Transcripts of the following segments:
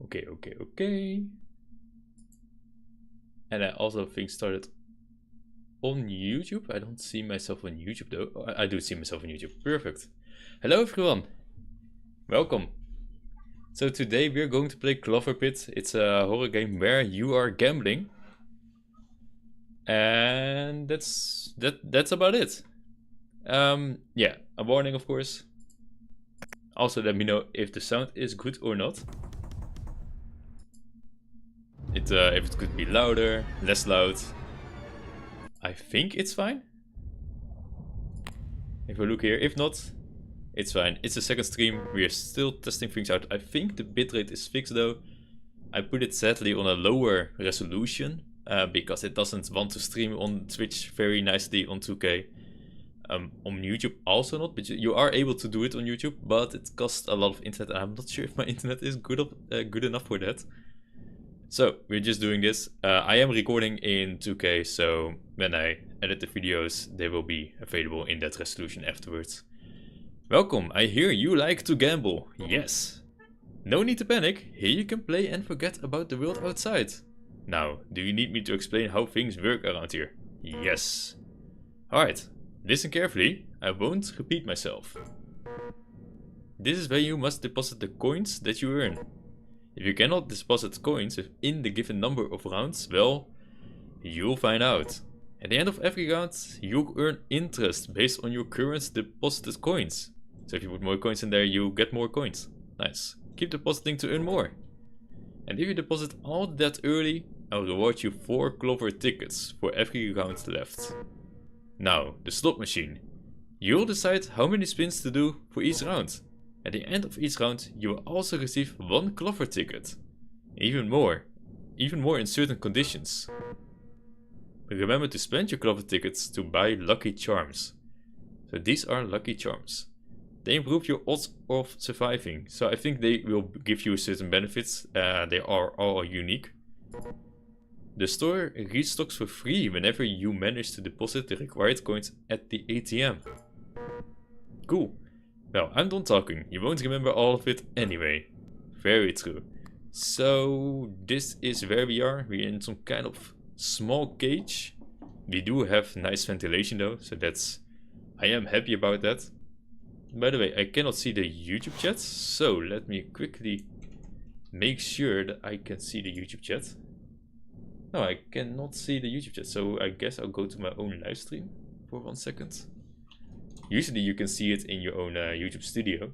Okay. And I also think started on YouTube. I don't see myself on YouTube though. Oh, I do see myself on YouTube. Perfect. Hello everyone. Welcome. So today we're going to play Cloverpit. It's a horror game where you are gambling. And that's about it. Yeah, a warning of course. Also let me know if the sound is good or not. If it could be louder, less loud. I think it's fine. If we look here, if not, it's fine. It's the second stream. We are still testing things out. I think the bitrate is fixed though. I put it sadly on a lower resolution because it doesn't want to stream on Twitch very nicely on 2K. On YouTube also not, but you are able to do it on YouTube, but it costs a lot of internet and I'm not sure if my internet is good enough for that. So we're just doing this. I am recording in 2K, so when I edit the videos, they will be available in that resolution afterwards. Welcome, I hear you like to gamble. Yes. No need to panic, here you can play and forget about the world outside. Now, do you need me to explain how things work around here? Yes. Alright, listen carefully, I won't repeat myself. This is where you must deposit the coins that you earn. If you cannot deposit coins within the given number of rounds, well, you'll find out. At the end of every round, you earn interest based on your current deposited coins. So if you put more coins in there, you get more coins. Nice. Keep depositing to earn more. And if you deposit all that early, I'll reward you 4 Clover tickets for every round left. Now, the slot machine. You'll decide how many spins to do for each round. At the end of each round, you will also receive 1 Clover ticket. Even more in certain conditions. But remember to spend your Clover tickets to buy Lucky Charms. So these are Lucky Charms. They improve your odds of surviving, so I think they will give you certain benefits. They are all unique. The store restocks for free whenever you manage to deposit the required coins at the ATM. Cool. Well, I'm done talking. You won't remember all of it anyway. Very true. So, this is where we are. We're in some kind of small cage. We do have nice ventilation though, so I am happy about that. By the way, I cannot see the YouTube chat, so let me quickly make sure that I can see the YouTube chat. No, I cannot see the YouTube chat, so I guess I'll go to my own live stream for 1 second. Usually you can see it in your own YouTube studio,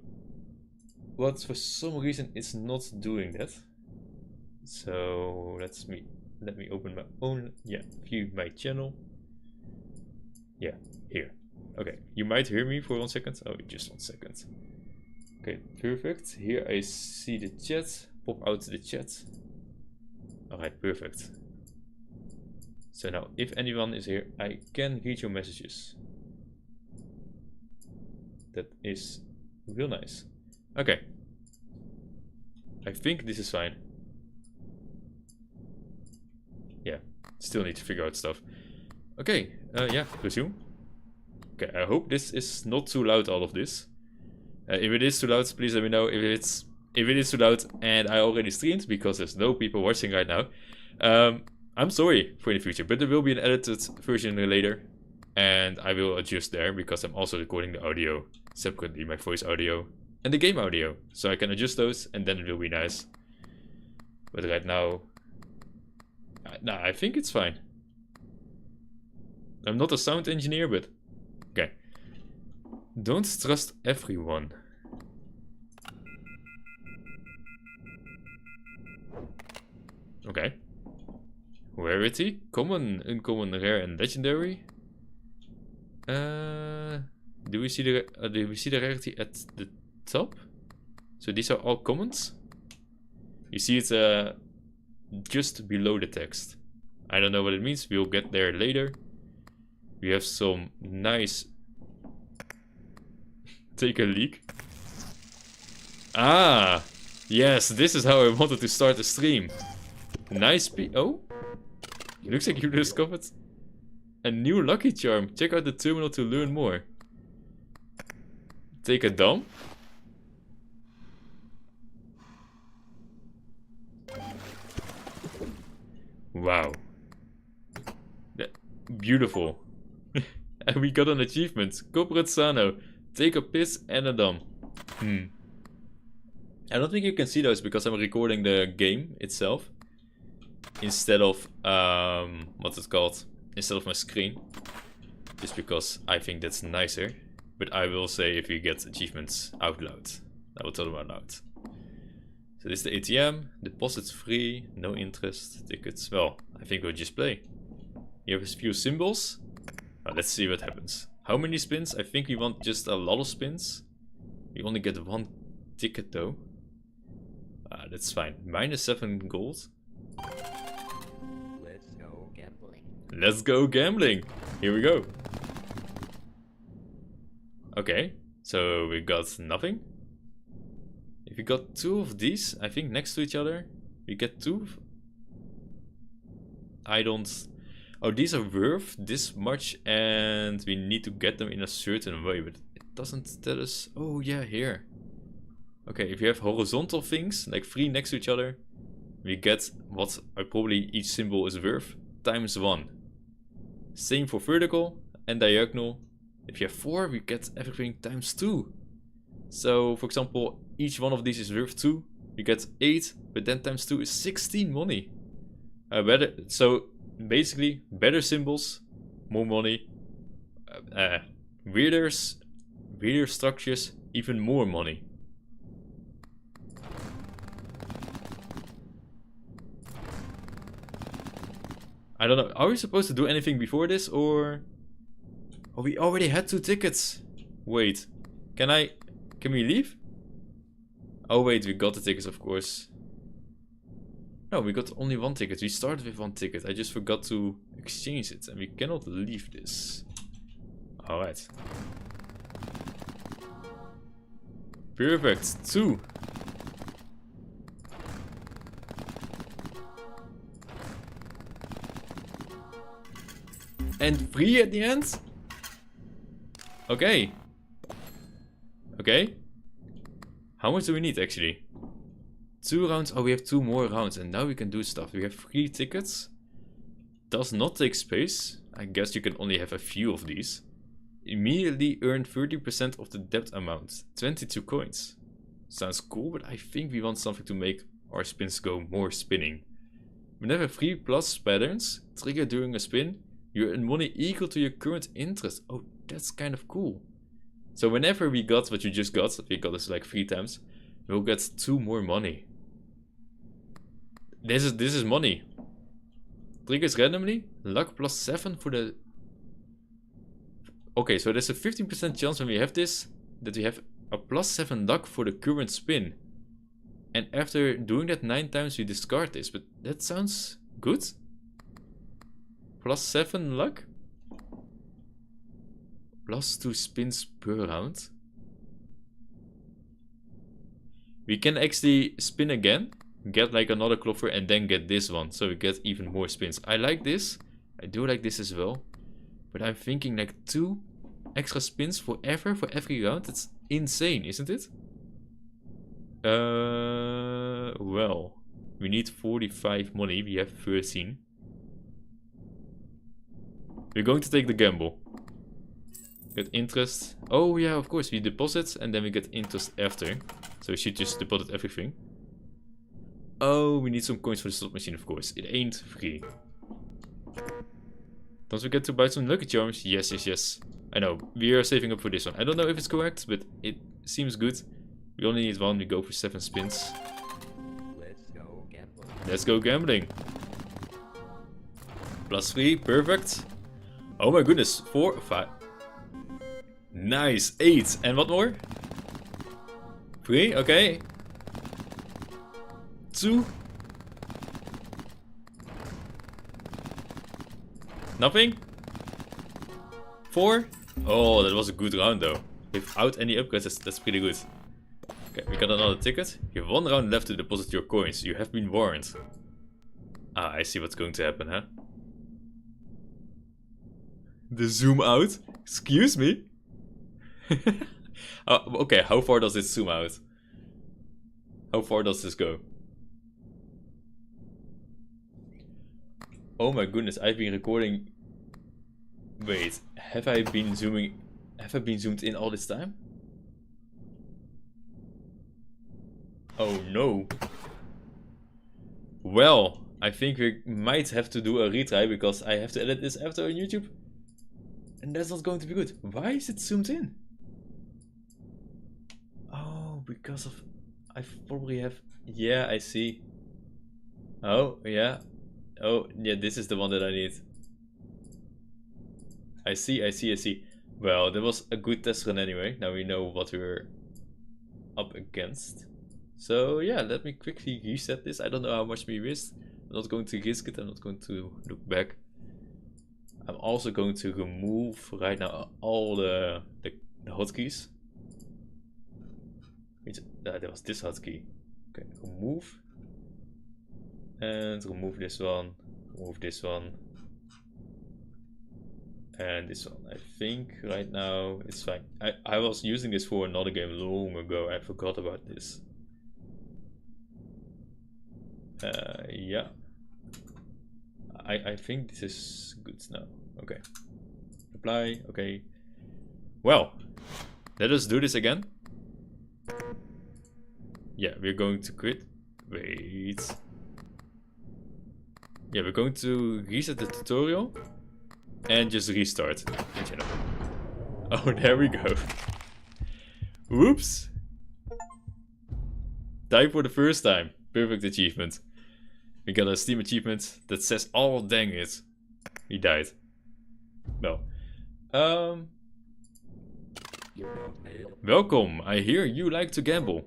but for some reason it's not doing that. So let me open my own, view my channel. Yeah, here. Okay, you might hear me for 1 second. Oh, just 1 second. Okay, perfect. Here I see the chat. Pop out the chat. Alright, perfect. So now, if anyone is here, I can read your messages. That is real nice. Okay. I think this is fine. Yeah, still need to figure out stuff. Okay, yeah, resume. Okay, I hope this is not too loud, all of this. If it is too loud, please let me know. If it is too loud and I already streamed, because there's no people watching right now, I'm sorry for the future, but there will be an edited version later. And I will adjust there, because I'm also recording the audio separately, my voice audio and the game audio. So I can adjust those and then it will be nice. But right now, nah, I think it's fine. I'm not a sound engineer, but okay. Don't trust everyone. Okay. Rarity, common, uncommon, rare and legendary. Do we see the rarity at the top? So these are all commons. You see it's just below the text. I don't know what it means. We'll get there later. We have some nice. Take a leak. Ah, yes. This is how I wanted to start the stream. Nice. Oh, it looks like you discovered a new lucky charm. Check out the terminal to learn more. Take a dump. Wow. Beautiful. And we got an achievement. Corporate Sano. Take a piss and a dump. I don't think you can see those because I'm recording the game itself. Instead of, what's it called? Instead of my screen. Just because I think that's nicer. But I will say if you get achievements out loud. I will tell them out loud. So this is the ATM. Deposits free. No interest. Tickets. Well, I think we'll just play. You have a few symbols. Let's see what happens. How many spins? I think we want just a lot of spins. We only get one ticket though. That's fine. -7 gold. Let's go gambling. Let's go gambling. Here we go. Okay, so we got nothing. If we got 2 of these, I think next to each other, we get 2. I don't... Oh, these are worth this much and we need to get them in a certain way, but it doesn't tell us... Oh yeah, here. Okay, if you have horizontal things, like 3 next to each other, we get what probably each symbol is worth, times 1. Same for vertical and diagonal. If you have 4, we get everything times 2. So, for example, each one of these is worth 2. We get 8, but then times 2 is 16 money. So, basically, better symbols, more money. Weirder structures, even more money. I don't know, are we supposed to do anything before this, or... Oh, we already had 2 tickets. Wait, can we leave? Oh wait, we got the tickets, of course. No, we got only 1 ticket. We started with 1 ticket. I just forgot to exchange it, and we cannot leave this. Alright. Perfect. 2. And 3 at the end? Okay. Okay. How much do we need actually? 2 rounds. Oh, we have 2 more rounds and now we can do stuff. We have 3 tickets. Does not take space. I guess you can only have a few of these. Immediately earn 30% of the debt amount. 22 coins. Sounds cool, but I think we want something to make our spins go more spinning. Whenever 3 plus patterns trigger during a spin, you earn money equal to your current interest. Oh, that's kind of cool. So whenever we got what you just got, we got this like 3 times, we'll get 2 more money. This is money. Triggers randomly. Luck +7 for the... Okay, so there's a 15% chance when we have this, that we have a +7 luck for the current spin. And after doing that 9 times we discard this, but that sounds good. +7 luck. +2 spins per round. We can actually spin again, get like another clover and then get this one. So we get even more spins. I like this. I do like this as well. But I'm thinking like 2 extra spins forever for every round. It's insane, isn't it? Well, we need 45 money. We have 13. We're going to take the gamble. Get interest. Oh yeah, of course, we deposit and then we get interest after. So we should just deposit everything. Oh, we need some coins for the slot machine, of course. It ain't free. Don't forget to buy some lucky charms. Yes, yes, yes. I know, we are saving up for this one. I don't know if it's correct, but it seems good. We only need 1, we go for 7 spins. Let's go gambling. Let's go gambling. +3, perfect. Oh my goodness, 4, 5. Nice, 8. And what more? 3, okay. 2. Nothing. 4. Oh, that was a good round though. Without any upgrades, that's pretty good. Okay, we got another ticket. You have 1 round left to deposit your coins. You have been warned. Ah, I see what's going to happen, huh? The zoom out? Excuse me? Okay, how far does this zoom out? How far does this go? Oh my goodness, I've been recording. Wait, have I been zooming? Have I been zoomed in all this time? Oh no. Well, I think we might have to do a retry because I have to edit this after on YouTube. And that's not going to be good. Why is it zoomed in? Oh, because of... I probably have... Yeah, I see. Oh, yeah. Oh, yeah, this is the one that I need. I see. Well, that was a good test run anyway. Now we know what we're up against. So yeah, let me quickly reset this. I don't know how much we missed. I'm not going to risk it. I'm not going to look back. I'm also going to remove right now all the hotkeys. That was this hotkey. Okay, remove. And remove this one. Remove this one. And this one. I think right now it's fine. I was using this for another game long ago. I forgot about this. Yeah. I think this is good now. Okay. Apply. Okay. Well, let us do this again. Yeah, we're going to quit. Wait. Yeah, we're going to reset the tutorial and just restart the channel. Oh, there we go. Whoops. Die for the first time. Perfect achievement. We got a Steam achievement that says, "Oh, dang it. He died." Well. Welcome. I hear you like to gamble.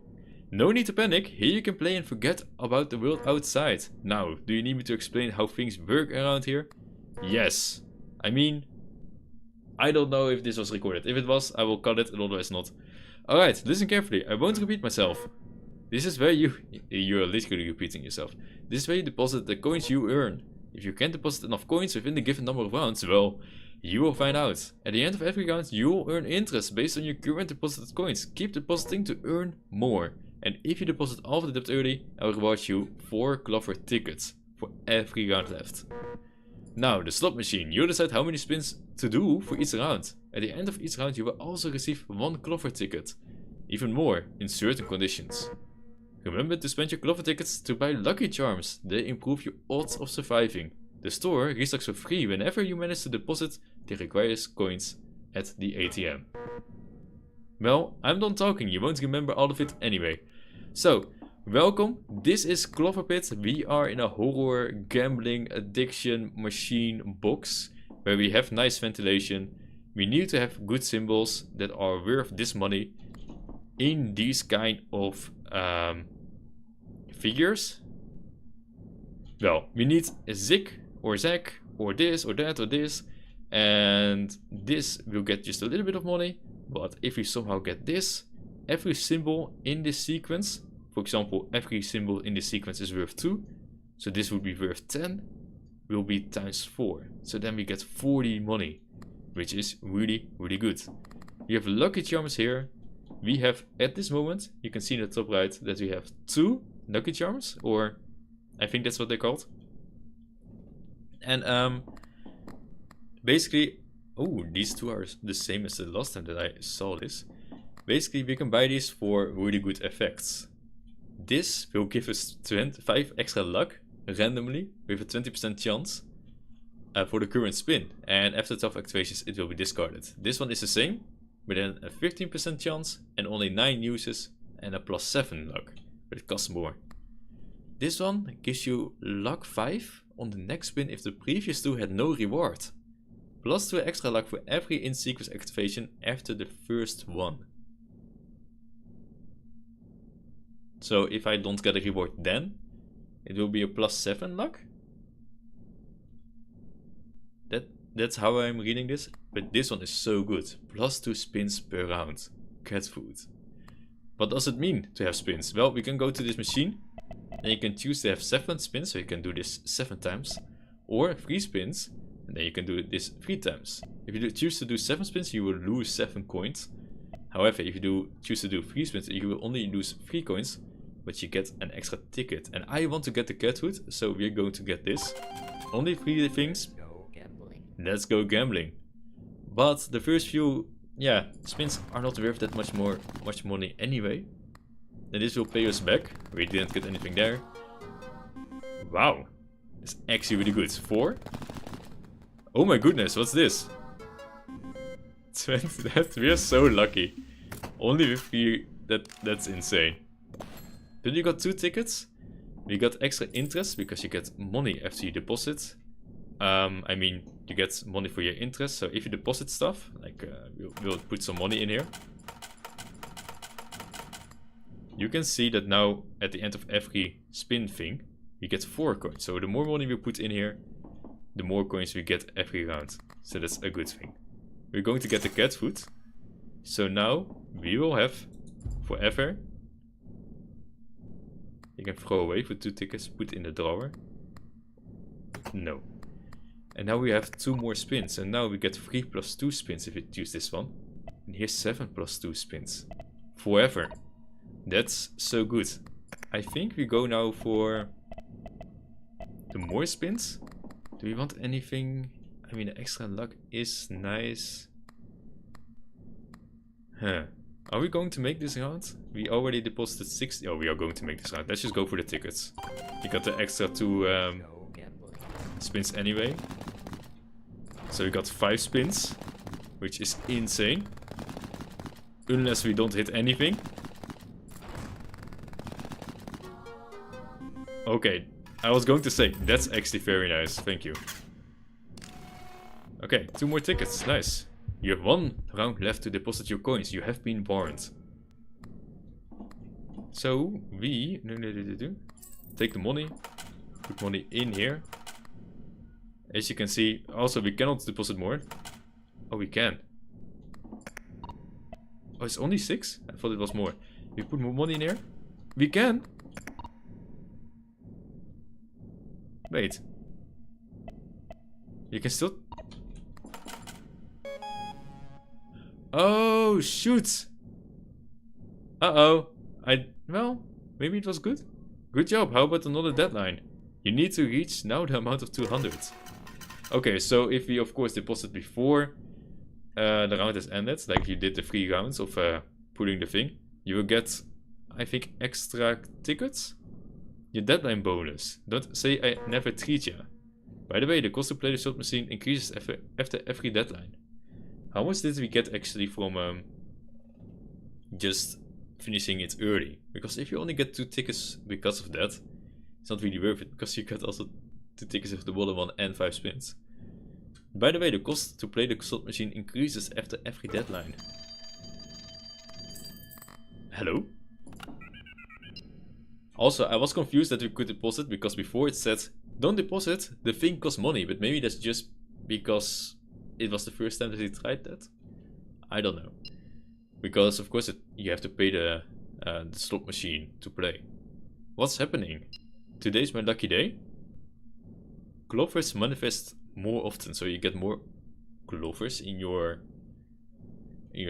No need to panic. Here you can play and forget about the world outside. Now, do you need me to explain how things work around here? Yes. I mean, I don't know if this was recorded. If it was, I will cut it, otherwise not. Alright, listen carefully. I won't repeat myself. This is where you're literally repeating yourself. This is where you deposit the coins you earn. If you can't deposit enough coins within the given number of rounds, well, you will find out. At the end of every round, you will earn interest based on your current deposited coins. Keep depositing to earn more. And if you deposit all of the debt early, I will reward you 4 Clover tickets for every round left. Now, the slot machine. You decide how many spins to do for each round. At the end of each round, you will also receive 1 Clover ticket. Even more, in certain conditions. Remember to spend your Clover tickets to buy Lucky Charms. They improve your odds of surviving. The store restocks for free whenever you manage to deposit the required coins at the ATM. Well, I'm done talking. You won't remember all of it anyway. So, welcome. This is Cloverpit. We are in a horror, gambling, addiction machine box where we have nice ventilation. We need to have good symbols that are worth this money in these kind of figures. Well, we need a Zig or Zack or this or that or this, and this will get just a little bit of money. But if we somehow get this, every symbol in this sequence, for example, every symbol in this sequence is worth 2, so this would be worth 10, will be times 4. So then we get 40 money, which is really, really good. We have Lucky Charms here. We have, at this moment, you can see in the top right that we have 2 Lucky Charms, or I think that's what they're called. And basically, oh, these 2 are the same as the last time that I saw this. Basically, we can buy these for really good effects. This will give us 5 extra luck randomly with a 20% chance for the current spin. And after 12 activations, it will be discarded. This one is the same, with a 15% chance and only 9 uses and a +7 luck, but it costs more. This one gives you luck 5 on the next spin if the previous 2 had no reward. +2 extra luck for every in-sequence activation after the first one. So if I don't get a reward then, it will be a +7 luck. That's how I'm reading this, but this one is so good. +2 spins per round. Cat food. What does it mean to have spins? Well, we can go to this machine and you can choose to have 7 spins, so you can do this 7 times, or 3 spins, and then you can do this 3 times. If you choose to do 7 spins, you will lose 7 coins. However, if you choose to do 3 spins, you will only lose 3 coins, but you get an extra ticket. And I want to get the cat food, so we're going to get this. Only 3 things. Go gambling. Let's go gambling. But the first few, yeah, spins are not worth that much money anyway. And this will pay us back. We didn't get anything there. Wow, it's actually really good. 4. Oh my goodness, what's this? 20. We are so lucky. Only with 3. That's insane. Then you got 2 tickets. We got extra interest because you get money after you deposit. I mean, you get money for your interest. So if you deposit stuff, like we'll put some money in here. You can see that now at the end of every spin thing, we get 4 coins. So the more money we put in here, the more coins we get every round. So that's a good thing. We're going to get the cat food. So now we will have forever. You can throw away for 2 tickets, put in the drawer. No. And now we have 2 more spins. And now we get 3 plus 2 spins if you choose this one. And here's 7 plus 2 spins. Forever. That's so good. I think we go now for the more spins. Do we want anything? I mean, the extra luck is nice. Huh. Are we going to make this round? We already deposited 60. Oh, we are going to make this round. Let's just go for the tickets. We got the extra 2 Go gambling. spins anyway. So we got 5 spins, which is insane. Unless we don't hit anything. Okay, I was going to say, that's actually very nice, thank you. Okay, 2 more tickets, nice. You have 1 round left to deposit your coins, you have been warned. So, we take the money, put money in here. As you can see, also we cannot deposit more. Oh, we can. Oh, it's only 6? I thought it was more. We put more money in here. We can. Wait. You can still... Oh, shoot. Uh-oh. Well, maybe it was good. Good job. How about another deadline? You need to reach now the amount of 200. Okay, so if we of course deposit before the round has ended, like you did the 3 rounds of pulling the thing, you will get, I think, extra tickets? Your deadline bonus. Don't say I never treat ya. By the way, the cost to play the slot machine increases after every deadline. How much did we get actually from just finishing it early? Because if you only get 2 tickets because of that, it's not really worth it, because you get also 2 tickets of the bottom one and 5 spins. By the way, the cost to play the slot machine increases after every deadline. Hello? Also, I was confused that we could deposit because before it said, don't deposit, the thing costs money, but maybe that's just because it was the first time that he tried that? I don't know. Because of course you have to pay the slot machine to play. What's happening? Today's my lucky day? Clovers manifest more often, so you get more clovers in your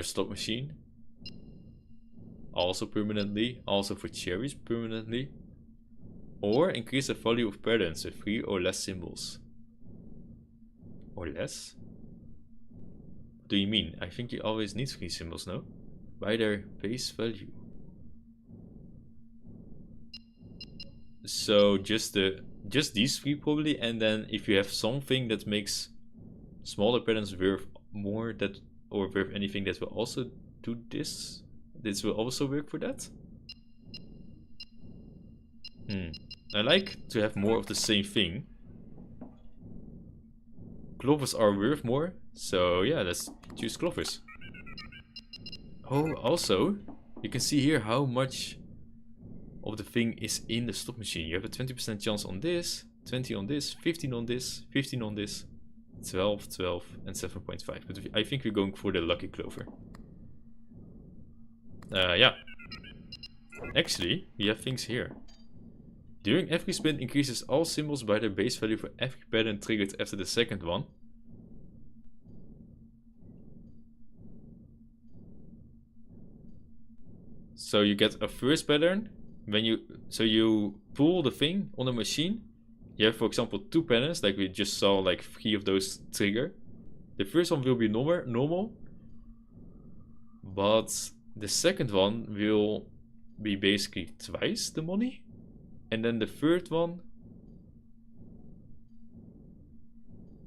slot machine. Also permanently, also for cherries permanently. Or increase the value of patterns with 3 or less symbols. Or less? What do you mean? I think you always need 3 symbols, no? By their base value. So just these 3 probably, and then if you have something that makes smaller patterns worth more, that or worth anything, that will also do this. This will also work for that. I like to have more of the same thing. Clovers are worth more, so yeah, let's choose clovers. Oh, also, you can see here how much of the thing is in the slot machine. You have a 20% chance on this, 20 on this, 15 on this, 15 on this, 12, 12, and 7.5. But I think we're going for the lucky clover. Yeah. Actually, we have things here. During every spin increases all symbols by their base value for every pattern triggered after the second one. So you get a first pattern, when you pull the thing on the machine, you have, for example, 2 patterns, like we just saw, like 3 of those trigger. The first one will be normal, but the second one will be basically twice the money, and then the third one,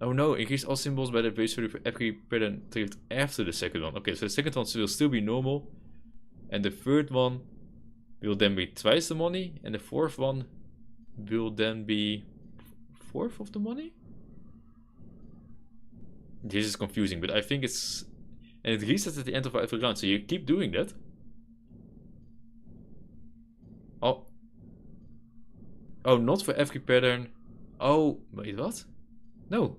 oh no, increase all symbols by the base value for every pattern triggered after the second one. Okay, so the second one will still be normal, and the third one will then be twice the money, and the fourth one will then be fourth of the money? This is confusing, but I think it's... And it resets at the end of every round, so you keep doing that. Oh. Oh, not for every pattern. Oh, wait, what? No.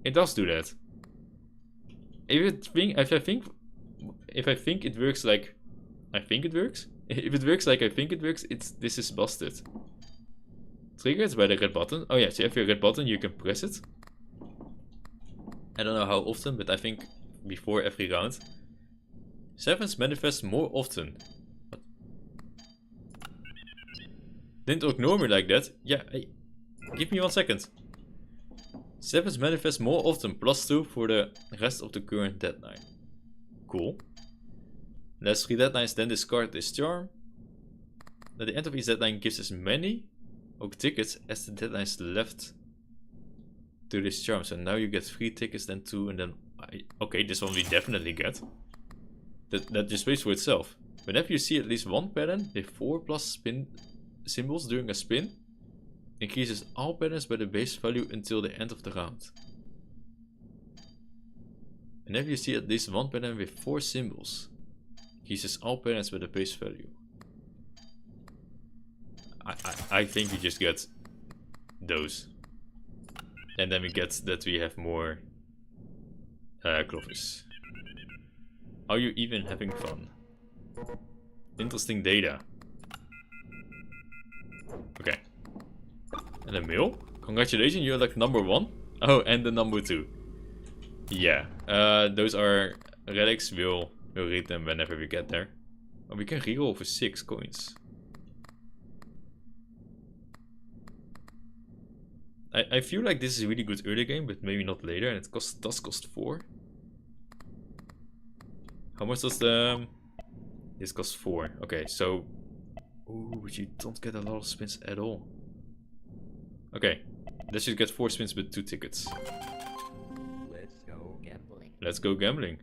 It does do that. If I think it works like I think it works. If it works like I think it works, this is busted. Triggered by the red button. Oh yeah, so if you have a red button, you can press it. I don't know how often, but I think before every round. Sevens manifest more often. What? Didn't ignore me like that. Yeah, hey, give me 1 second. Sevens manifest more often, +2 for the rest of the current deadline. Cool. Last 3 deadlines, then discard this charm. At the end of each deadline gives as many oak tickets as the deadlines left to this charm. So now you get 3 tickets, then 2, and then... okay, this one we definitely get. That just waits for itself. Whenever you see at least one pattern with 4+ spin symbols during a spin, increases all patterns by the base value until the end of the round. Whenever you see at least one pattern with 4 symbols, increases all patterns by the base value. I think we just get those. And then we get that we have more clovers. Are you even having fun? Interesting data. Okay. And a mail? Congratulations, you're like number 1. Oh, and the number 2. Yeah, those are relics. We'll read them whenever we get there. Oh, we can reroll for 6 coins. I feel like this is a really good early game, but maybe not later, and it does cost 4. How much does the... This costs 4. Okay, so... Ooh, you don't get a lot of spins at all. Okay, let's just get 4 spins with 2 tickets. Let's go gambling. Let's go gambling.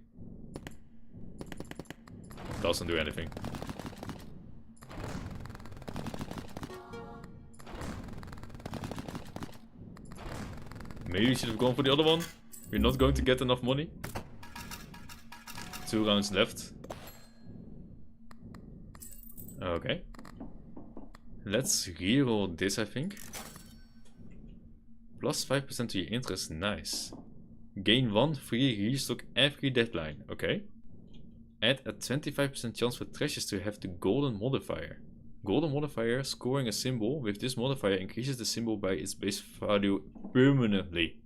Doesn't do anything. Maybe we should have gone for the other one. We're not going to get enough money. 2 rounds left. Okay. Let's reroll this, I think. Plus 5% to your interest, nice. Gain 1 free restock every deadline, okay. Add a 25% chance for treasures to have the golden modifier. Golden modifier, scoring a symbol with this modifier increases the symbol by its base value permanently.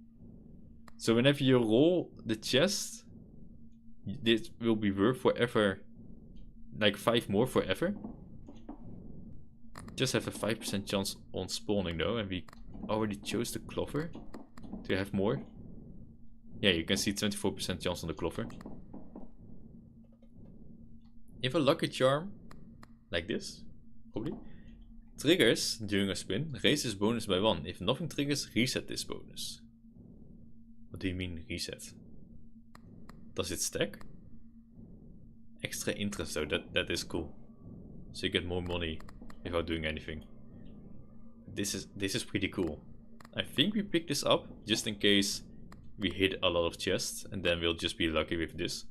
So whenever you roll the chest, this will be worth forever, like 5 more forever. Just have a 5% chance on spawning though, and we already chose the clover to have more. Yeah, you can see 24% chance on the clover. If a lucky charm, like this, probably, triggers during a spin, raise this bonus by 1. If nothing triggers, reset this bonus. What do you mean reset? Does it stack? Extra interest though, that is cool. So you get more money without doing anything. This is pretty cool. I think we pick this up just in case we hit a lot of chests, and then we'll just be lucky with this.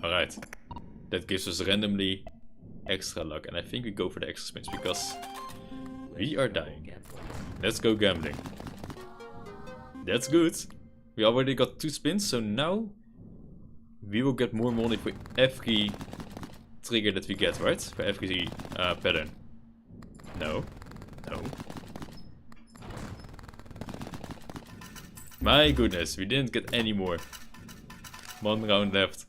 Alright. That gives us randomly extra luck, and I think we go for the extra spins because we are dying. Let's go gambling. That's good. We already got 2 spins, so now we will get more money for every trigger that we get, right? For every pattern. No. No. My goodness, we didn't get any more. 1 round left.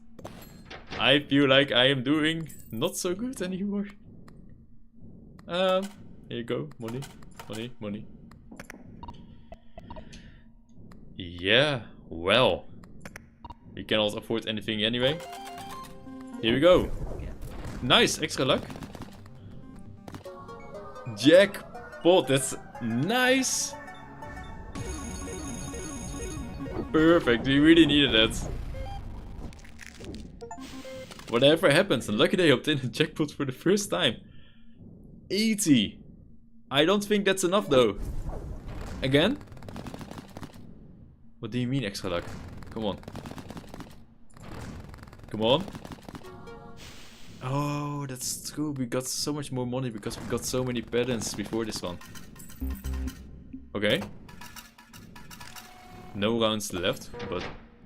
I feel like I am doing not so good anymore. Here you go. Money. Money. Money. Yeah. Well. We cannot afford anything anyway. Here we go. Nice. Extra luck. Jackpot. That's nice. Perfect. We really needed that. Whatever happens, lucky they obtained a jackpot for the first time. 80. I don't think that's enough though. Again? What do you mean extra luck? Come on. Come on. Oh, that's true. We got so much more money because we got so many patterns before this one. Okay. No rounds left, but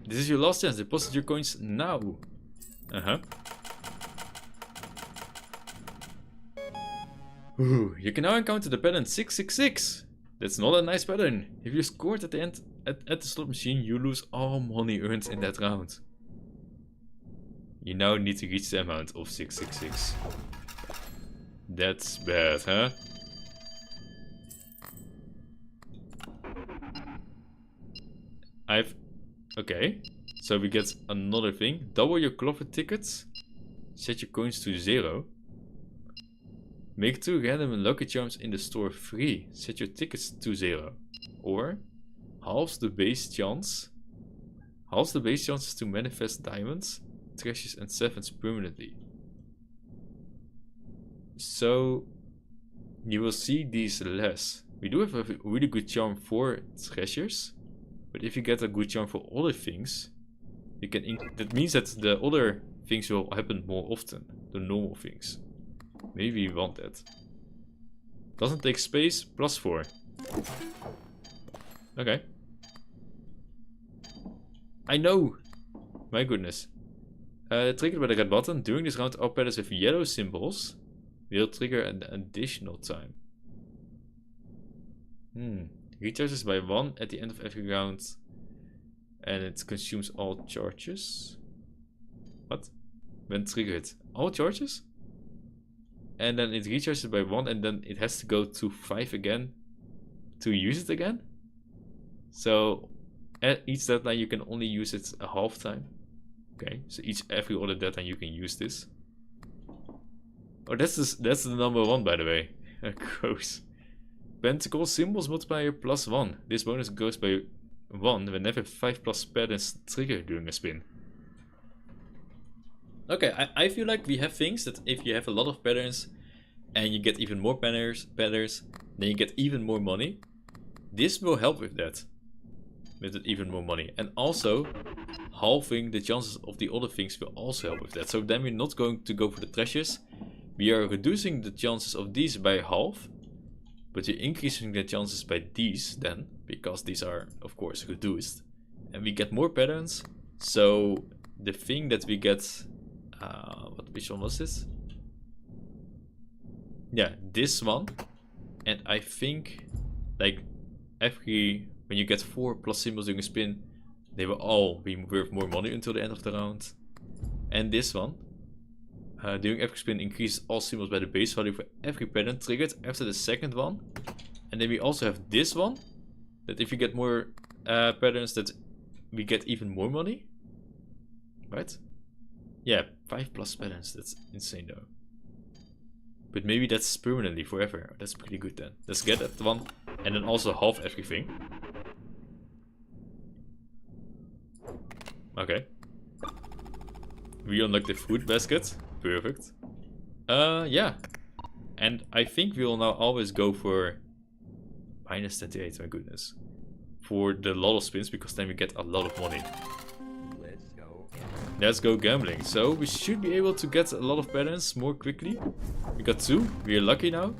this is your last chance. Deposit your coins now. Ooh, you can now encounter the pattern 666. That's not a nice pattern. If you scored at the end at the slot machine, you lose all money earned in that round. You now need to reach the amount of 666. That's bad, huh? Okay. So we get another thing. Double your Cloverpit tickets. Set your coins to 0. Make 2 random lucky charms in the store free. Set your tickets to 0. Or halves the base chance. Halves the base chances to manifest diamonds, treasures and 7s permanently. So you will see these less. We do have a really good charm for treasures. But if you get a good charm for other things, you can that means that the other things will happen more often, the normal things. Maybe we want that. Doesn't take space, +4. Okay. I know! My goodness. Triggered by the red button. During this round, all patterns with yellow symbols will trigger an additional time. Recharges by 1 at the end of every round. And it consumes all charges. What? When triggered. All charges? And then it recharges by 1 and then it has to go to 5 again to use it again. So at each deadline you can only use it a half time. Okay, so every other deadline you can use this. Oh, that's the number 1 by the way. Gross. Pentacle symbols multiplier +1. This bonus goes by 1 whenever 5+ patterns trigger during a spin. Okay, I feel like we have things that if you have a lot of patterns and you get even more patterns, then you get even more money. This will help with that. With even more money. And also, halving the chances of the other things will also help with that. So then we're not going to go for the treasures. We are reducing the chances of these by half. But we're increasing the chances by these then. Because these are, of course, reduced. And we get more patterns. So the thing that we get... which one was this? Yeah, this one. And I think, like, when you get 4+ symbols during a spin, they will all be worth more money until the end of the round. And this one, during every spin, increases all symbols by the base value for every pattern triggered after the second one. And then we also have this one, that if you get more patterns, that we get even more money. Right? Yeah, 5+ patterns. That's insane though. But maybe that's permanently forever. That's pretty good then. Let's get that one. And then also half everything. Okay. We unlock the fruit basket. Perfect. Yeah. And I think we will now always go for -28, my goodness. For the lot of spins, because then we get a lot of money. Let's go gambling. So we should be able to get a lot of patterns more quickly. We got 2. We are lucky now.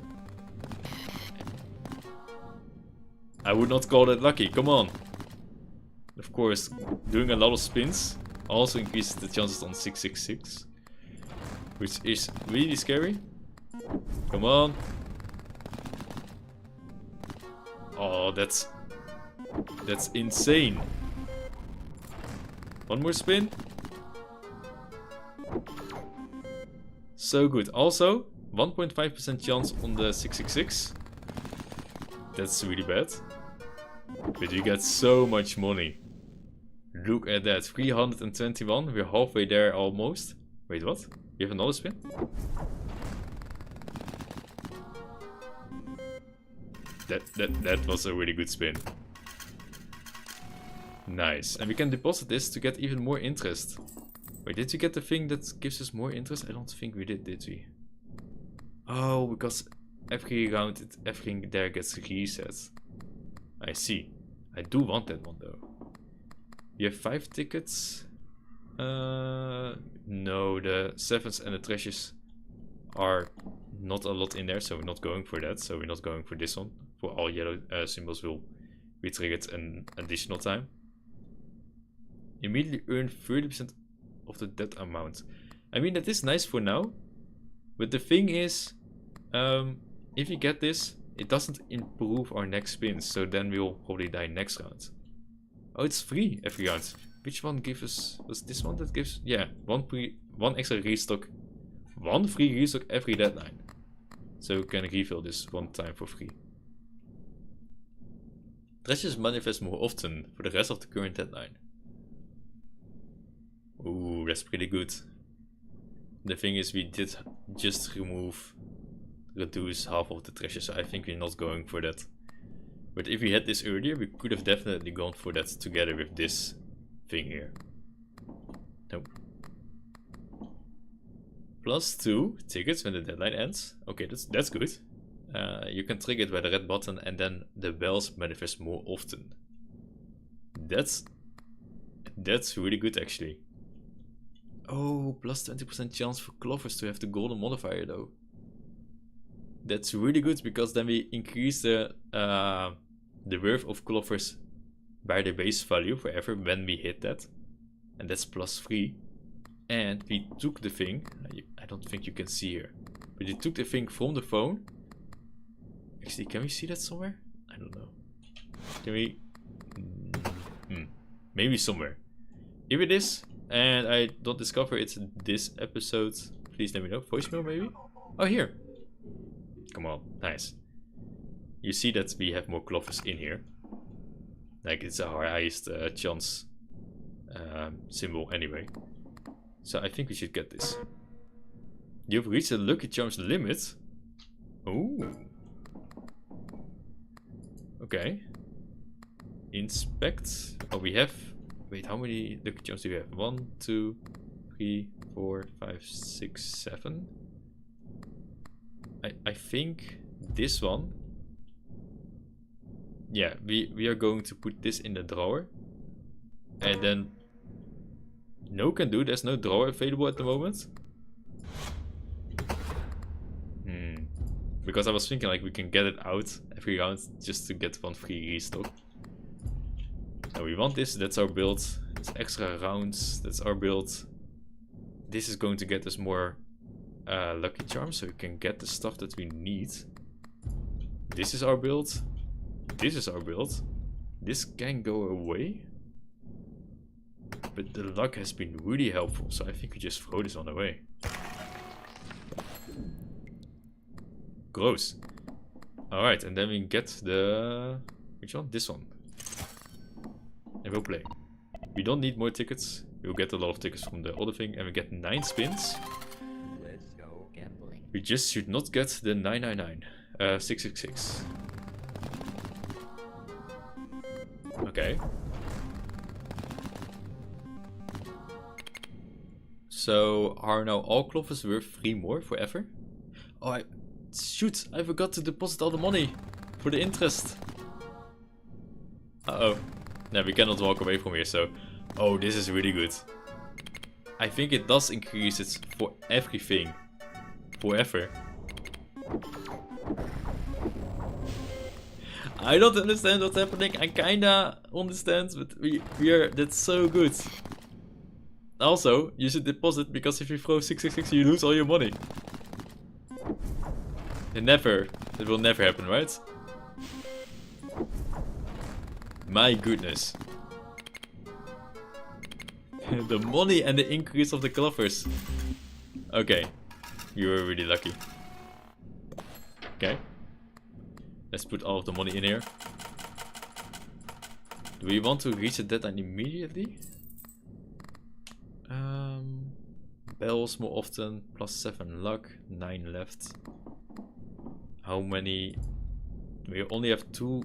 I would not call that lucky. Come on. Of course, doing a lot of spins also increases the chances on 666. Which is really scary. Come on. Oh, that's insane. One more spin. So good. Also, 1.5% chance on the 666. That's really bad. But you get so much money. Look at that. 321. We're halfway there almost. Wait, what? You have another spin? That was a really good spin. Nice. And we can deposit this to get even more interest. Wait, did we get the thing that gives us more interest? I don't think we did we? Oh, because every round everything there gets reset. I see. I do want that one though. You have 5 tickets. No, the 7s and the treasures are not a lot in there, so we're not going for that. So we're not going for this one. For all yellow symbols will be triggered an additional time. Immediately earn 30% of the debt amount. I mean, that is nice for now. But the thing is, if you get this, it doesn't improve our next spins. So then we'll probably die next round. Oh, it's free every round. Which one gives us... Was this one that gives... Yeah, one extra restock. 1 free restock every deadline. So we can refill this one time for free. Treasures manifest more often for the rest of the current deadline. Ooh, that's pretty good. The thing is, we did just reduce half of the treasure, so I think we're not going for that. But if we had this earlier, we could have definitely gone for that together with this thing here. Nope. +2 tickets when the deadline ends. Okay, that's good. You can trigger it by the red button and then the bells manifest more often. That's really good actually. Oh, +20% chance for Clovers to have the golden modifier though. That's really good because then we increase the worth of Clovers by the base value forever when we hit that. And that's +3. And we took the thing, I don't think you can see here, but we took the thing from the phone. Actually, can we see that somewhere? I don't know. Can we? Maybe somewhere. If it is, and I don't discover it's this episode, please let me know. Voicemail maybe? Oh, here. Come on, nice. You see that we have more Clovers in here. Like it's our highest chance symbol anyway. So I think we should get this. You've reached the Lucky Charms limit. Ooh. Okay. Inspect. Oh, we have... Wait, how many Lucky Charms do we have? 1, 2, 3, 4, 5, 6, 7. I think this one... Yeah, we are going to put this in the drawer. And then... No can do, there's no drawer available at the moment. Because I was thinking like we can get it out every round just to get 1 free restock. So we want this, that's our build. It's extra rounds, that's our build. This is going to get us more Lucky Charms so we can get the stuff that we need. This is our build. This is our build. This can go away. But the luck has been really helpful, so I think we just throw this on away. Gross. Alright, and then we get the... Which one? This one. And we'll play. We don't need more tickets. We'll get a lot of tickets from the other thing, and we get 9 spins. Let's go gambling. We just should not get the 999. 666. Okay. So are now all Clovers worth 3 more forever? Oh, shoot, I forgot to deposit all the money for the interest. Uh-oh. No, we cannot walk away from here, so... Oh, this is really good. I think it does increase it for everything. Forever. I don't understand what's happening. I kinda understand, but we are... That's so good. Also, you should deposit, because if you throw 666, you lose all your money. It will never happen, right? My goodness. The money and the increase of the Clovers. Okay. You were really lucky. Okay. Let's put all of the money in here. Do we want to reach the deadline immediately? Bells more often, +7 luck, 9 left. How many? We only have 2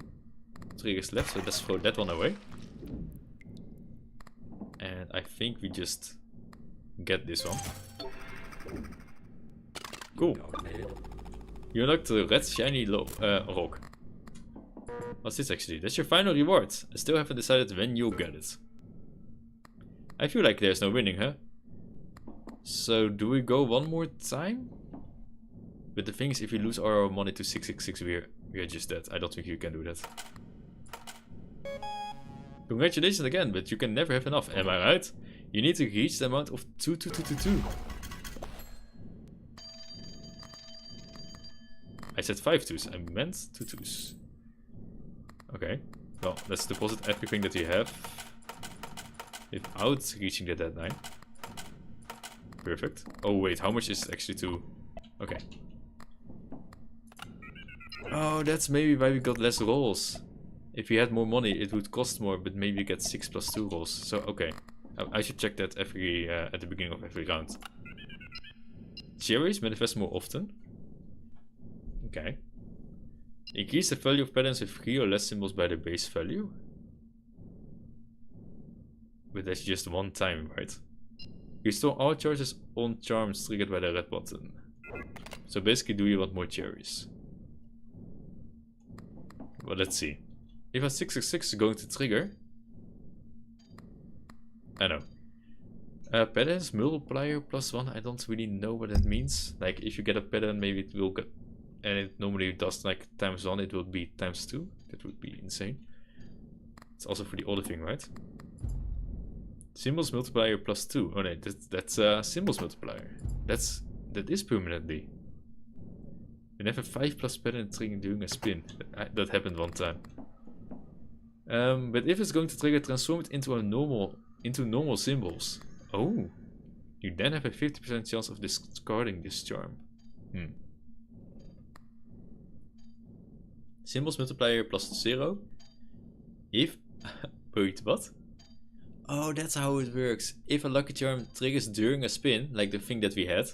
triggers left, so let's throw that one away. And I think we just get this one. Cool. You unlocked the red shiny rock. What's this actually? That's your final reward. I still haven't decided when you'll get it. I feel like there's no winning, huh? So do we go one more time? But the thing is, if we lose our money to 666, we are just dead. I don't think you can do that. Congratulations again, but you can never have enough, am I right? You need to reach the amount of 22222. I said 5 twos, I meant 2 twos. Okay, well, let's deposit everything that we have without reaching the deadline. Perfect. Oh wait, how much is it actually to... Okay. Oh, that's maybe why we got less rolls. If we had more money, it would cost more, but maybe we get 6 + 2 rolls. So, okay. I should check that every at the beginning of every round. Cherries manifest more often. Okay. Increase the value of patterns with 3 or less symbols by the base value. But that's just one time, right? Restore all charges on charms triggered by the red button. So basically, do you want more cherries? Well, let's see. If a 666 is going to trigger... I know. Patterns multiplier +1, I don't really know what that means. Like, if you get a pattern, maybe it will get... And it normally does like ×1, it will be ×2. That would be insane. It's also for the other thing, right? Symbols multiplier +2. Oh no, that's symbols multiplier. That is permanently. We have a 5+ pattern triggering during a spin. That happened one time. But if it's going to trigger, transform it into normal symbols. Oh, you then have a 50% chance of discarding this charm. Symbols multiplier +0. If wait, what? Oh, that's how it works. If a lucky charm triggers during a spin, like the thing that we had,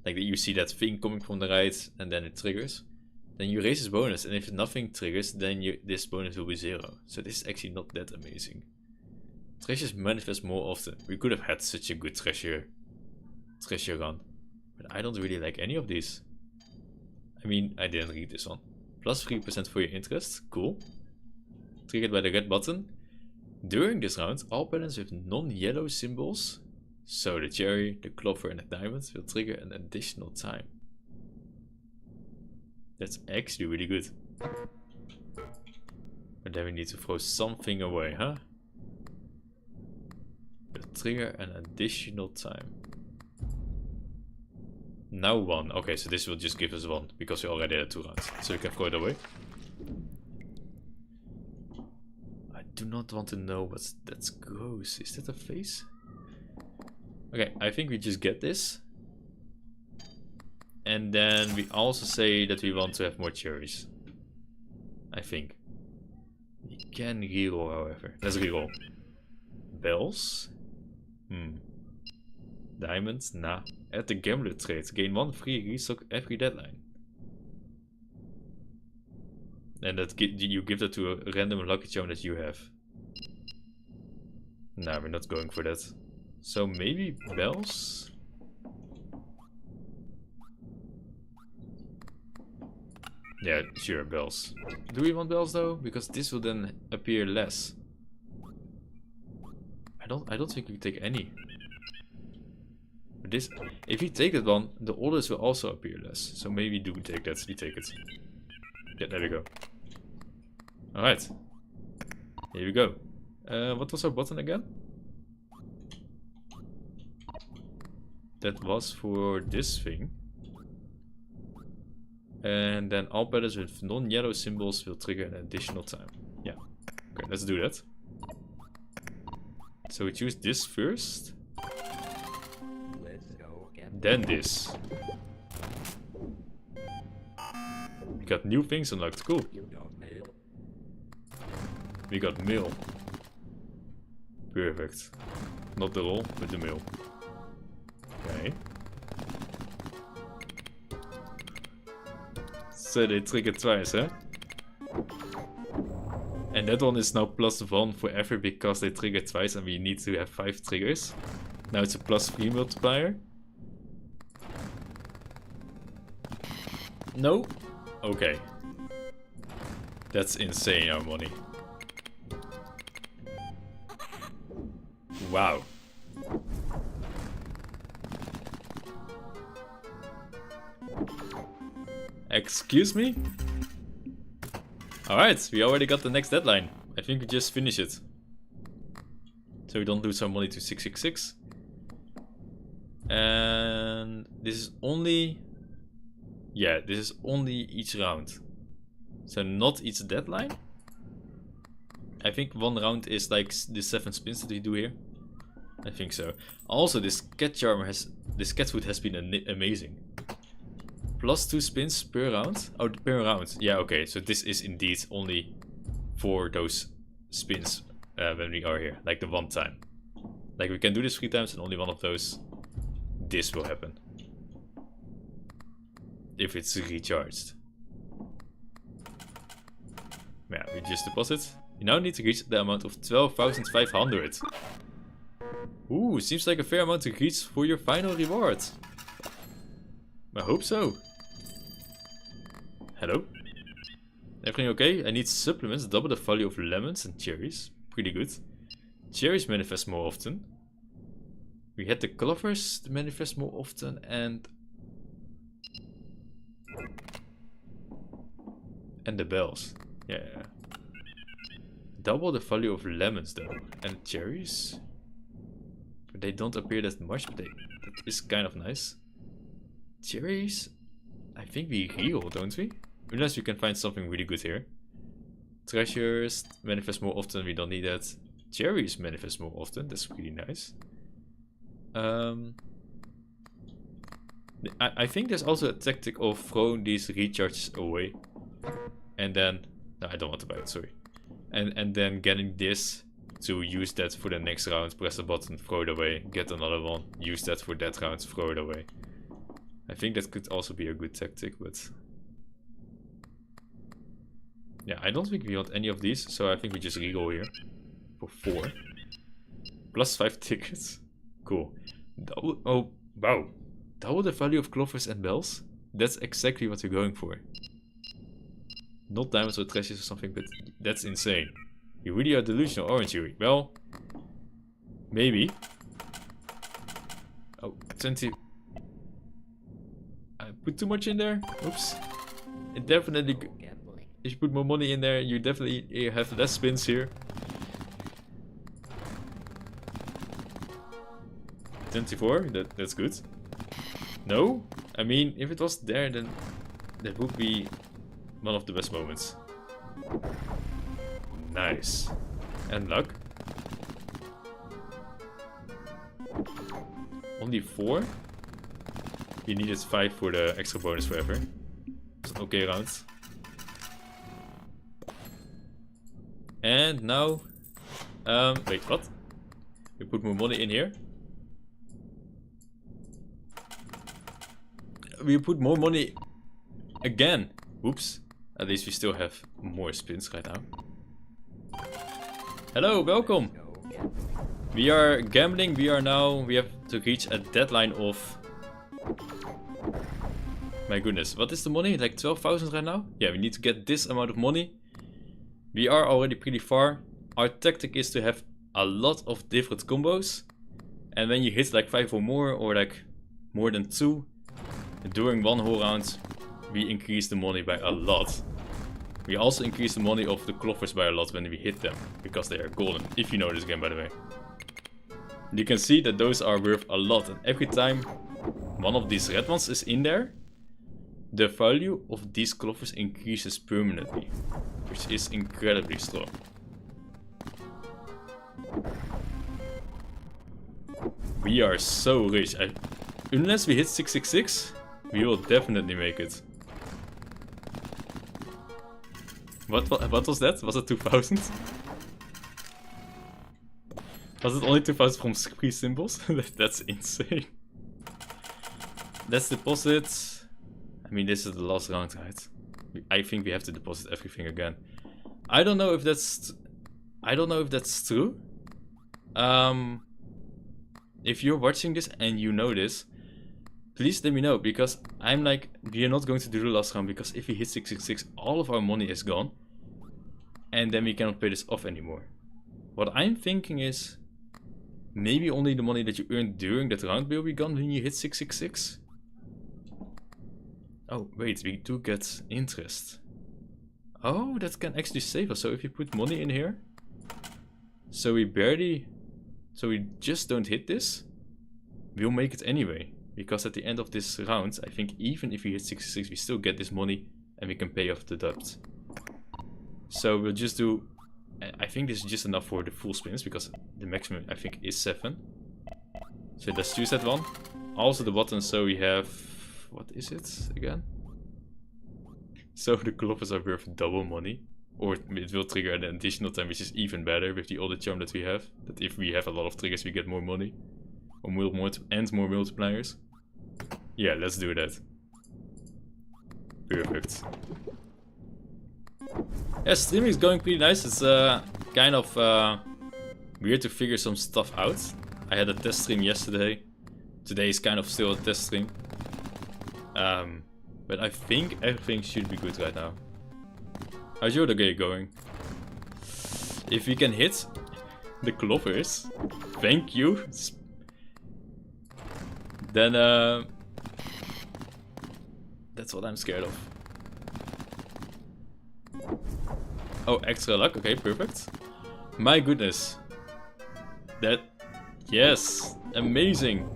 like you see that thing coming from the right and then it triggers, then you raise this bonus, and if nothing triggers, then this bonus will be 0. So this is actually not that amazing. Treasures manifest more often. We could have had such a good treasure run, but I don't really like any of these. I mean, I didn't read this one. +3% for your interest, cool. Triggered by the red button. During this round, all patterns with non-yellow symbols, so the cherry, the clover and the diamond, will trigger an additional time. That's actually really good. But then we need to throw something away, huh? Will trigger an additional time. Now 1. Okay, so this will just give us 1, because we already had 2 rounds. So we can throw it away. I do not want to know that's gross. Is that a face? Okay, I think we just get this. And then we also say that we want to have more cherries. I think. We can reroll, however. Let's reroll. Bells? Diamonds? Nah. Add the gambler trait. Gain 1 free restock every deadline. And that you give that to a random lucky charm that you have. Nah, we're not going for that. So maybe bells? Yeah, sure, bells. Do we want bells though? Because this will then appear less. I don't think we take any. But this, if we take that one, the others will also appear less. So maybe do take that. We take it. Yeah, there we go. Alright. Here we go. What was our button again? That was for this thing. And then all patterns with non-yellow symbols will trigger an additional time. Yeah. Okay, let's do that. So we choose this first. Let's go again. Then this. We got new things unlocked. Cool. You got mail. We got mail. Perfect. Not the roll, but the mail. Okay. So they trigger twice, huh? And that one is now +1 forever because they trigger twice and we need to have 5 triggers. Now it's a +3 multiplier. No? Okay. That's insane, our money. Wow. Excuse me? Alright, we already got the next deadline. I think we just finish it. So we don't lose our money to 666. And this is only... Yeah, this is only each round. So not each deadline. I think one round is like the 7 spins that we do here. I think so. Also, this cat charmer has... This cat food has been amazing. +2 spins per round. Oh, per round. Yeah, okay. So this is indeed only for those spins when we are here. Like the one time. Like we can do this 3 times and only one of those. This will happen. If it's recharged. Yeah, we just deposit. You now need to reach the amount of 12,500. Ooh, seems like a fair amount to reach for your final reward. I hope so. Hello? Everything okay? I need supplements, double the value of lemons and cherries. Pretty good. Cherries manifest more often. We had the clovers to manifest more often and the bells. Yeah. Double the value of lemons though. And cherries. They don't appear that much, but that is kind of nice. Cherries? I think we heal, don't we? Unless we can find something really good here. Treasures manifest more often, we don't need that. Cherries manifest more often, that's really nice. I think there's also a tactic of throwing these recharges away. And then... No, I don't want to buy it, sorry. And then getting this to use that for the next round. Press the button, throw it away, get another one. Use that for that round, throw it away. I think that could also be a good tactic, but... Yeah, I don't think we want any of these, so I think we just reroll here. For 4. +5 tickets. Cool. Double... Oh, wow. Double the value of clovers and bells? That's exactly what we're going for. Not diamonds or treasures or something, but that's insane. You really are delusional, aren't you? Well... Maybe. Oh, 20... I put too much in there? Oops. It definitely... Gambling. If you put more money in there, you definitely have less spins here. 24, that's good. No? I mean, if it was there, then that would be one of the best moments. Nice. And luck. Only 4? You needed 5 for the extra bonus forever. It's an okay round. And now... wait, what? We put more money in here. We put more money again. Oops. At least we still have more spins right now. Hello, welcome. We are gambling. We have to reach a deadline of... My goodness, what is the money? Like 12,000 right now? Yeah, we need to get this amount of money. We are already pretty far. Our tactic is to have a lot of different combos. And when you hit like 5 or more, or like more than 2, during one whole round, we increase the money by a lot. We also increase the money of the clovers by a lot when we hit them, because they are golden, if you know this game by the way. You can see that those are worth a lot, and every time one of these red ones is in there, the value of these clovers increases permanently, which is incredibly strong. We are so rich. Unless we hit 666, we will definitely make it. What was that? Was it 2000? Was it only 2000 from free symbols? That's insane. Let's deposit. I mean, this is the last round, right? I think we have to deposit everything again. I don't know if that's true. If you're watching this and you know this, please let me know, because I'm like, we are not going to do the last round, because if we hit 666, all of our money is gone. And then we cannot pay this off anymore. What I'm thinking is, maybe only the money that you earned during that round will be gone when you hit 666. Oh, wait, we do get interest. Oh, that can actually save us. So if you put money in here, so we just don't hit this, we'll make it anyway. Because at the end of this round, I think even if we hit 66, we still get this money and we can pay off the debt. So we'll just do, I think this is just enough for the full spins, because the maximum I think is 7. So let's choose that one. Also the button, so we have, what is it again? So the clovers are worth double money. Or it will trigger an additional time, which is even better with the other charm that we have. That if we have a lot of triggers, we get more money. Or more multipliers. Yeah, let's do that. Perfect. Yeah, streaming is going pretty nice. It's kind of weird to figure some stuff out. I had a test stream yesterday. Today is kind of still a test stream. But I think everything should be good right now. How's your day going? If we can hit the clovers, thank you. Then that's what I'm scared of. Oh, extra luck. Okay, perfect. My goodness. That, yes, amazing.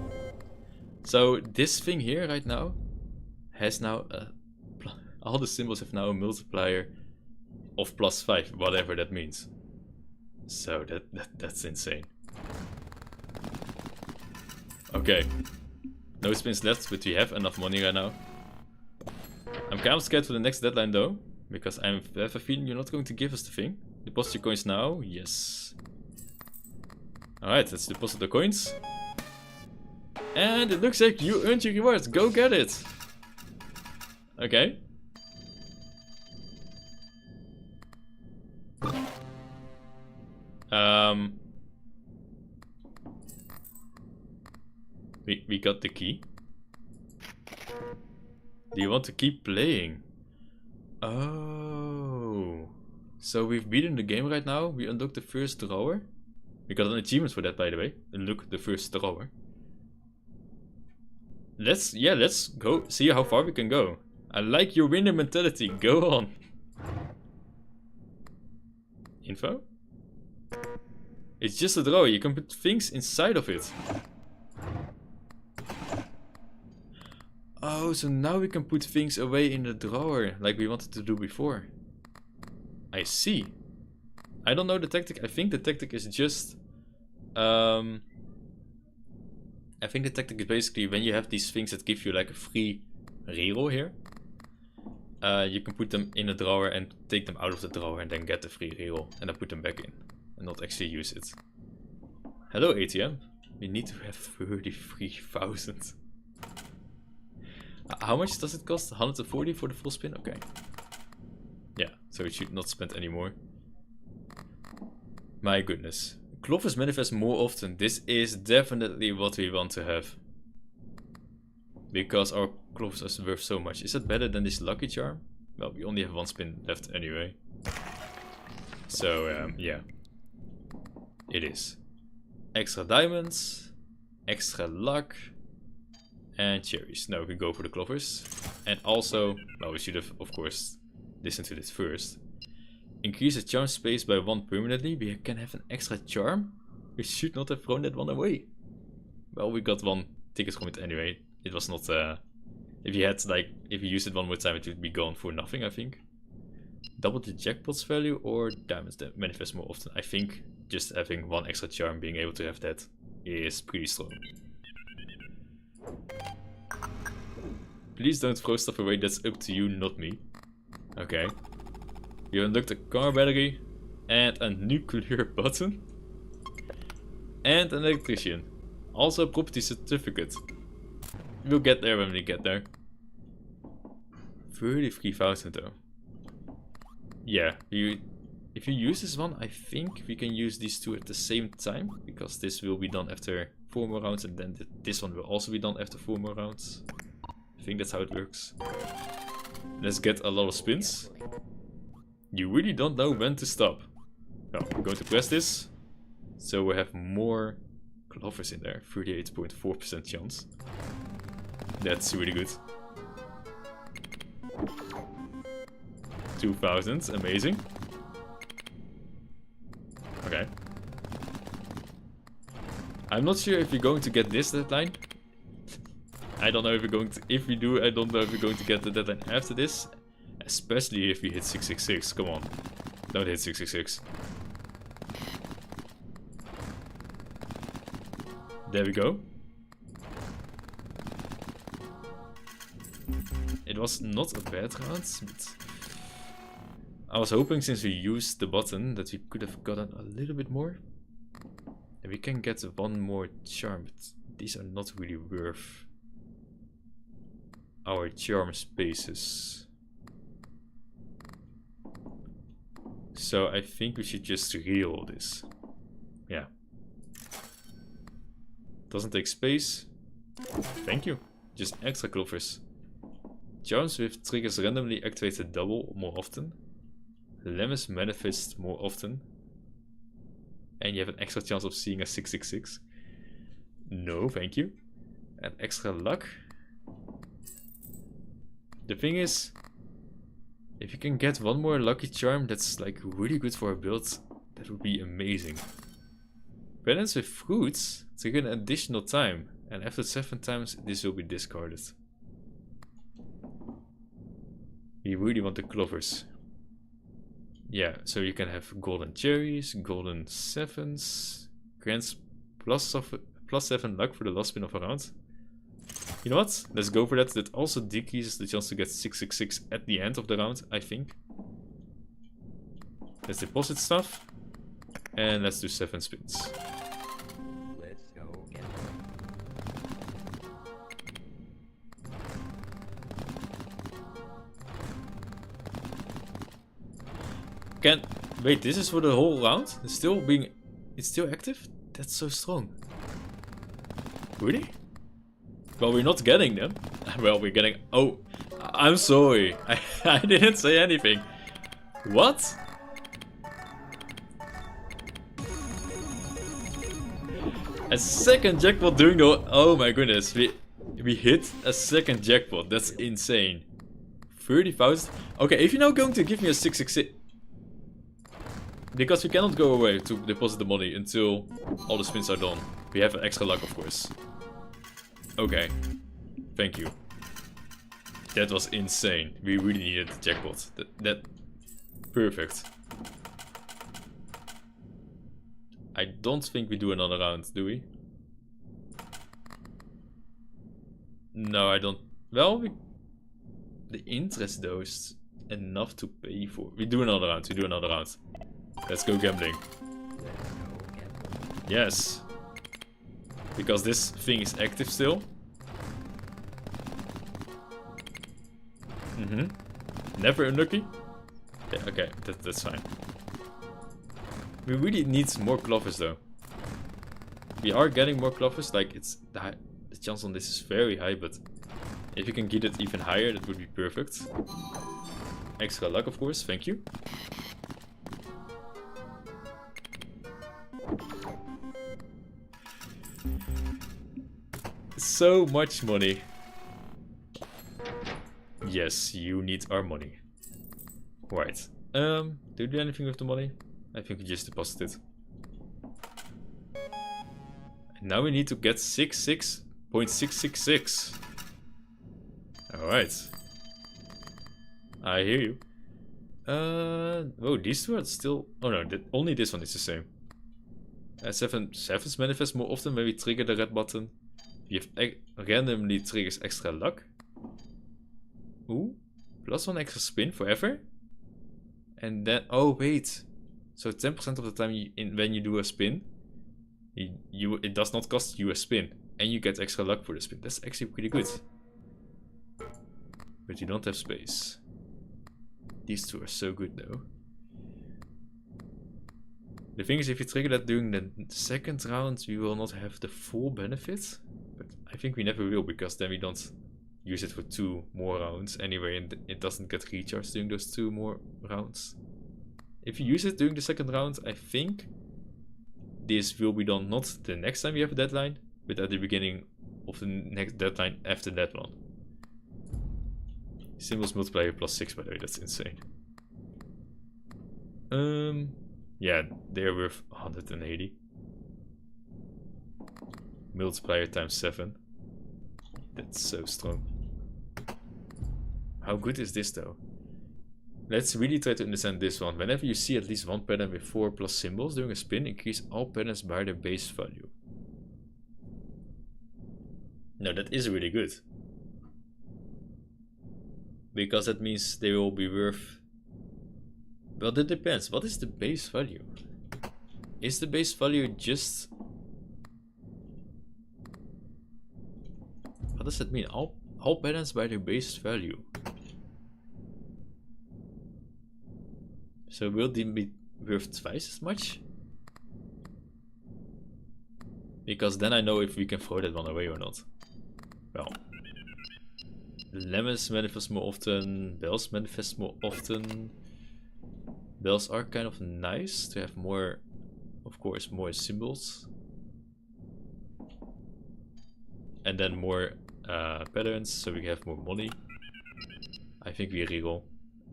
So this thing here right now has now all the symbols have now a multiplier of +5, whatever that means. So that's insane. Okay. No spins left, but we have enough money right now. I'm kind of scared for the next deadline though, because I have a feeling you're not going to give us the thing. Deposit your coins now. Yes. Alright, let's deposit the coins. And it looks like you earned your rewards. Go get it. Okay. We got the key. Do you want to keep playing? Oh. So we've beaten the game right now. We unlocked the first drawer. We got an achievement for that, by the way. Unlock the first drawer. Let's go see how far we can go. I like your winner mentality. Go on. Info? It's just a drawer. You can put things inside of it. Oh, so now we can put things away in the drawer like we wanted to do before. I see. I don't know the tactic. I think the tactic is just... I think the tactic is basically when you have these things that give you like a free reroll here. You can put them in a drawer and take them out of the drawer and then get the free reroll. And then put them back in. And not actually use it. Hello ATM. We need to have 33,000. How much does it cost? 140 for the full spin? Okay. Yeah, so we should not spend any more. My goodness. Clovers manifest more often. This is definitely what we want to have. Because our clovers are worth so much. Is it better than this lucky charm? Well, we only have one spin left anyway. So, yeah. It is. Extra diamonds. Extra luck. And cherries. Now we can go for the clovers. And also, well, we should have, of course, listened to this first. Increase the charm space by 1 permanently. We can have an extra charm. We should not have thrown that one away. Well, we got 1 ticket from it anyway. It was not, if you used it one more time, it would be gone for nothing, I think. Double the jackpot's value or diamonds that manifest more often. I think just having 1 extra charm, being able to have that, is pretty strong. Please don't throw stuff away, that's up to you, not me. Okay. You unlocked a car battery and a nuclear button and an electrician. Also a property certificate. We'll get there when we get there. 33,000 though. Yeah, if you use this one, I think we can use these two at the same time, because this will be done after 4 more rounds and then this one will also be done after 4 more rounds. I think that's how it works. Let's get a lot of spins. You really don't know when to stop. Well, we're going to press this, so we have more clovers in there. 38.4% chance. That's really good. 2,000, amazing. Okay. I'm not sure if we're going to get this deadline. I don't know if we're going to. If we do, I don't know if we're going to get the deadline after this. Especially if we hit 666. Come on. Don't hit 666. There we go. It was not a bad round, but I was hoping, since we used the button, that we could have gotten a little bit more. And we can get one more charm, but these are not really worth our charm spaces. So I think we should just reroll this. Yeah. Doesn't take space. Thank you. Just extra clovers. Charms with triggers randomly activated double more often. Lemons manifest more often. And you have an extra chance of seeing a 666. No, thank you. And extra luck. The thing is, if you can get one more lucky charm that's like really good for a build, that would be amazing. Balance with fruits trigger an additional time, and after 7 times this will be discarded. We really want the clovers. Yeah, so you can have golden cherries, golden 7s, grants +7 luck for the last spin of a round. You know what? Let's go for that. That also decreases the chance to get 666 at the end of the round, I think. Let's deposit stuff. And let's do 7 spins. Let's go get Can wait, this is for the whole round? It's still active? That's so strong. Really? Well, we're not getting them. Well, we're getting... Oh, I'm sorry. I didn't say anything. What? A second jackpot during the... Oh my goodness. We hit a second jackpot. That's insane. 30,000. Okay, if you're now going to give me a 666... Because we cannot go away to deposit the money until all the spins are done. We have extra luck, of course. Okay. Thank you. That was insane. We really needed the jackpot. That perfect. I don't think we do another round, do we? No, I don't. Well, the interest though is enough to pay for. We do another round. Let's go gambling. Yes. Because this thing is active still. Never unlucky. Yeah, okay, that's fine. We really need more clovers though. We are getting more clovers, like it's the chance on this is very high, but if you can get it even higher, that would be perfect. Extra luck, of course, thank you. So much money. Yes, you need our money. Right. Do we do anything with the money? I think we just deposit it. And now we need to get 66.666. Alright. I hear you. Oh, these two are still... Oh no, only this one is the same. 7s manifest more often when we trigger the red button. You have randomly triggers extra luck. Ooh, +1 extra spin forever. And then, oh wait. So 10% of the time when you do a spin, it does not cost you a spin. And you get extra luck for the spin. That's actually pretty good. But you don't have space. These two are so good though. The thing is, if you trigger that during the second round, we will not have the full benefit. But I think we never will, because then we don't use it for 2 more rounds anyway, and it doesn't get recharged during those 2 more rounds. If you use it during the second round, I think this will be done not the next time we have a deadline, but at the beginning of the next deadline after that one. Symbols multiplier +6, by the way, that's insane. Yeah, they're worth 180. Multiplier times 7. That's so strong. How good is this though? Let's really try to understand this one. Whenever you see at least one pattern with 4 plus symbols during a spin, increase all patterns by their base value. No, that is really good. Because that means they will be worth... Well, that depends. What is the base value? Is the base value just... What does that mean? All patterns by their base value. So will they be worth twice as much? Because then I know if we can throw that one away or not. Well. Lemons manifest more often, bells manifest more often. Bells are kind of nice to have more, of course, more symbols. And then more patterns, so we have more money. I think we reroll,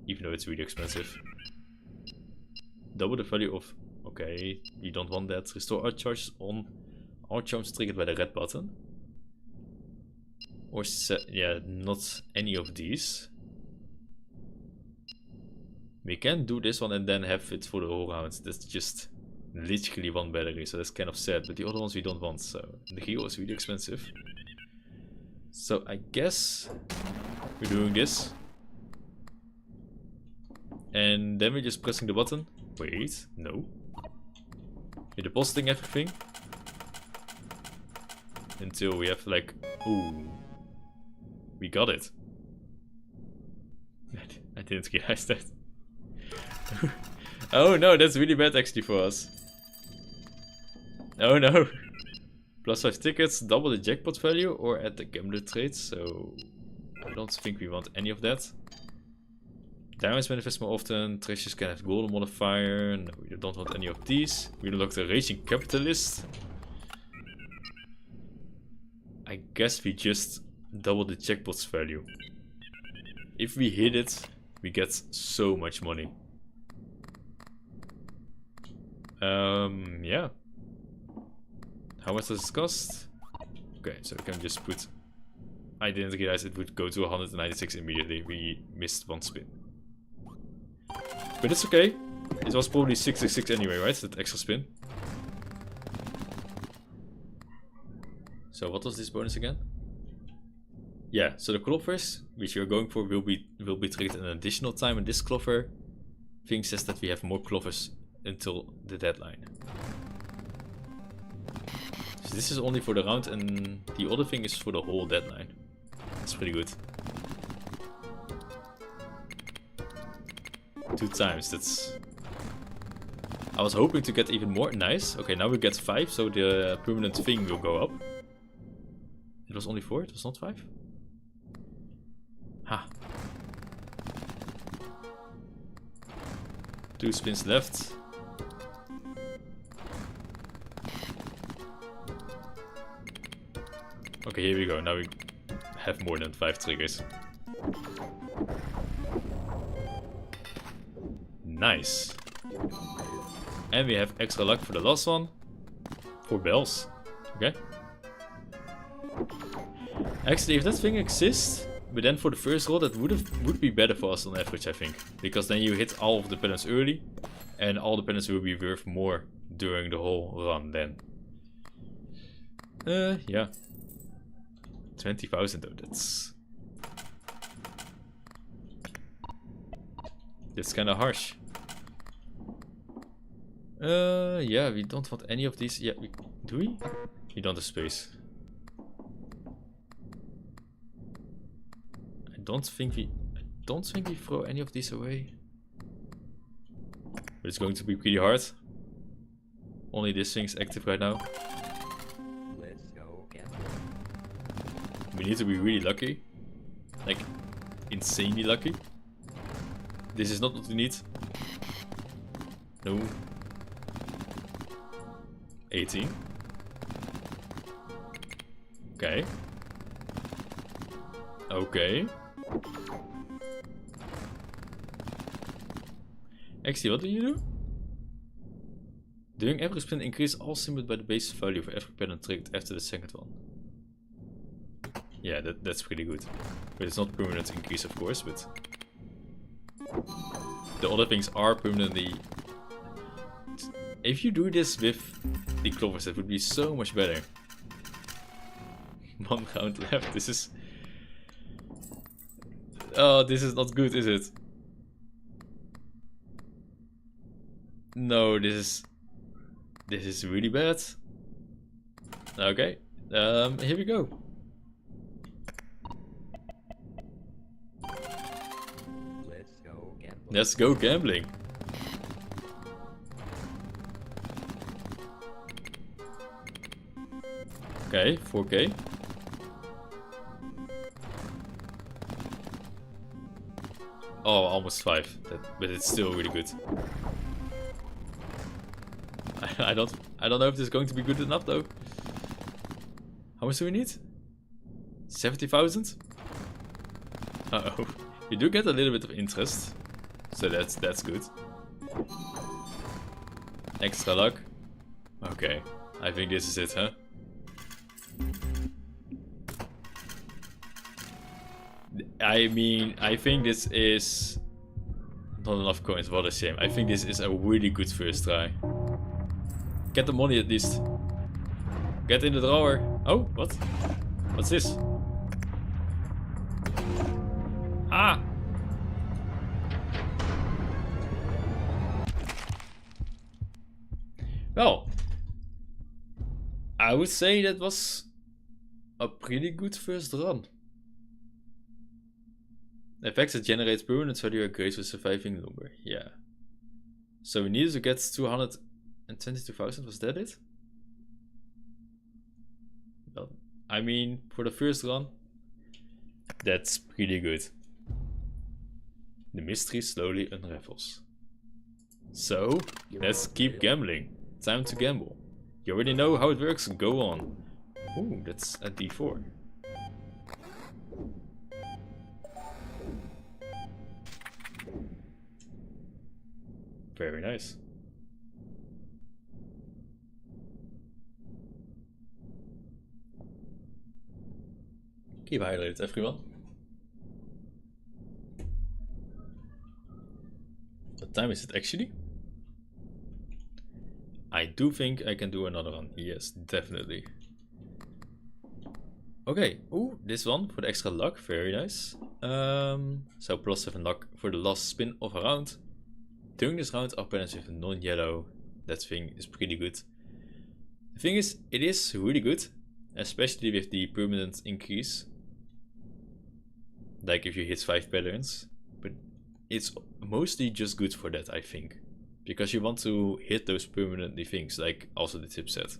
even though it's really expensive. Double the value of... Okay, we don't want that. Restore art charges on all charms triggered by the red button. Or yeah, not any of these. We can do this one and then have it for the whole round. That's just literally 1 battery, so that's kind of sad. But the other ones we don't want, so the hero is really expensive. So I guess we're doing this. And then we're just pressing the button. Wait, no. We're depositing everything. Until we have like... Ooh. We got it. I didn't realize that. Oh no, that's really bad actually for us. Oh no. +5 tickets, double the jackpot value, or add the gambler trade, so I don't think we want any of that. Diamonds manifest more often, treasures can have golden modifier, no, we don't want any of these. We unlock the raging capitalist. I guess we just double the jackpot's value. If we hit it, we get so much money. Yeah. How much does it cost? Okay, so we can just put... I didn't realize it would go to 196 immediately. We missed 1 spin. But it's okay. It was probably 66 anyway, right? That extra spin. So what was this bonus again? Yeah, so the clovers, which you're going for, will be triggered an additional time, and this clover thing says that we have more clovers until the deadline. So this is only for the round, and the other thing is for the whole deadline. That's pretty good. 2 times, that's... I was hoping to get even more. Nice. Okay, now we get 5, so the permanent thing will go up. It was only 4, it was not 5? Ha. 2 spins left. Okay, here we go. Now we have more than 5 triggers. Nice. And we have extra luck for the last one. 4 bells. Okay. Actually, if that thing exists, but then for the first roll, that would be better for us on average, I think. Because then you hit all of the patterns early, and all the patterns will be worth more during the whole run then. Yeah. 20,000 though, that's kind of harsh. Yeah, we don't want any of these. Yeah, do we? We don't have space. I don't think we throw any of these away. But it's going to be pretty hard. Only this thing's active right now. Let's go get We need to be really lucky. Like, insanely lucky. This is not what we need. No. 18. Okay. Okay. Actually, what do you do? During every spin, increase all symbols by the base value for every pattern triggered after the second one. Yeah, that's pretty good. But it's not permanent increase, of course, but... The other things are permanently... If you do this with the clovers, that would be so much better. 1 round left, this is... Oh, this is not good, is it? No, this is really bad. Okay, here we go. Let's go gambling. Okay, 4K. Oh, almost 5. But it's still really good. I don't know if this is going to be good enough though. How much do we need? 70,000? Uh-oh. We do get a little bit of interest. So that's good. Extra luck. Okay. I think this is it, huh? I mean, I think this is not enough coins. What a shame. I think this is a really good first try. Get the money at least. Get in the drawer. Oh, what? What's this? Ah! Well, I would say that was a pretty good first run. Effects that generates permanent value are great for surviving longer. Yeah. So we needed to get 222,000. Was that it? Well, I mean, for the first run, that's pretty good. The mystery slowly unravels. So, let's keep gambling. Time to gamble. You already know how it works, go on. Ooh, that's a D4. Very nice. Keep hydrated, everyone. What time is it actually? I do think I can do another one. Yes, definitely. Okay, ooh, this one for the extra luck, very nice. So +7 luck for the last spin of a round. During this round, our balance with a non-yellow. That thing is pretty good. The thing is, it is really good, especially with the permanent increase. Like if you hit 5 patterns, but it's mostly just good for that, I think. Because you want to hit those permanently things, like also the tip set.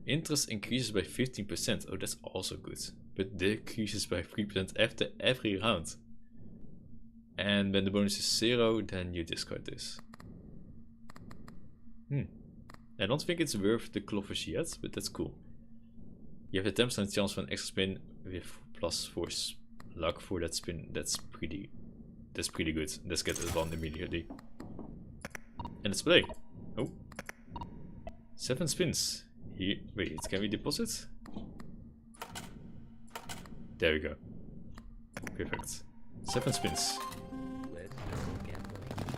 Interest increases by 15%, oh that's also good. But decreases by 3% after every round. And when the bonus is 0, then you discard this. I don't think it's worth the clovers yet, but that's cool. You have a 10% chance for an extra spin with +4 luck for that spin. That's pretty good. Let's get it on immediately. And let's play. Oh. 7 spins. Here, wait, can we deposit? There we go. Perfect. 7 spins.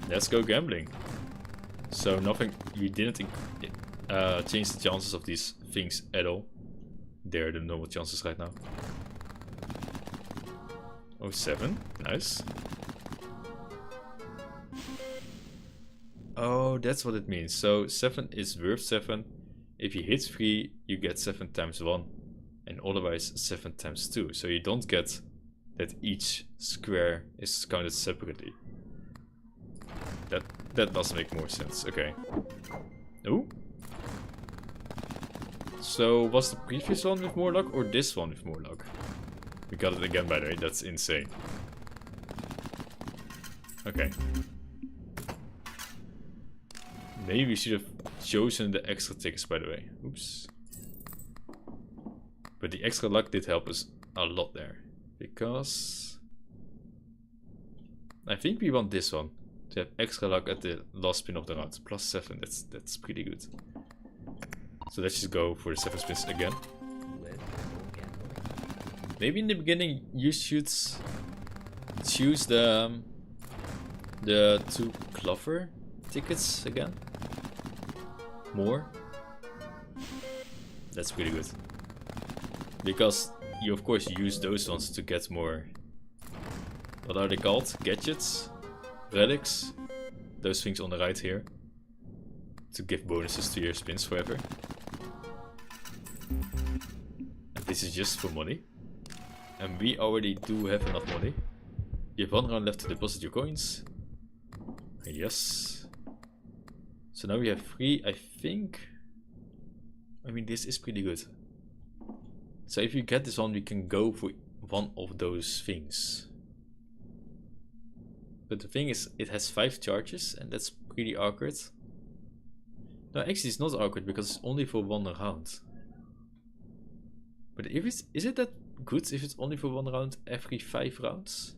Let's go gambling. So nothing, we didn't change the chances of these things at all. They're the normal chances right now. Oh, 7, nice. Oh, that's what it means. So 7 is worth 7. If you hit 3, you get 7 times 1. And otherwise 7 times 2. So you don't get that each square is counted separately. That does make more sense. Okay. Oh. So was the previous one with more luck or this one with more luck? We got it again, by the way. That's insane. Okay. Maybe we should have chosen the extra tickets, by the way. Oops. But the extra luck did help us a lot there. Because I think we want this one. To have extra luck at the last spin of the round. Plus 7, that's pretty good. So let's just go for the 7 spins again. Maybe in the beginning you should choose the 2 Clover tickets again. More. That's pretty good. Because you of course use those ones to get more, what are they called? Gadgets? Relics? Those things on the right here. To give bonuses to your spins forever. And this is just for money. And we already do have enough money. You have 1 round left to deposit your coins. Yes. So now we have 3, I think. I mean, this is pretty good. So if you get this one, we can go for one of those things. But the thing is, it has 5 charges, and that's pretty awkward. No, actually it's not awkward, because it's only for 1 round. But if it's, is it that good if it's only for 1 round every 5 rounds?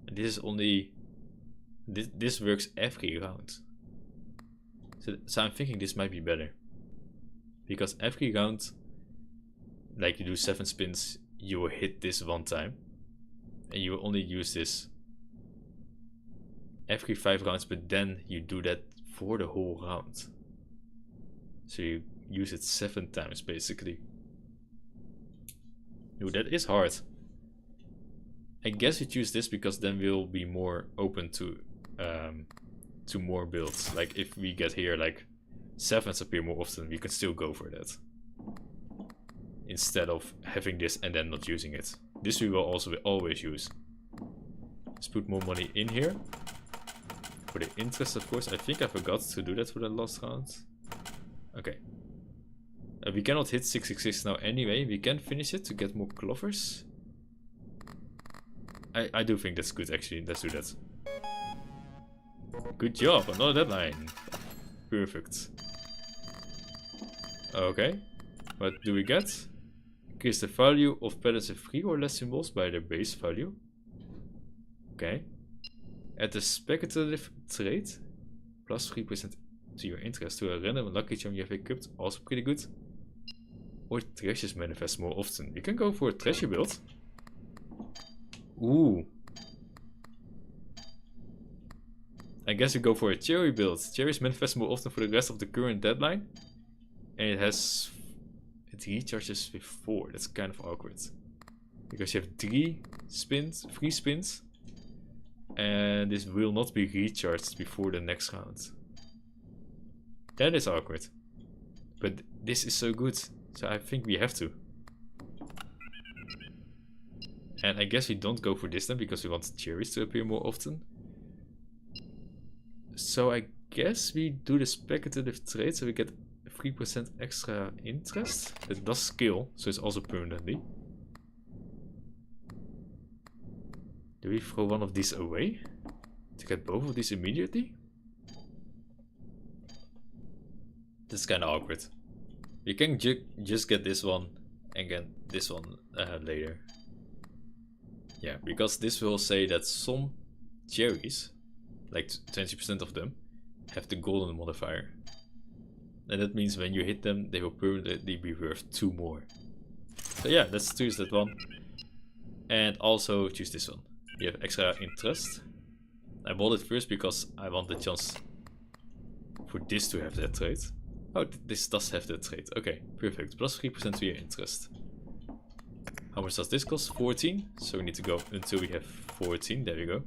And this is only... This works every round. So I'm thinking this might be better. Because every round, like you do 7 spins, you will hit this 1 time. And you will only use this every 5 rounds, but then you do that for the whole round. So you use it 7 times basically. No, that is hard. I guess we choose this because then we'll be more open to more builds. Like if we get here like 7s appear more often, we can still go for that. Instead of having this and then not using it. This we will also always use. Let's put more money in here. For the interest, of course. I think I forgot to do that for the last round. Okay. We cannot hit 666 now anyway. We can finish it to get more clovers. I do think that's good actually. Let's do that. Good job. Another deadline. Perfect. Okay. What do we get? Increase the value of pellets of 3 or less symbols by their base value. Okay. Add the speculative trait. Plus 3% to your interest to a random lucky charm you have equipped. Also pretty good. Or treasures manifest more often. You can go for a treasure build. Ooh. I guess we go for a cherry build. Cherries manifest more often for the rest of the current deadline. And it recharges with 4. That's kind of awkward. Because you have 3 spins. And this will not be recharged before the next round. That is awkward. But this is so good. So I think we have to. And I guess we don't go for this then because we want cherries to appear more often. So I guess we do the speculative trade so we get 3% extra interest. That does scale, so it's also permanently. Do we throw one of these away? To get both of these immediately? That's kinda awkward. You can just get this one and get this one later. Yeah, because this will say that some cherries, like 20% of them, have the golden modifier. And that means when you hit them, they will permanently be worth 2 more. So yeah, let's choose that one. And also choose this one. You have extra interest. I bought it first because I want the chance for this to have that trait. Oh, this does have that trait. Okay, perfect. Plus 3% to your interest. How much does this cost? 14. So we need to go until we have 14. There we go.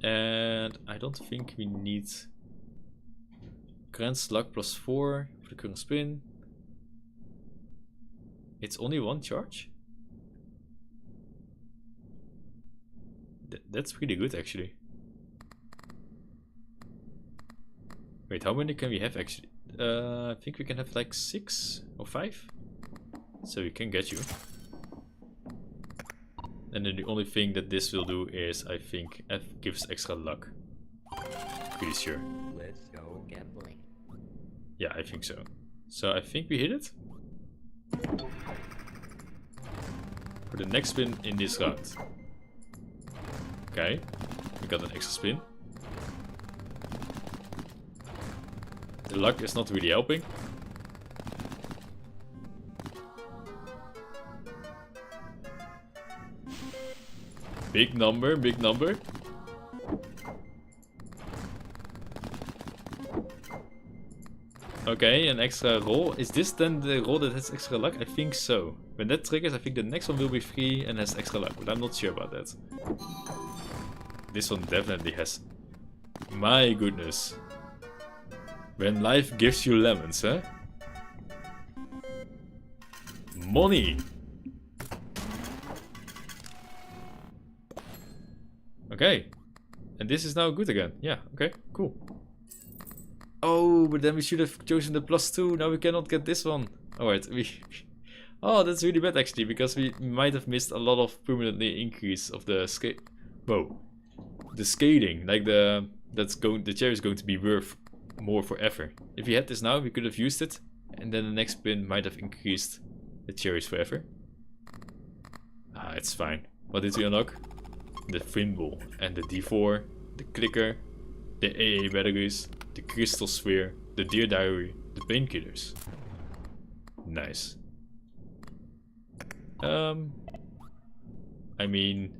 And I don't think we need Grand Slug +4 for the current spin. It's only one charge? That's pretty good actually. Wait, how many can we have actually? I think we can have like 6 or 5. So we can get you. And then the only thing that this will do is, I think, F gives extra luck. Pretty sure. Let's go gambling. Yeah, I think so. So I think we hit it. For the next spin in this round. Okay, we got an extra spin. The luck is not really helping. Big number, big number. Okay, an extra roll. Is this then the roll that has extra luck? I think so. When that triggers, I think the next one will be free and has extra luck, but I'm not sure about that. This one definitely has. My goodness. When life gives you lemons, huh? Money! Okay. And this is now good again. Yeah, okay, cool. Oh, but then we should have chosen the +2. Now we cannot get this one. Alright, oh, that's really bad actually, because we might have missed a lot of permanently increase of the scale. Whoa. The scaling, like the cherry is going to be worth more forever. If we had this now, we could have used it, and then the next spin might have increased the cherries forever. Ah, it's fine. What did we unlock? The thimble and the D4, the clicker, the AA batteries, the crystal sphere, the deer diary, the painkillers. Nice. I mean,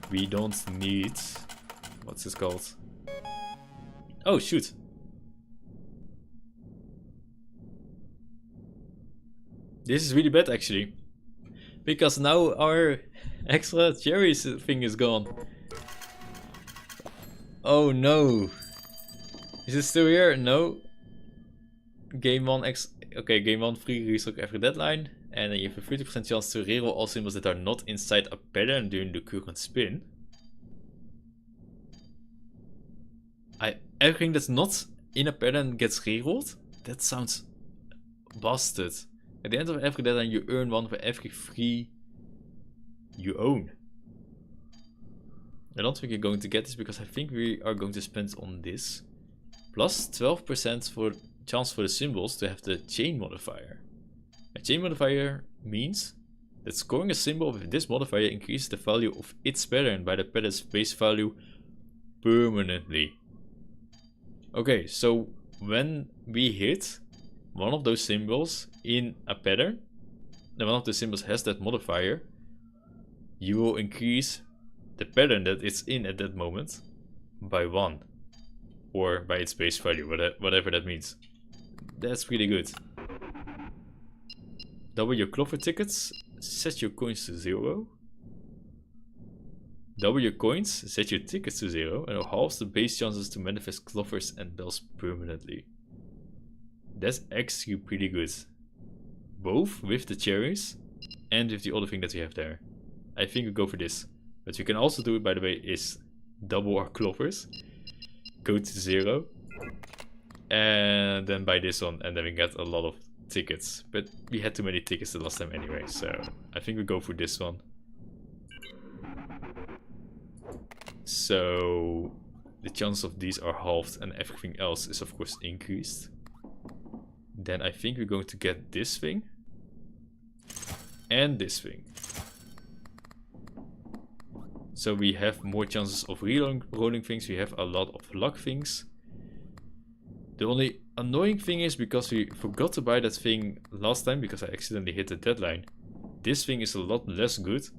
we don't need, what's this called? Oh shoot. This is really bad actually. Because now our extra cherries thing is gone. Oh no. Is it still here? No. Game 1 okay, game 1 free restock every deadline. And then you have a 30% chance to reroll all symbols that are not inside a pattern during the current spin. Everything that's not in a pattern gets rerolled? That sounds busted. At the end of every deadline you earn 1 for every free you own. I don't think you're going to get this because I think we are going to spend on this. Plus 12% for chance for the symbols to have the chain modifier. A chain modifier means that scoring a symbol with this modifier increases the value of its pattern by the pattern's base value permanently. Okay, so when we hit one of those symbols in a pattern, and one of the symbols has that modifier, you will increase the pattern that it's in at that moment by 1. Or by its base value, whatever that means. That's really good. Double your Clover tickets, set your coins to 0. Double your coins, set your tickets to 0, and it halves the base chances to manifest Clovers and bells permanently. That's actually pretty good. Both with the cherries and with the other thing that we have there. I think we go for this. But we can also do it, by the way, is double our Clovers. Go to 0. And then buy this one, and then we get a lot of tickets. But we had too many tickets the last time anyway, so I think we go for this one. So the chance of these are halved and everything else is of course increased. Then I think we're going to get this thing. And this thing. So we have more chances of rolling things, we have a lot of luck things. The only annoying thing is, because we forgot to buy that thing last time because I accidentally hit the deadline, this thing is a lot less good.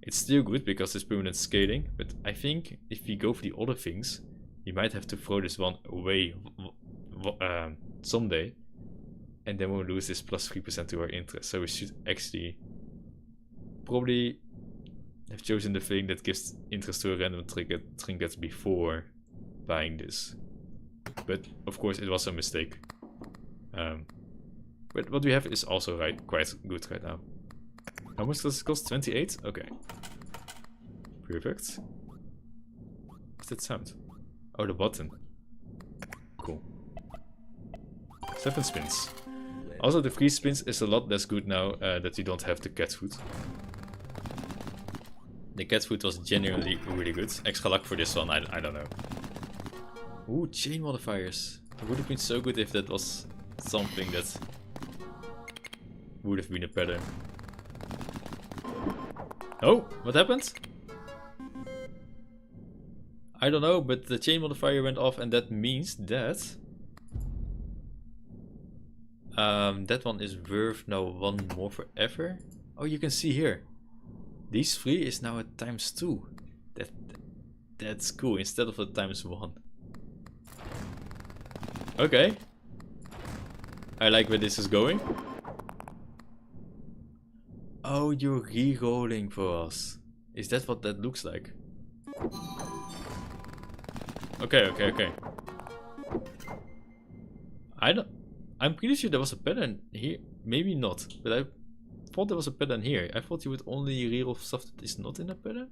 It's still good because it's permanent scaling, but I think if we go for the other things, we might have to throw this one away someday. And then we'll lose this plus 3% to our interest. So we should actually probably have chosen the thing that gives interest to a random trinket before buying this. But of course it was a mistake. But what we have is also quite good right now. How much does it cost? 28? Okay. Perfect. What's that sound? Oh, the button. Cool. 7 spins. Also, the free spins is a lot less good now that you don't have the cat food. The cat food was genuinely really good. Extra luck for this one, I don't know. Ooh, chain modifiers. It would have been so good if that was something that would have been a pattern. Oh, what happened? I don't know, but the chain modifier went off and that means that... that one is worth now 1 more forever. Oh, you can see here. These 3 is now at ×2. That's cool, instead of a ×1. Okay. I like where this is going. Oh, you're re-rolling for us. Is that what that looks like? Okay. I'm pretty sure there was a pattern here. Maybe not, but I thought there was a pattern here. I thought you would only reroll stuff that is not in a pattern.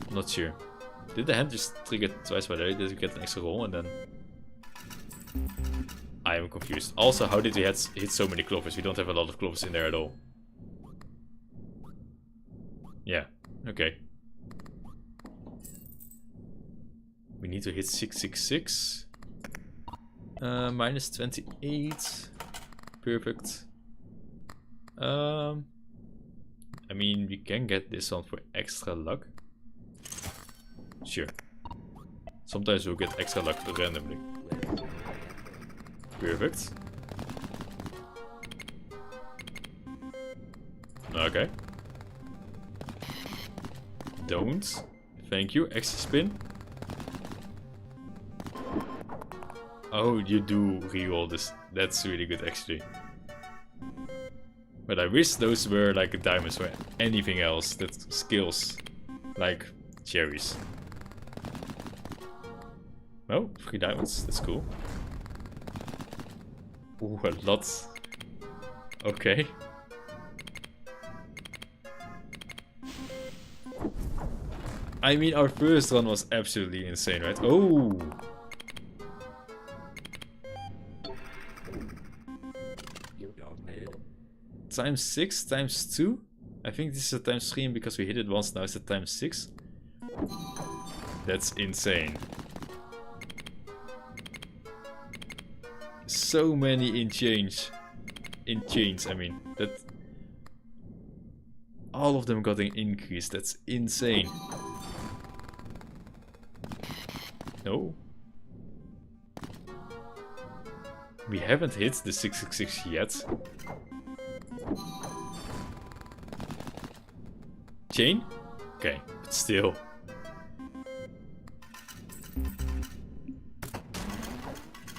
Not sure. Did the hand just trigger twice by the way? Did you get an extra roll and then... I am confused. Also, how did we hit so many clovers? We don't have a lot of clovers in there at all. Yeah, okay. We need to hit 666. Minus 28. Perfect. I mean, we can get this one for extra luck. Sure. Sometimes we'll get extra luck randomly. Perfect. Okay. Don't. Thank you. Extra spin. Oh, you do reroll this. That's really good actually. But I wish those were like diamonds or anything else that skills. Like cherries. Oh, 3 diamonds. That's cool. Ooh, a lot. Okay. I mean, our first run was absolutely insane, right? Oh! ×6, ×2? I think this is a ×3 because we hit it once, now it's a ×6. That's insane. So many in chains, I mean. That all of them got an increase, that's insane. No. We haven't hit the 666 yet. Chain? Okay, but still.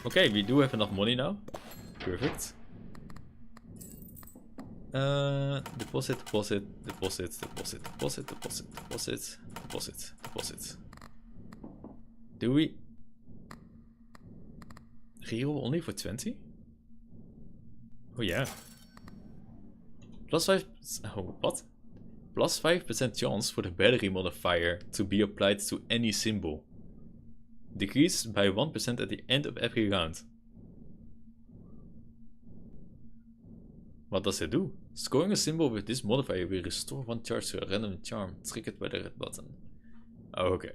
Okay, we do have enough money now. Perfect. Deposit. Do we reroll only for 20? Oh yeah. +5. Oh, what? +5% chance for the battery modifier to be applied to any symbol. Decreased by 1% at the end of every round. What does it do? Scoring a symbol with this modifier will restore 1 charge to a random charm triggered by the red button. Oh, okay.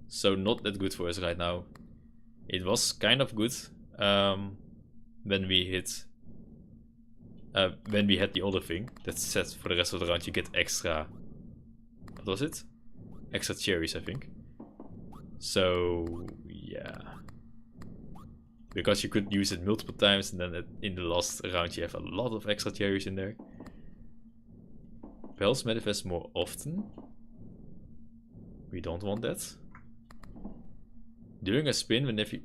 So not that good for us right now. It was kind of good when we hit... when we had the other thing that said for the rest of the round you get extra... What was it? Extra cherries, I think. So, yeah. Because you could use it multiple times and then in the last round you have a lot of extra cherries in there. Bells manifest more often. We don't want that. During a spin, whenever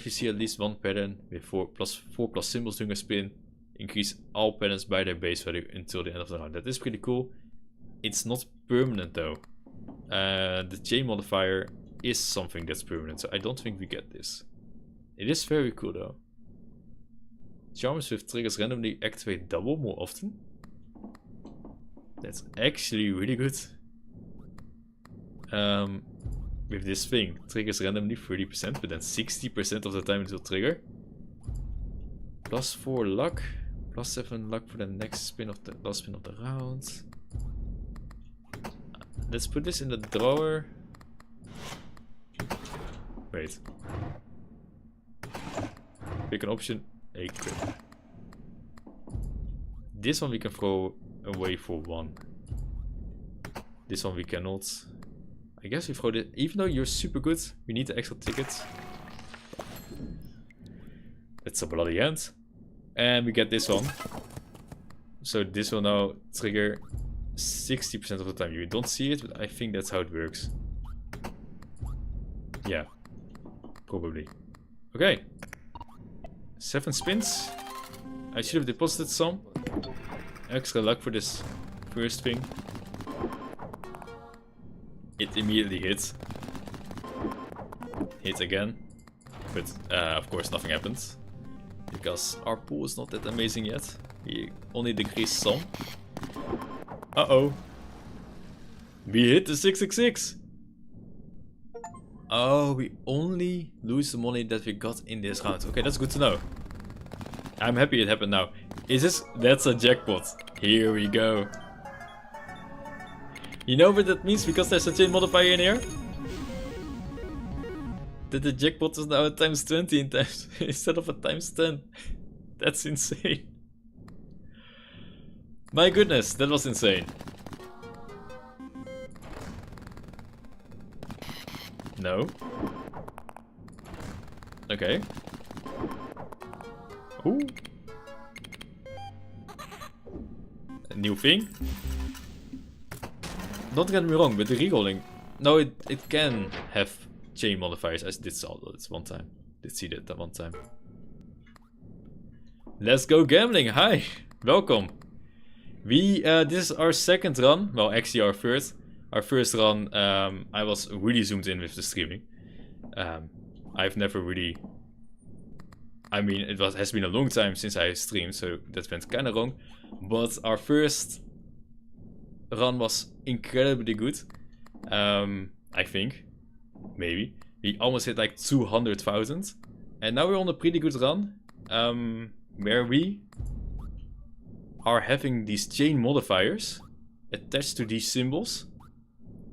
you see at least one pattern with 4 plus symbols during a spin, Increase all patterns by their base value until the end of the round. That is pretty cool. It's not permanent though. The chain modifier is something that's permanent, so I don't think we get this. It is very cool though. Charms with triggers randomly activate double more often. That's actually really good. With this thing, triggers randomly 30%, but then 60% of the time it will trigger. +4 luck, +7 luck for the next spin of the last spin of the round. Let's put this in the drawer. Wait. Pick an option. Equip. This one we can throw away for 1. This one we cannot. I guess we throw it. Even though you're super good, we need the extra tickets. It's a bloody end. And we get this one. So this will now trigger 60% of the time. You don't see it, but I think that's how it works. Yeah. Probably. Okay. 7 spins. I should have deposited some. Extra luck for this first thing. It immediately hits. Hit again. But of course nothing happens. Because our pool is not that amazing yet. We only decreased some. Uh-oh. We hit the 666. Oh, we only lose the money that we got in this round. Okay, that's good to know. I'm happy it happened now. Is this... That's a jackpot. Here we go. You know what that means because there's a chain modifier in here? That the jackpot is now a times 20 in times instead of a times 10. That's insane. My goodness, that was insane. No. Okay. Ooh. A new thing. Don't get me wrong, but the rerolling. No, it can have chain modifiers. I did saw that one time. Did see that one time. Let's go gambling. Hi, welcome. We this is our second run. Well, actually our first. Our first run, I was really zoomed in with the streaming. I've never really... I mean, has been a long time since I streamed, so that went kind of wrong. But our first run was incredibly good. I think. Maybe. We almost hit like 200,000. And now we're on a pretty good run. Where we are having these chain modifiers attached to these symbols.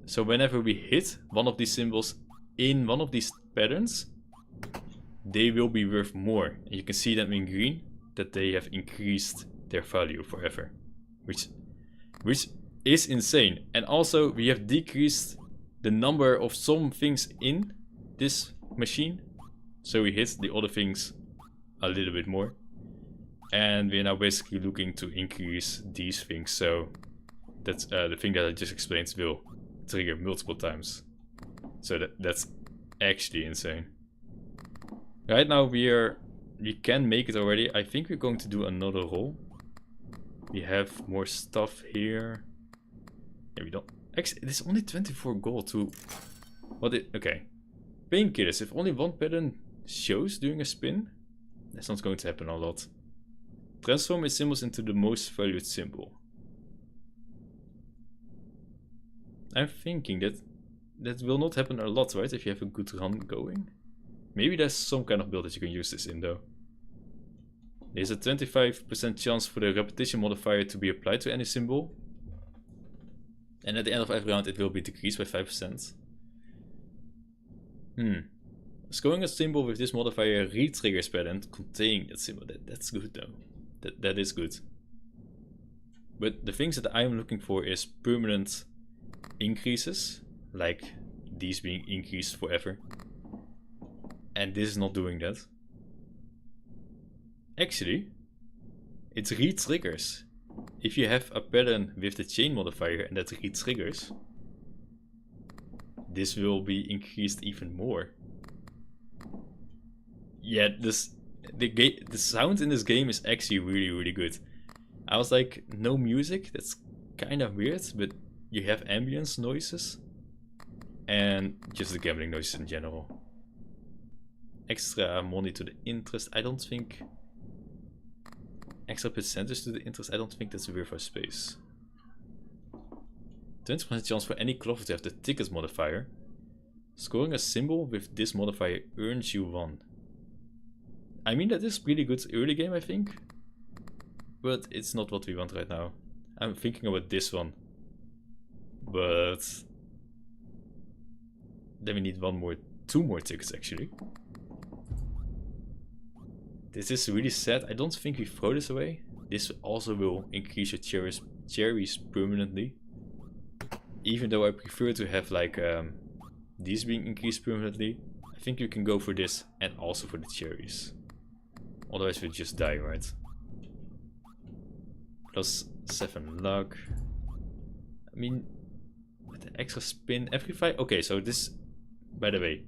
So whenever we hit one of these symbols in one of these patterns, they will be worth more. And you can see them in green, that they have increased their value forever. Which is insane. And also we have decreased the number of some things in this machine. So we hit the other things a little bit more. And we're now basically looking to increase these things. So that's the thing that I just explained will trigger multiple times. So that's actually insane. Right now we can make it already. I think we're going to do another roll. We have more stuff here. Yeah, we don't. Actually, there's only 24 gold to. Okay. Painkillers. If only one pattern shows during a spin, that's not going to happen a lot. Transform its symbols into the most valued symbol. I'm thinking that will not happen a lot, right? If you have a good run going. Maybe there's some kind of build that you can use this in though. There's a 25% chance for the repetition modifier to be applied to any symbol. And at the end of every round it will be decreased by 5%. Scoring a symbol with this modifier re-triggers pattern containing that symbol. That's good though. That is good. But the things that I'm looking for is permanent increases, like these being increased forever. And this is not doing that. Actually, it re-triggers. If you have a pattern with the chain modifier and that re-triggers, this will be increased even more. Yeah, this the sound in this game is actually really good. I was like, no music, that's kind of weird, but you have ambience noises and just the gambling noises in general. Extra money to the interest, I don't think. Extra percentage to the interest, I don't think that's weird for space. 20% chance for any Cloverpit to have the ticket modifier. Scoring a symbol with this modifier earns you 1. I mean, that is pretty good early game, I think. But it's not what we want right now. I'm thinking about this one. But then we need 2 more tickets actually. This is really sad. I don't think we throw this away. This also will increase your cherries permanently. Even though I prefer to have like these being increased permanently, I think you can go for this and also for the cherries. Otherwise we just die, right? Plus 7 luck. I mean, with the extra spin every 5. Okay, so this, by the way,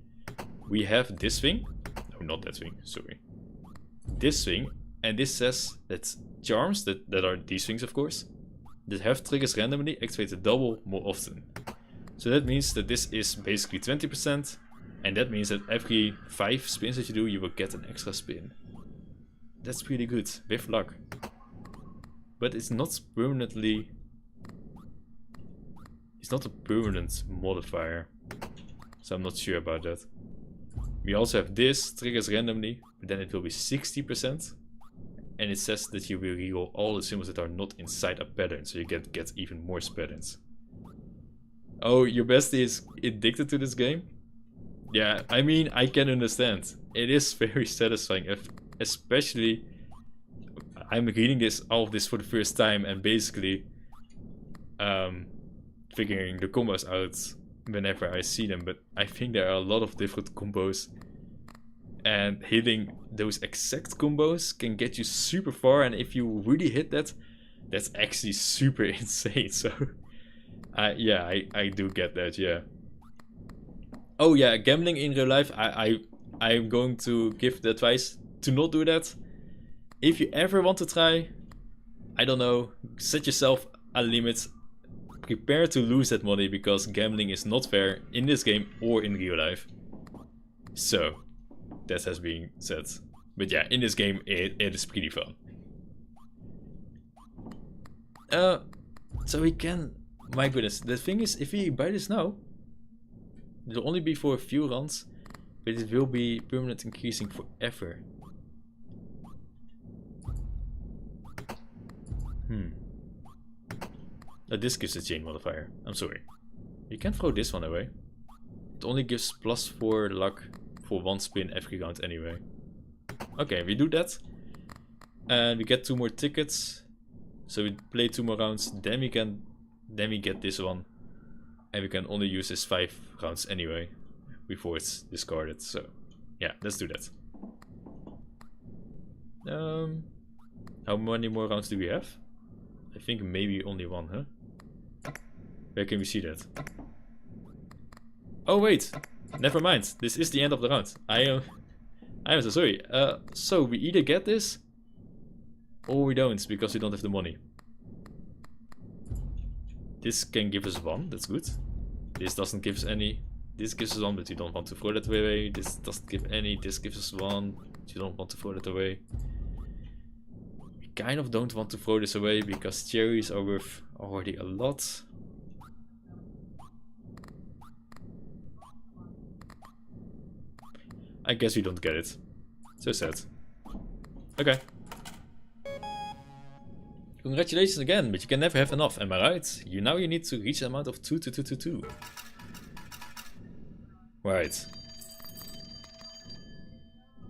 we have this thing. No, not that thing, sorry. This thing, and this says that charms, that are these things of course, that have triggers randomly activated double more often. So that means that this is basically 20%, and that means that every 5 spins that you do, you will get an extra spin. That's pretty good, with luck. But it's not permanently... It's not a permanent modifier. So I'm not sure about that. We also have this, triggers randomly, but then it will be 60%. And it says that you will reroll all the symbols that are not inside a pattern, so you get even more patterns. Oh, your bestie is addicted to this game? Yeah, I mean, I can understand. It is very satisfying, especially... I'm reading all of this for the first time and basically figuring the combos out whenever I see them, but I think there are a lot of different combos. And hitting those exact combos can get you super far, and if you really hit that, that's actually super insane. So, yeah, I do get that, yeah. Oh yeah, gambling in real life, I'm going to give the advice to not do that. If you ever want to try, I don't know, set yourself a limit. Prepare to lose that money, because gambling is not fair in this game or in real life. So... that has been said. But yeah, in this game it is pretty fun. So we can... My goodness, the thing is, if we buy this now, it will only be for a few runs, but it will be permanent increasing forever. This gives a chain modifier. I'm sorry. You can throw this one away. It only gives +4 luck for 1 spin every round anyway. Okay, we do that. And we get 2 more tickets. So we play 2 more rounds, then we get this one. And we can only use this 5 rounds anyway before it's discarded. So yeah, let's do that. How many more rounds do we have? I think maybe only 1, huh? Where can we see that? Oh wait, never mind. This is the end of the round. I am so sorry. So we either get this or we don't, because we don't have the money. This can give us 1, that's good. This doesn't give us any. This gives us 1, but you don't want to throw that away. This doesn't give any. This gives us 1, but you don't want to throw that away. We kind of don't want to throw this away because cherries are worth already a lot. I guess we don't get it. So sad. Okay. Congratulations again, but you can never have enough, am I right? Now you need to reach the amount of 2. Right.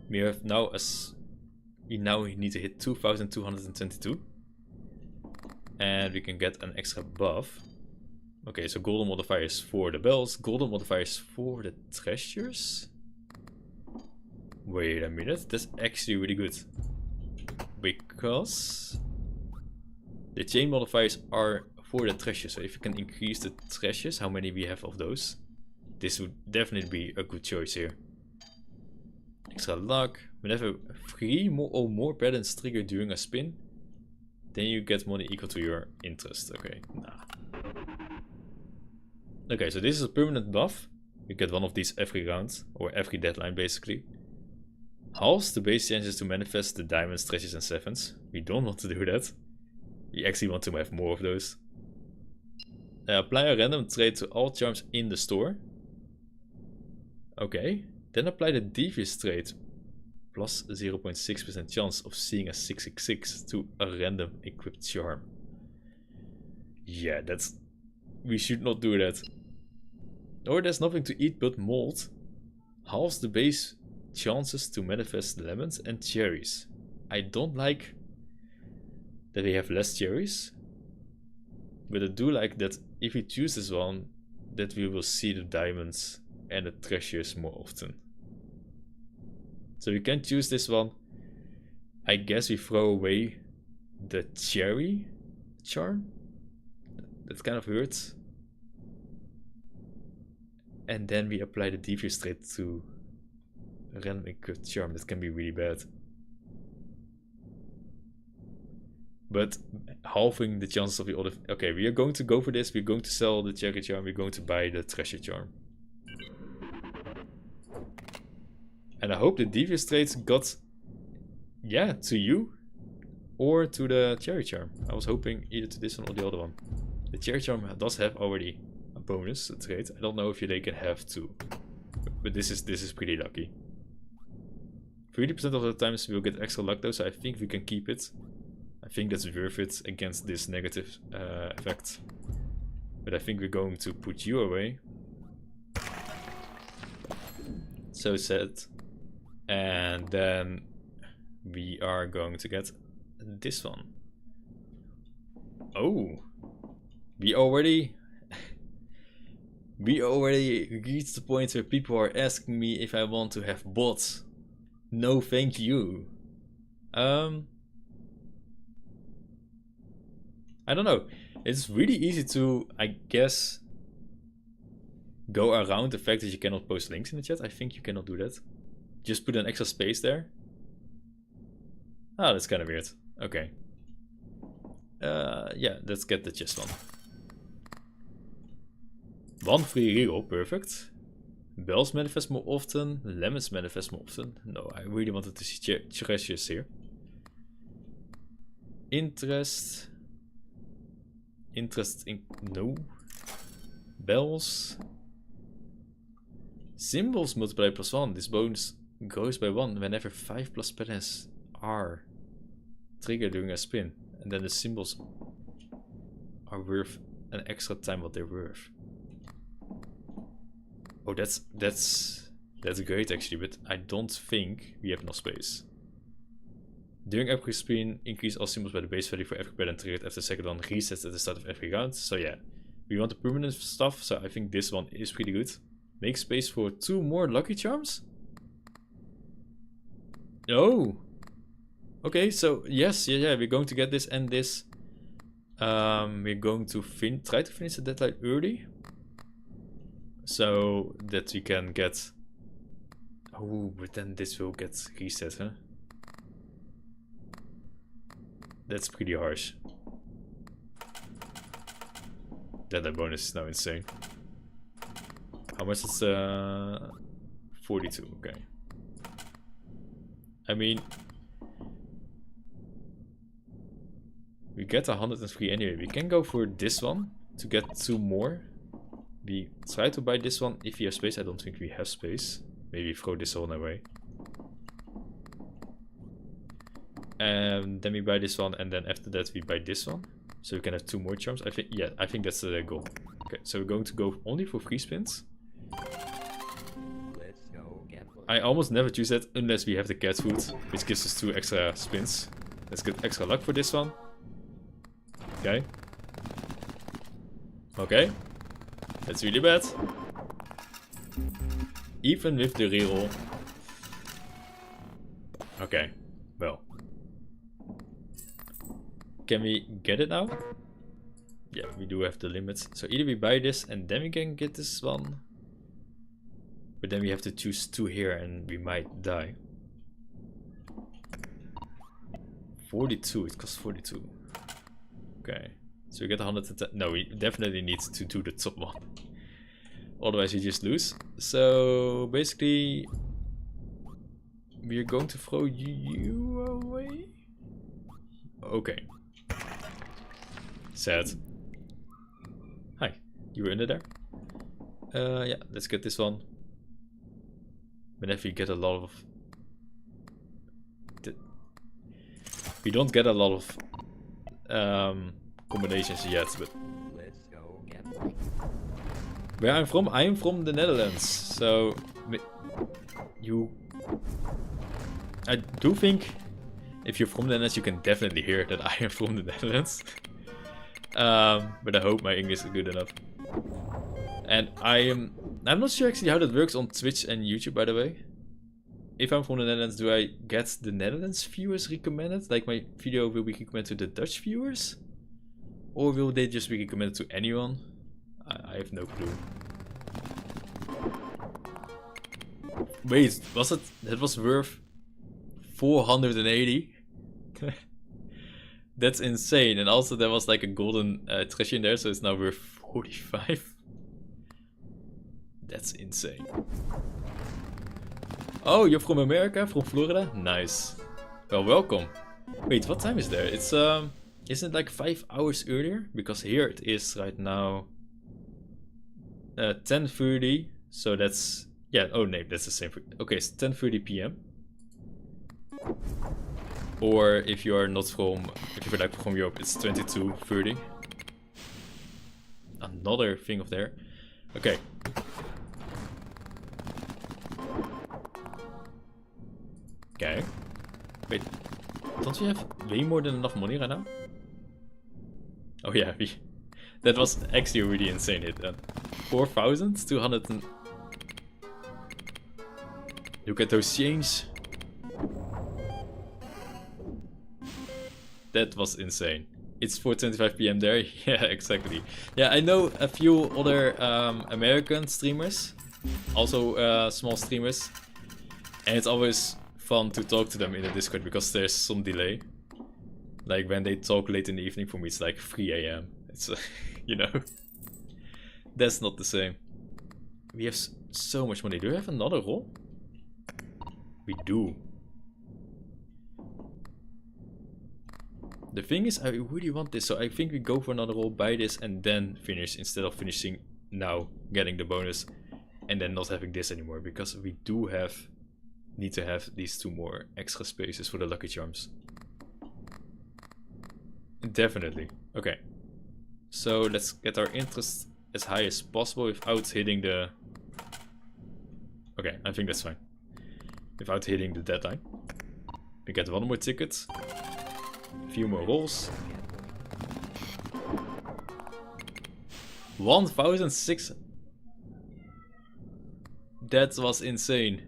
We have now we need to hit 2222. And we can get an extra buff. Okay, so golden modifier is for the bells, golden modifier is for the treasures. Wait a minute, that's actually really good. Because the chain modifiers are for the treasures, so if you can increase the treasures, how many we have of those, this would definitely be a good choice here. Extra luck. Whenever 3 more or more patterns trigger during a spin, then you get money equal to your interest. Okay, nah. Okay, so this is a permanent buff. You get one of these every round, or every deadline basically. Halves the base chances to manifest the diamonds, treasures and sevens. We don't want to do that. We actually want to have more of those. Apply a random trait to all charms in the store. Okay. Then apply the devious trait. Plus 0.6% chance of seeing a 666 to a random equipped charm. Yeah, that's... We should not do that. Or there's nothing to eat but mold. Halves the base chances to manifest lemons and cherries. I don't like that we have less cherries, but I do like that if we choose this one, that we will see the diamonds and the treasures more often. So we can choose this one. I guess we throw away the cherry charm. That kind of hurts. And then we apply the devious trait to a random equipped charm. That can be really bad. But halving the chances of the other... Okay, we are going to go for this. We're going to sell the cherry charm. We're going to buy the treasure charm. And I hope the devious traits got... Yeah, to you. Or to the cherry charm. I was hoping either to this one or the other one. The cherry charm does have already a bonus trait. I don't know if they can have two. But this is pretty lucky. 30% of the times we'll get extra luck though, so I think we can keep it. I think that's worth it against this negative effect. But I think we're going to put you away. So sad. And then we are going to get this one. Oh, we already reached the point where people are asking me if I want to have bots. No, thank you. I don't know. It's really easy to, I guess, go around the fact that you cannot post links in the chat. I think you cannot do that. Just put an extra space there. Ah, that's kind of weird. Okay. Yeah, let's get the chest one. One free reroll, perfect. Bells manifest more often, lemons manifest more often. No, I really wanted to see treasures here. Interest in... no. Bells. Symbols multiply +1. This bonus grows by 1 whenever 5 plus patterns are triggered during a spin. And then the symbols are worth an extra time what they're worth. Oh, that's great actually, but I don't think we have enough space. During every spin, increase all symbols by the base value for every pattern triggered after the second one resets at the start of every round. So yeah, we want the permanent stuff, so I think this one is pretty good. Make space for 2 more lucky charms? Oh! Okay, so yes, yeah, we're going to get this and this. We're going to try to finish the deadline early. So that we can get... Oh, but then this will get reset, huh? That's pretty harsh. Deadline bonus is now insane. How much is 42, okay. I mean... We get 103 anyway. We can go for this one to get 2 more. We try to buy this one if we have space. I don't think we have space. Maybe throw this one away. And then we buy this one, and then after that we buy this one. So we can have 2 more charms. I think, yeah, I think that's the goal. Okay, so we're going to go only for 3 spins. Let's go gambling. I almost never choose that unless we have the cat food, which gives us 2 extra spins. Let's get extra luck for this one. Okay. Okay. That's really bad. Even with the reroll. Okay. Well. Can we get it now? Yeah, we do have the limits. So either we buy this and then we can get this one. But then we have to choose 2 here and we might die. 42, it costs 42. Okay, so we get 110. No, we definitely need to do the top one. Otherwise we just lose. So basically we are going to throw you away. Okay. Sad. Hi, you were under there? Yeah, let's get this one. Whenever you get a lot of... We don't get a lot of combinations yet, but... Let's go gambling. Where I'm from? I'm from the Netherlands, so... I do think if you're from the Netherlands, you can definitely hear that I am from the Netherlands. But I hope my English is good enough. And I'm not sure actually how that works on Twitch and YouTube, by the way. If I'm from the Netherlands, do I get the Netherlands viewers recommended? Like my video will be recommended to the Dutch viewers? Or will they just be recommended to anyone? I have no clue. Wait, was it? That was worth 480? That's insane. And also there was like a golden treasure in there, so it's now worth 45. That's insane. Oh, you're from America? From Florida? Nice. Well, welcome. Wait, what time is there? It's isn't it like 5 hours earlier? Because here it is right now 10:30. So that's, yeah, oh no, that's the same. Okay, it's 10:30 p.m. Or if you are not from, if you're like from Europe, it's 22:30. Another thing of there. Okay. Okay. Wait, don't we have way more than enough money right now? Oh yeah, that was actually a really insane hit then. 4,200 and... Look at those change. That was insane. It's 4:25 p.m. there. Yeah, exactly. Yeah, I know a few other American streamers, also small streamers, and it's always fun to talk to them in the Discord because there's some delay. Like when they talk late in the evening, for me it's like 3 a.m. It's you know, that's not the same. We have so much money. Do we have another roll? We do. The thing is, I really want this, so I think we go for another roll, buy this, and then finish, instead of finishing now, getting the bonus, and then not having this anymore, because we do need to have these 2 more extra spaces for the lucky charms. Definitely. Okay. So let's get our interest as high as possible without hitting the... Okay, I think that's fine. Without hitting the deadline. We get 1 more ticket. A few more rolls. 1,006. That was insane.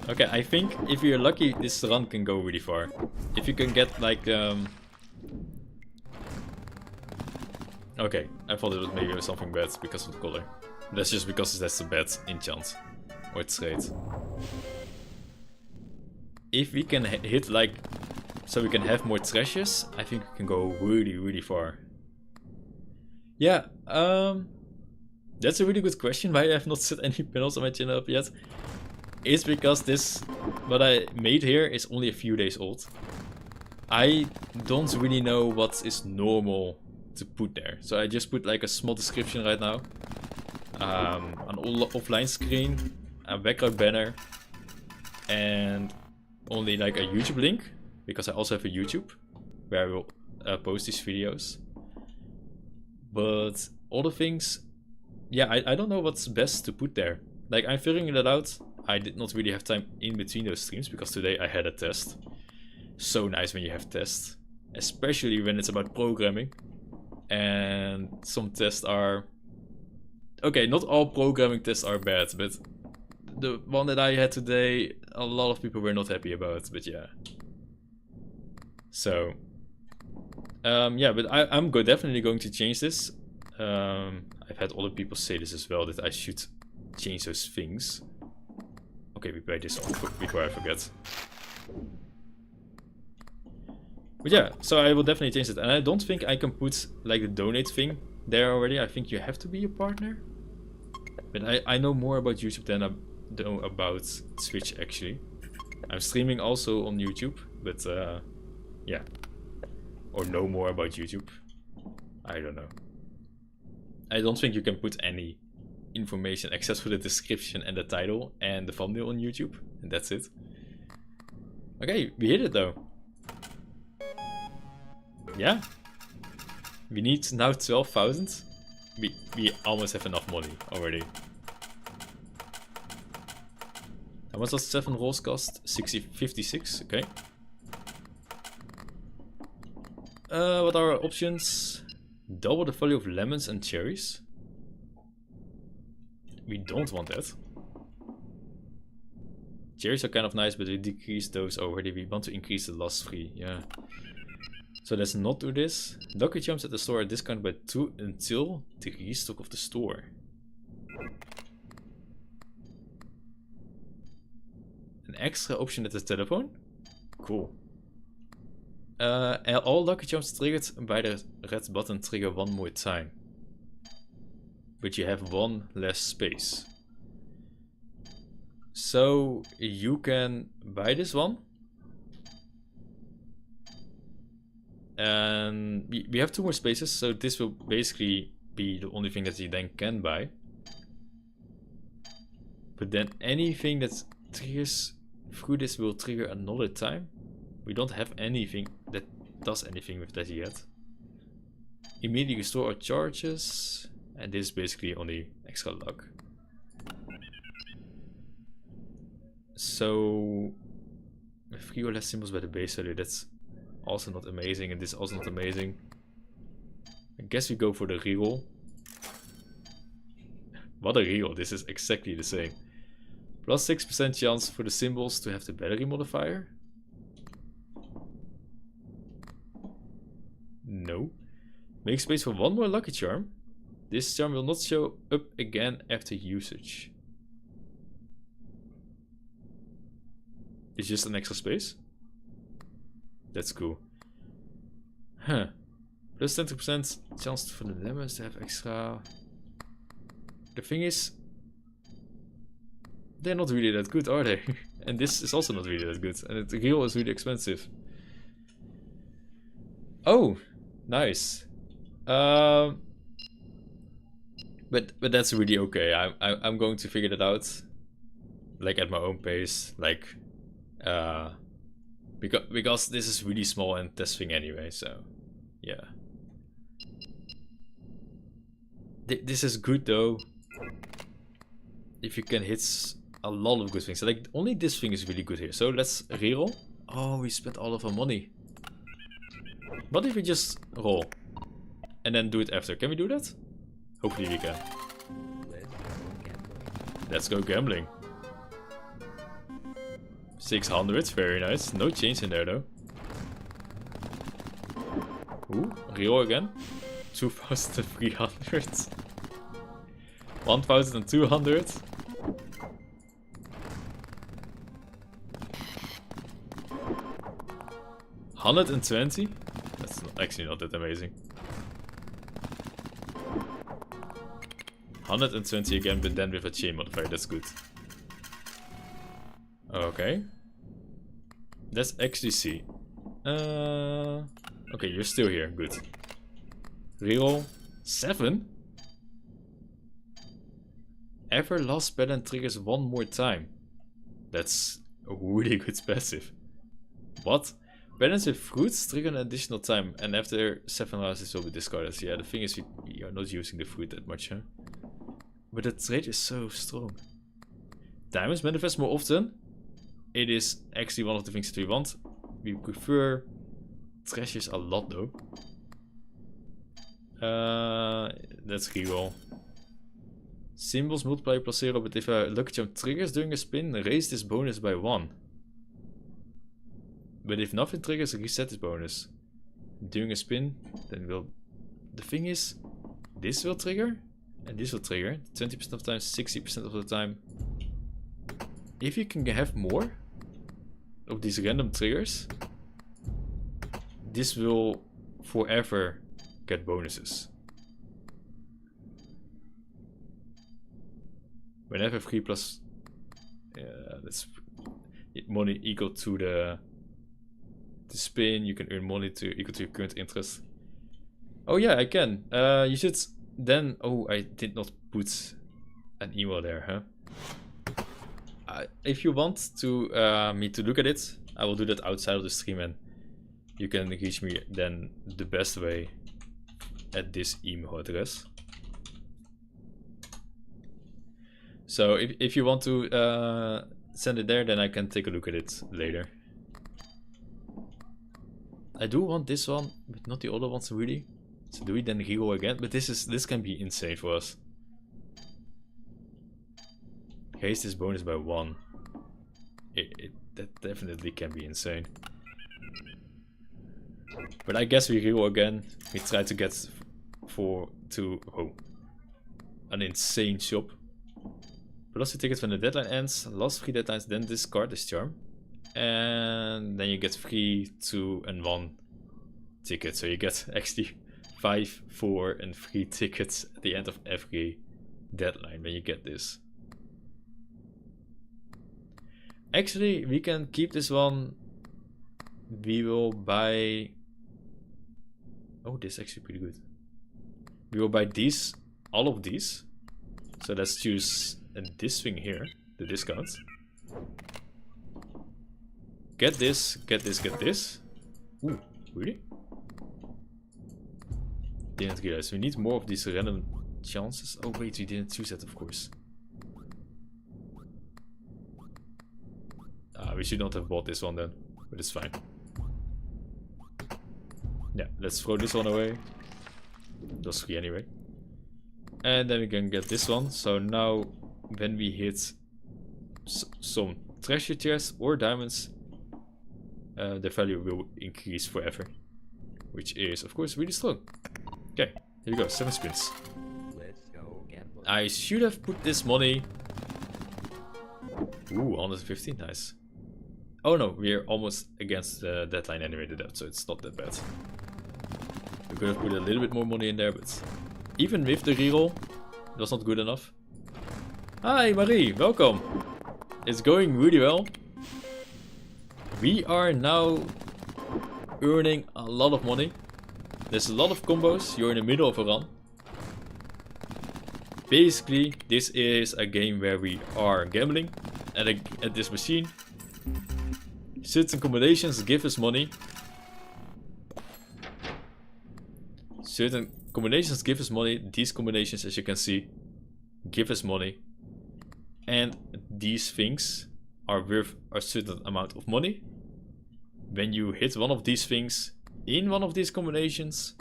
Okay, I think if you're lucky, this run can go really far. If you can get like okay, I thought it was maybe something bad because of the color. That's just because that's a bad enchant or trade. If we can hit like, so we can have more treasures, I think we can go really, really far. Yeah, that's a really good question. Why I have not set any panels on my channel up yet? It's because this, what I made here, is only a few days old. I don't really know what is normal to put there, so I just put like a small description right now, an offline screen, a background banner, and only like a YouTube link, because I also have a YouTube where I will post these videos. But all the things, yeah, I don't know what's best to put there. Like, I'm figuring it out. I did not really have time in between those streams because today I had a test. So nice when you have tests, especially when it's about programming. And some tests are... Okay, not all programming tests are bad, but the one that I had today, a lot of people were not happy about, but yeah. So, yeah, but I'm definitely going to change this. I've had other people say this as well, that I should change those things. Okay, we play this on before I forget. But yeah, so I will definitely change it. And I don't think I can put like the donate thing there already. I think you have to be a partner. But I know more about YouTube than I know about Twitch actually. I'm streaming also on YouTube, but yeah. Or know more about YouTube. I don't know. I don't think you can put any information except for the description and the title and the thumbnail on YouTube. And that's it. Okay, we hit it though. Yeah. We need now 12,000. We almost have enough money already. How much does 7 rolls cost? 56, okay. What are our options? Double the value of lemons and cherries. We don't want that. Cherries are kind of nice, but we decreased those already. We want to increase the last 3, yeah. So let's not do this. Lucky Charms at the store are discounted by 2 until the restock of the store. An extra option at the telephone? Cool. All Lucky Charms triggered by the red button trigger one more time. But you have 1 less space. So you can buy this one. And we have 2 more spaces, so this will basically be the only thing that you then can buy. But then anything that triggers through this will trigger another time. We don't have anything that does anything with that yet. Immediately restore our charges. And this is basically only extra luck. So 3 or less symbols by the base value, that's also not amazing, and this is also not amazing. I guess we go for the reroll. What a reroll, this is exactly the same. Plus 6% chance for the symbols to have the battery modifier. No. Make space for 1 more lucky charm. This charm will not show up again after usage. It's just an extra space. That's cool. Huh. Plus 20% chance for the lemons to have extra. The thing is, they're not really that good, are they? And this is also not really that good. And the real is really expensive. Oh, nice. But that's really okay. I'm going to figure that out, like at my own pace, like because this is really small and testing anyway. So yeah, this is good though. If you can hit a lot of good things, like only this thing is really good here. So let's reroll. Oh, we spent all of our money. What if we just roll and then do it after? Can we do that? Hopefully we can. Let's go gambling. 600, very nice. No change in there though. Ooh, reroll again. 2,300. 1,200. 120. That's actually not that amazing. 120 again, but then with a chain modifier, that's good. Okay. Let's actually see. Okay, you're still here, good. Reroll 7? Ever last balance triggers 1 more time. That's a really good passive. What? Balance with fruits trigger an additional time, and after 7 rounds this will be discarded. Yeah, the thing is we are not using the fruit that much, huh? But the trade is so strong. Diamonds manifest more often. It is actually one of the things that we want. We prefer treasures a lot though. Let's reroll. Symbols multiply plus 0, but if a lucky charm triggers during a spin, raise this bonus by 1. But if nothing triggers, reset this bonus. During a spin, then we'll... The thing is, this will trigger, and this will trigger 20% of the time, 60% of the time. If you can have more of these random triggers, this will forever get bonuses. Whenever 3 plus that's money equal to the spin, you can earn money equal to your current interest. Oh yeah, I can. You should then. Oh, I did not put an email there, huh? If you want to me to look at it, I will do that outside of the stream, and you can reach me then the best way at this email address. So if you want to send it there, then I can take a look at it later. I do want this one, but not the other ones really. So do we then reroll again? But this can be insane for us. Raise this bonus by 1. That definitely can be insane. But I guess we reroll again. We try to get an insane shop. Velocity tickets when the deadline ends. Last 3 deadlines, then discard this charm. And then you get 3, 2, and 1 tickets. So you get actually 5, 4, and 3 tickets at the end of every deadline when you get this. Actually, we can keep this one. We will buy... Oh, this is actually pretty good. We will buy these, all of these. So let's choose this thing here, the discount. Get this, get this, get this. Ooh, really? Didn't realize. We need more of these random chances. Oh wait, we didn't choose that, of course. We should not have bought this one then, but it's fine. Yeah, let's throw this one away. Those 3 anyway. And then we can get this one. So now when we hit some treasure chests or diamonds, the value will increase forever, which is of course really strong. Okay, here we go, 7 spins. Let's go gambling. I should have put this money. Ooh, 115, nice. Oh no, we're almost against the deadline anyway, the debt, so it's not that bad. We could have put a little bit more money in there, but even with the reroll, it was not good enough. Hi Marie, welcome. It's going really well. We are now earning a lot of money. There's a lot of combos. You're in the middle of a run. Basically, this is a game where we are gambling at this machine. Certain combinations give us money. Certain combinations give us money. These combinations, as you can see, give us money. And these things are worth a certain amount of money. When you hit one of these things in one of these combinations,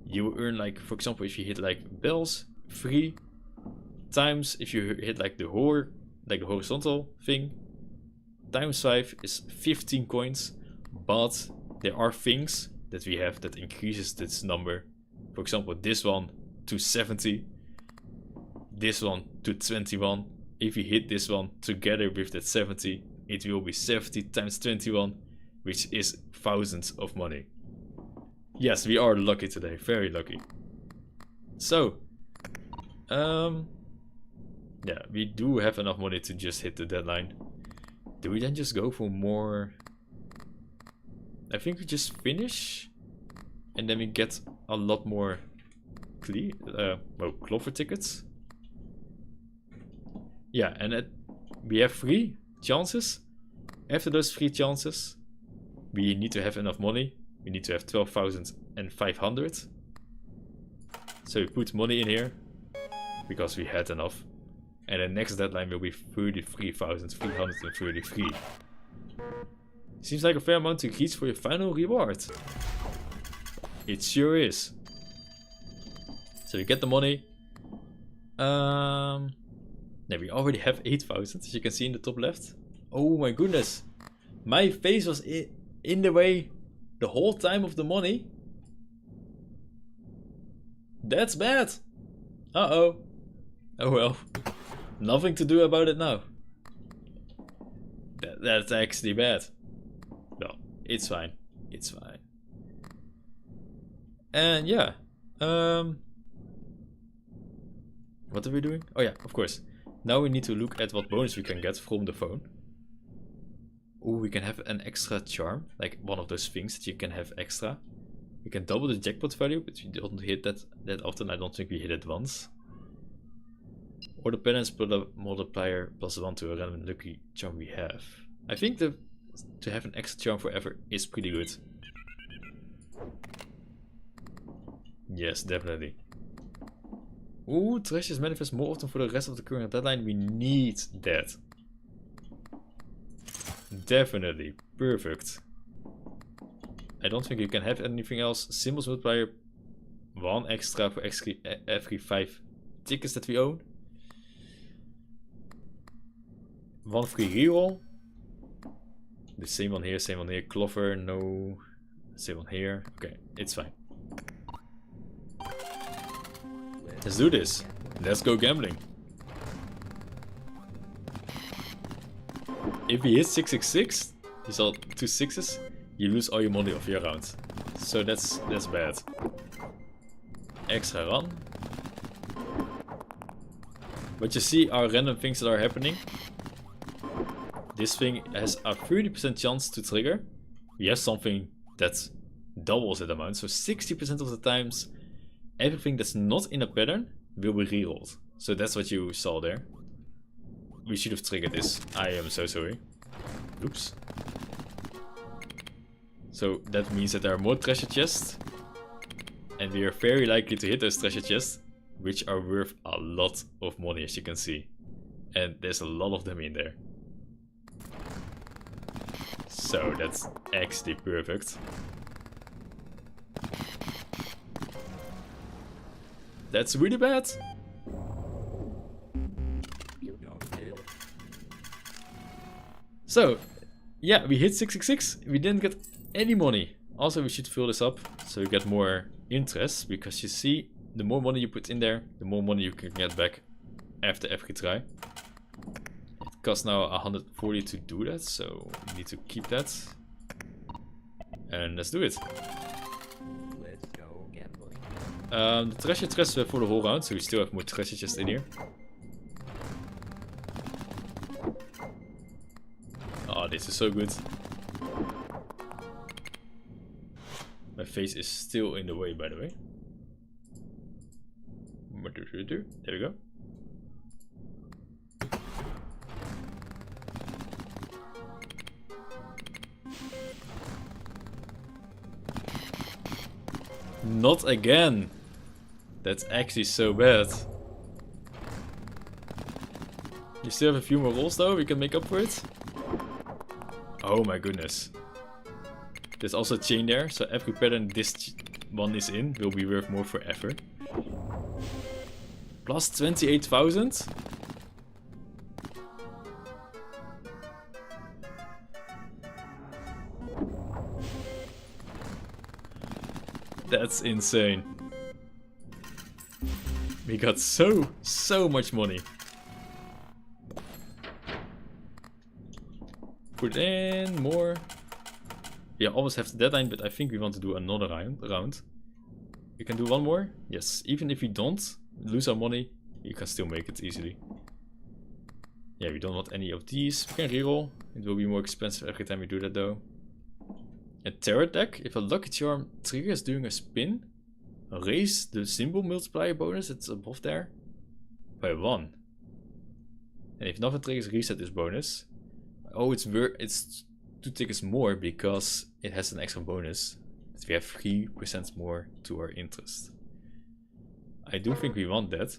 you will earn, like, for example, if you hit like bells, 3 times. If you hit like the horizontal thing, times 5 is 15 coins. But there are things that we have that increases this number. For example, this one to 70, this one to 21. If you hit this one together with that 70, it will be 70 times 21, which is thousands of money. Yes, we are lucky today, very lucky. So, yeah, we do have enough money to just hit the deadline. Do we then just go for more? I think we just finish, and then we get a lot more Clover tickets. Yeah, and we have 3 chances. After those 3 chances, we need to have enough money. We need to have 12,500. So we put money in here because we had enough. And the next deadline will be 33,333. Seems like a fair amount to reach for your final reward. It sure is. So we get the money. Yeah, we already have 8,000, as you can see in the top left. Oh my goodness. My face was in the way the whole time of the money. That's bad. Uh-oh. Oh well. Nothing to do about it now. That's actually bad. No, it's fine. It's fine. And yeah. What are we doing? Oh yeah, of course. Now we need to look at what bonus we can get from the phone. Oh, we can have an extra charm. Like one of those things that you can have extra. We can double the jackpot value, but we don't hit that often. I don't think we hit it once. Or the penance multiplier +1 to a random lucky charm we have. I think to have an extra charm forever is pretty good. Yes, definitely. Ooh, treasures manifest more often for the rest of the current deadline. We need that. Definitely. Perfect. I don't think you can have anything else. Symbols multiplier 1 extra for every 5 tickets that we own. 1 free reroll. The same one here, same one here. Clover, no. Same one here. Okay, it's fine. Let's do this. Let's go gambling. If we hit 666, you saw 2 6s, you lose all your money of your round. So that's bad. Extra run. But you see our random things that are happening. This thing has a 30% chance to trigger. We have something that doubles that amount. So 60% of the times, everything that's not in a pattern will be rerolled. So that's what you saw there. We should have triggered this. I am so sorry. Oops. So that means that there are more treasure chests. And we are very likely to hit those treasure chests, which are worth a lot of money, as you can see. And there's a lot of them in there. So that's actually perfect. That's really bad. So, yeah, we hit 666. We didn't get any money. Also, we should fill this up so we get more interest. Because you see, the more money you put in there, the more money you can get back after every try. It costs now 140 to do that, so we need to keep that. And let's do it. Let's go gambling. The treasure chests were for the whole round, so we still have more treasure chests in here. Oh, this is so good. My face is still in the way, by the way. There we go. Not again. That's actually so bad. You still have a few more rolls though, we can make up for it. Oh my goodness. There's also a chain there, so every pattern this one is in will be worth more forever. Plus 28,000. That's insane. We got so much money. Put in more. We almost have the deadline, but I think we want to do another round. We can do one more. Yes, even if we don't lose our money, you can still make it easily. Yeah, we don't want any of these. We can reroll. It will be more expensive every time we do that though. A terror deck. If a lucky charm triggers during a spin, raise the symbol multiplier bonus, it's above there, by 1. And if nothing triggers, reset this bonus. Oh, it's 2 tickets more because it has an extra bonus. But we have 3% more to our interest. I do think we want that.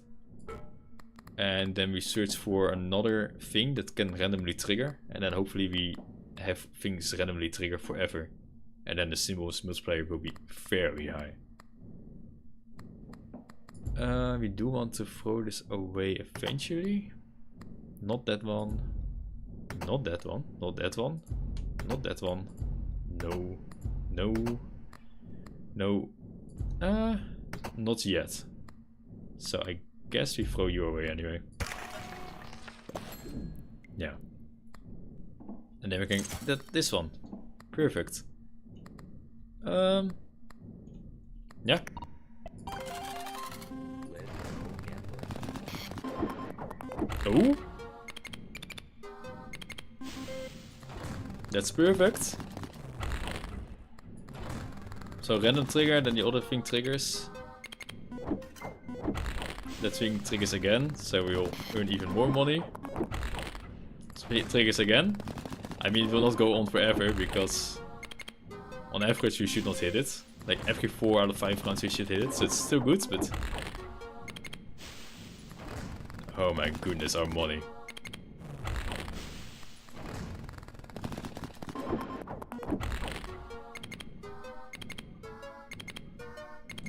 And then we search for another thing that can randomly trigger. And then hopefully we have things randomly trigger forever. And then the symbols multiplier will be very high. We do want to throw this away eventually. Not that one. Not that one. Not that one. Not that one. No. No. No. Not yet. So I guess we throw you away anyway. Yeah. And then we can get this one. Perfect. Yeah. Oh. That's perfect. So random trigger, then the other thing triggers. That thing triggers again, so we will earn even more money. It triggers again. I mean, it will not go on forever, because on average we should not hit it. Like every 4 out of 5 rounds we should hit it, so it's still good, but... Oh my goodness, our money.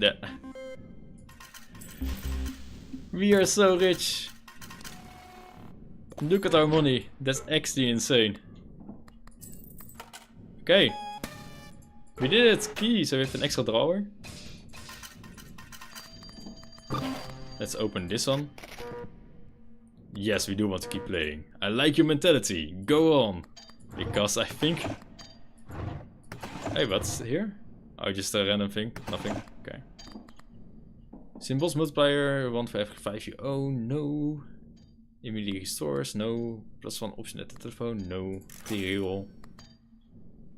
Yeah. We are so rich. Look at our money. That's actually insane. Okay. We did it. Key. So we have an extra drawer. Let's open this one. Yes, we do want to keep playing. I like your mentality. Go on. Because I think... Hey, what's here? Oh, just a random thing. Nothing. Okay. Symbols multiplier. 1 for every 5 you own. No. Immediately restores. No. +1 option at the telephone. No. Free reroll.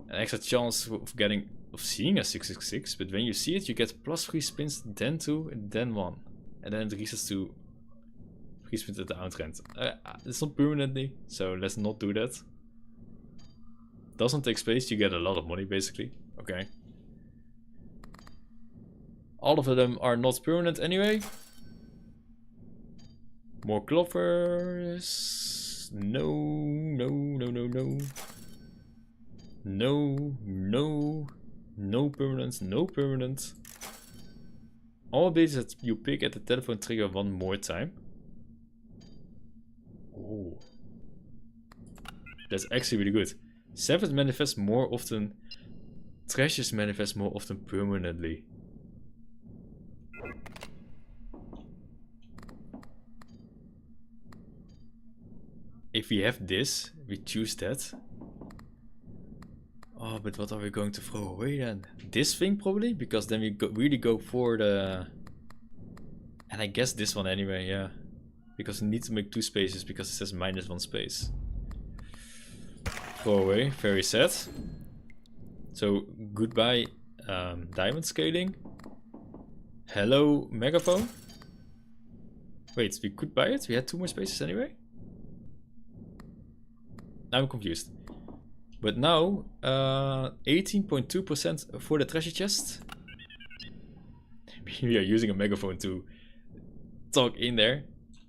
An extra chance of seeing a 666. But when you see it, you get +3 spins. Then 2. And then 1. And then it resets to 3 spins at the outrend. It's not permanently. So let's not do that. Doesn't take space. You get a lot of money basically. Okay. All of them are not permanent anyway. More clovers. No, no, no, no, no. No, no. No permanent, no permanent. All abilities that you pick at the telephone trigger 1 more time. Oh. That's actually really good. 7 manifests more often. Treasures manifest more often permanently. If we have this, we choose that. Oh, but what are we going to throw away then? This thing probably? Because then we really go for the... And I guess this one anyway, yeah. Because we need to make 2 spaces because it says -1 space. Throw away, very sad. So, goodbye diamond scaling. Hello megaphone. Wait, we could buy it? We had 2 more spaces anyway? I'm confused. But now, 18.2% for the treasure chest. We are using a megaphone to talk in there.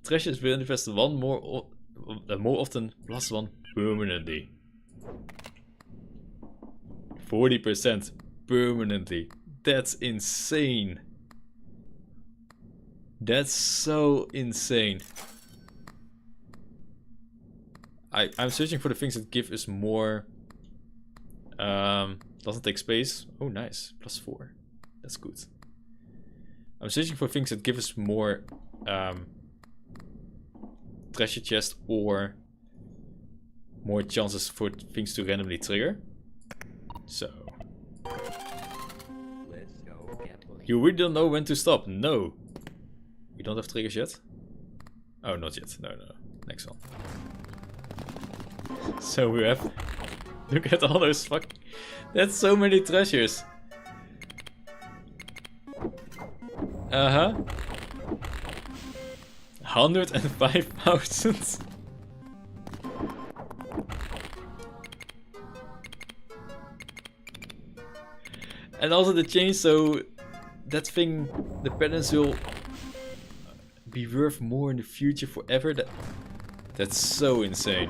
Treasures will manifest more often, +1 permanently. 40% permanently. That's insane. That's so insane. I'm searching for the things that give us more. Doesn't take space. Oh, nice. +4. That's good. I'm searching for things that give us more treasure chest or more chances for things to randomly trigger. So. Let's go gambling. You really don't know when to stop. No. We don't have triggers yet? Oh, not yet. No, no. Next one. So we have... Look at all those That's so many treasures. Uh-huh. 105,000. And also the chainsaw, that thing, the patterns will be worth more in the future forever. That's so insane.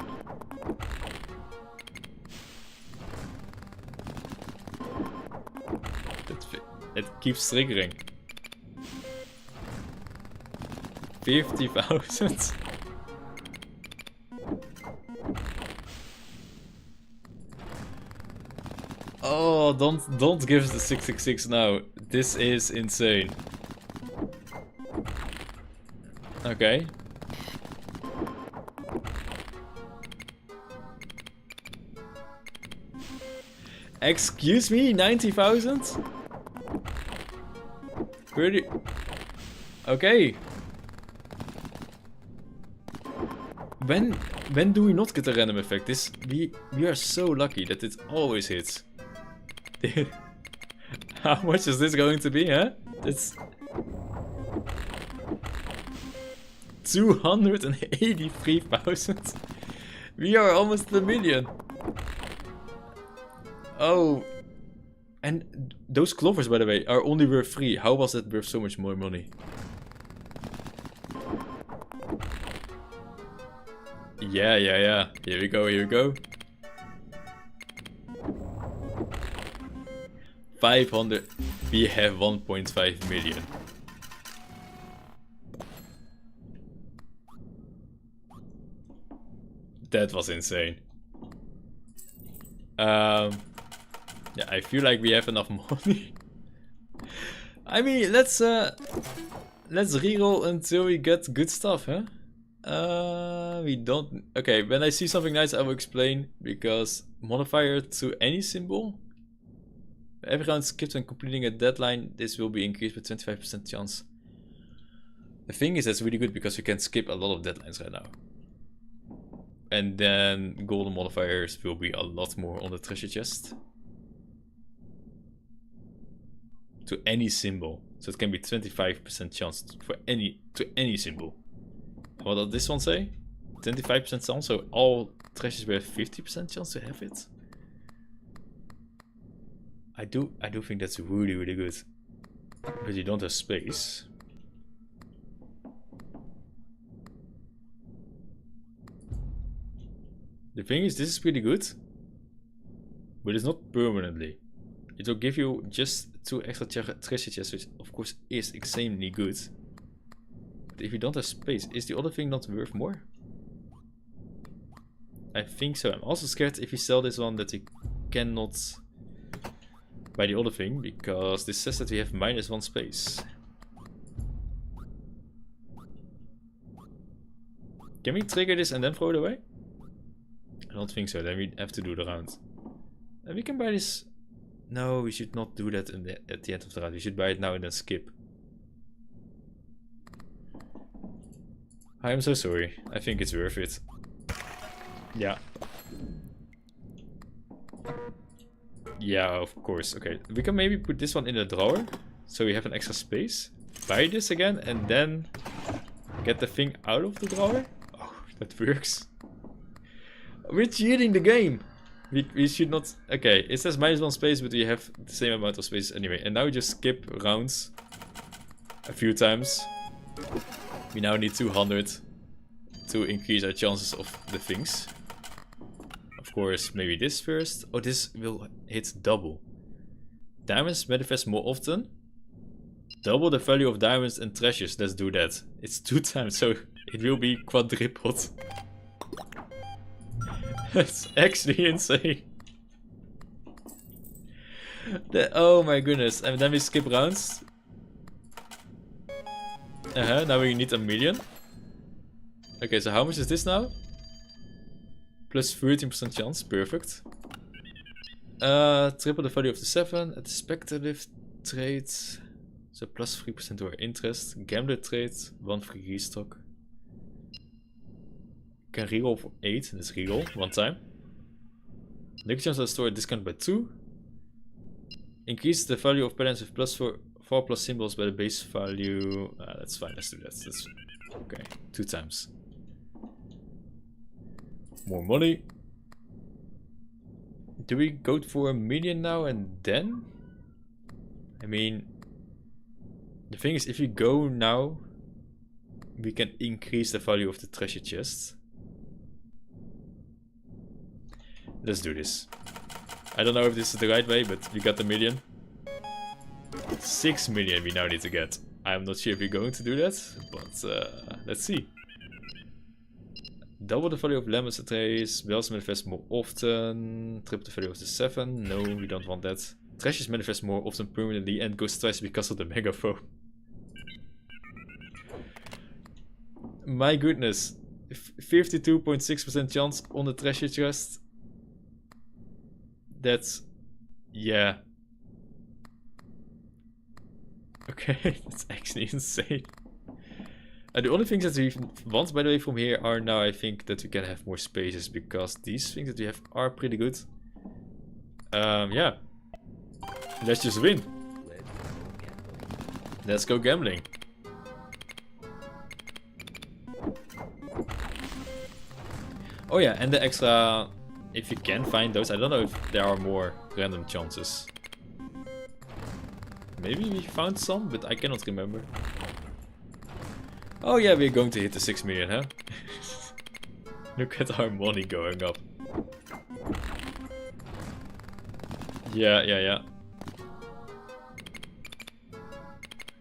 It keeps triggering. 50,000. Oh, don't give us the 666 now. This is insane. Okay. Excuse me, 90,000? Pretty... Okay. When do we not get a random effect? We are so lucky that it always hits. How much is this going to be, huh? It's 283,000. We are almost a million. Oh. And those clovers, by the way, are only worth 3. How was that worth so much more money? Yeah. Here we go. 500. We have 1.5 million. That was insane. Yeah, I feel like we have enough money. I mean, let's reroll until we get good stuff, huh? We don't... Okay, when I see something nice, I will explain. Because modifier to any symbol. Every round skipped when completing a deadline, this will be increased by 25% chance. The thing is, that's really good because we can skip a lot of deadlines right now. And then golden modifiers will be a lot more on the treasure chest. To any symbol. So it can be 25% chance for any symbol. What does this one say? 25% chance, so all treasures will have 50% chance to have it. I do think that's really good. But you don't have space. The thing is, this is pretty good. But it's not permanently. It will give you just 2 extra treasure chests, which of course is extremely good. But if you don't have space, is the other thing not worth more? I think so. I'm also scared if you sell this one that we cannot buy the other thing, because this says that we have -1 space. Can we trigger this and then throw it away? I don't think so, then we have to do the round. And we can buy this... No, we should not do that at the end of the round. We should buy it now and then skip. I am so sorry. I think it's worth it. Yeah. Yeah, of course. Okay, we can maybe put this one in a drawer. So we have an extra space. Buy this again and then get the thing out of the drawer. Oh, that works. We're cheating the game. We should not... Okay, it says -1 space, but we have the same amount of space anyway. And now we just skip rounds a few times. We now need 200 to increase our chances of the things. Of course, maybe this first. Oh, this will hit double. Diamonds manifest more often. Double the value of diamonds and treasures. Let's do that. It's 2 times, so it will be quadrupled. That's actually insane. Oh my goodness. And then we skip rounds. Now we need 1 million. Okay, so how much is this now? Plus 13% chance. Perfect. Triple the value of the 7. At the speculative trade. So plus 3% to our interest. Gambler trade. 1 free restock. Can reroll for 8, and this reroll 1 time. Lucky chance of the store discount by 2. Increase the value of balance with plus 4 plus symbols by the base value. That's fine, let's do that. That's okay. 2 times. More money. Do we go for 1 million now and then? I mean, the thing is, if we go now, we can increase the value of the treasure chests. Let's do this. I don't know if this is the right way, but we got 1 million. 6 million we now need to get. I'm not sure if we're going to do that, but let's see. Double the value of lemons and trays. Bells manifest more often. Triple the value of the 7. No, we don't want that. Treasures manifest more often permanently and goes twice because of the megaphone. My goodness. 52.6% chance on the treasure chest. That's... yeah. Okay, that's actually insane. And the only things that we want, by the way, from here are now, I think, that we can have more spaces, because these things that we have are pretty good. Yeah. Let's just win. Let's go gambling. Oh yeah, and the extra, if you can find those, I don't know if there are more random chances. Maybe we found some, but I cannot remember. Oh yeah, we're going to hit the 6 million, huh? Look at our money going up. Yeah.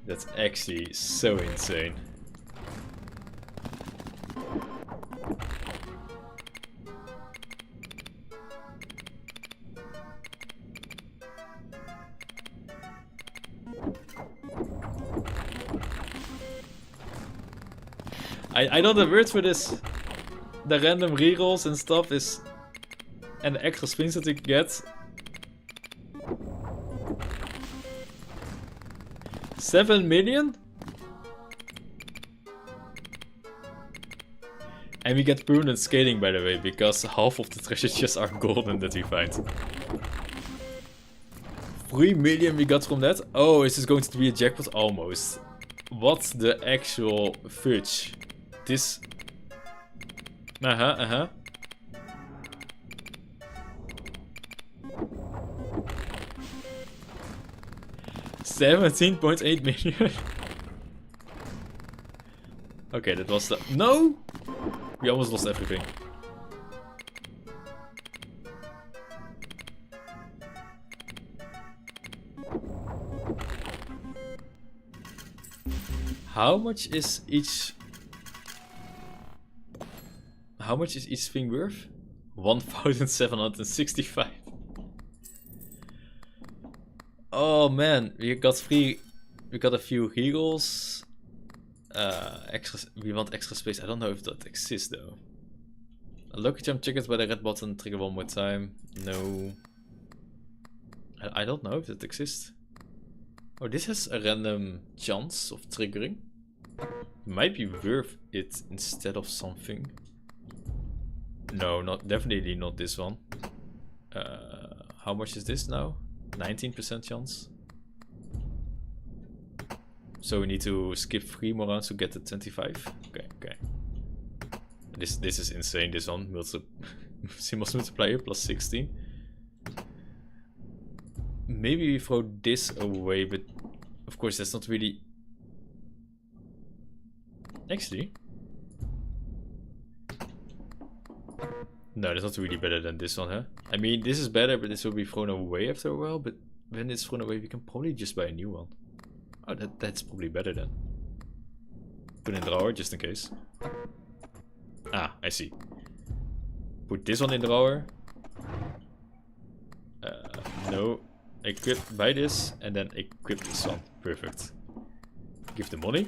That's actually so insane. I know the words for this. The random rerolls and stuff is... and the extra spins that you get. 7 million? And we get permanent scaling, by the way, because half of the treasure chests are golden that we find. 3 million we got from that? Oh, is this going to be a jackpot? Almost. What's the actual fudge? This... 17.8 million. Okay, that was the... No! We almost lost everything. How much is each... How much is each thing worth? 1,765. Oh man, we got a few heroes. We want extra space. I don't know if that exists though. A lucky jump triggers by the red button. Trigger one more time. No. I don't know if that exists. Oh, this has a random chance of triggering. Might be worth it instead of something. No, definitely not this one. How much is this now? 19% chance. So we need to skip 3 more rounds to get to 25. Okay. This is insane. This one CMOS multiplier plus 16. Maybe we throw this away, but of course that's not really. Actually, no, that's not really better than this one, huh? I mean, this is better, but this will be thrown away after a while. But when it's thrown away, we can probably just buy a new one. Oh, that's probably better then. Put in the drawer just in case. Ah, I see. Put this one in the drawer. No. Buy this and then equip this one. Perfect. Give the money.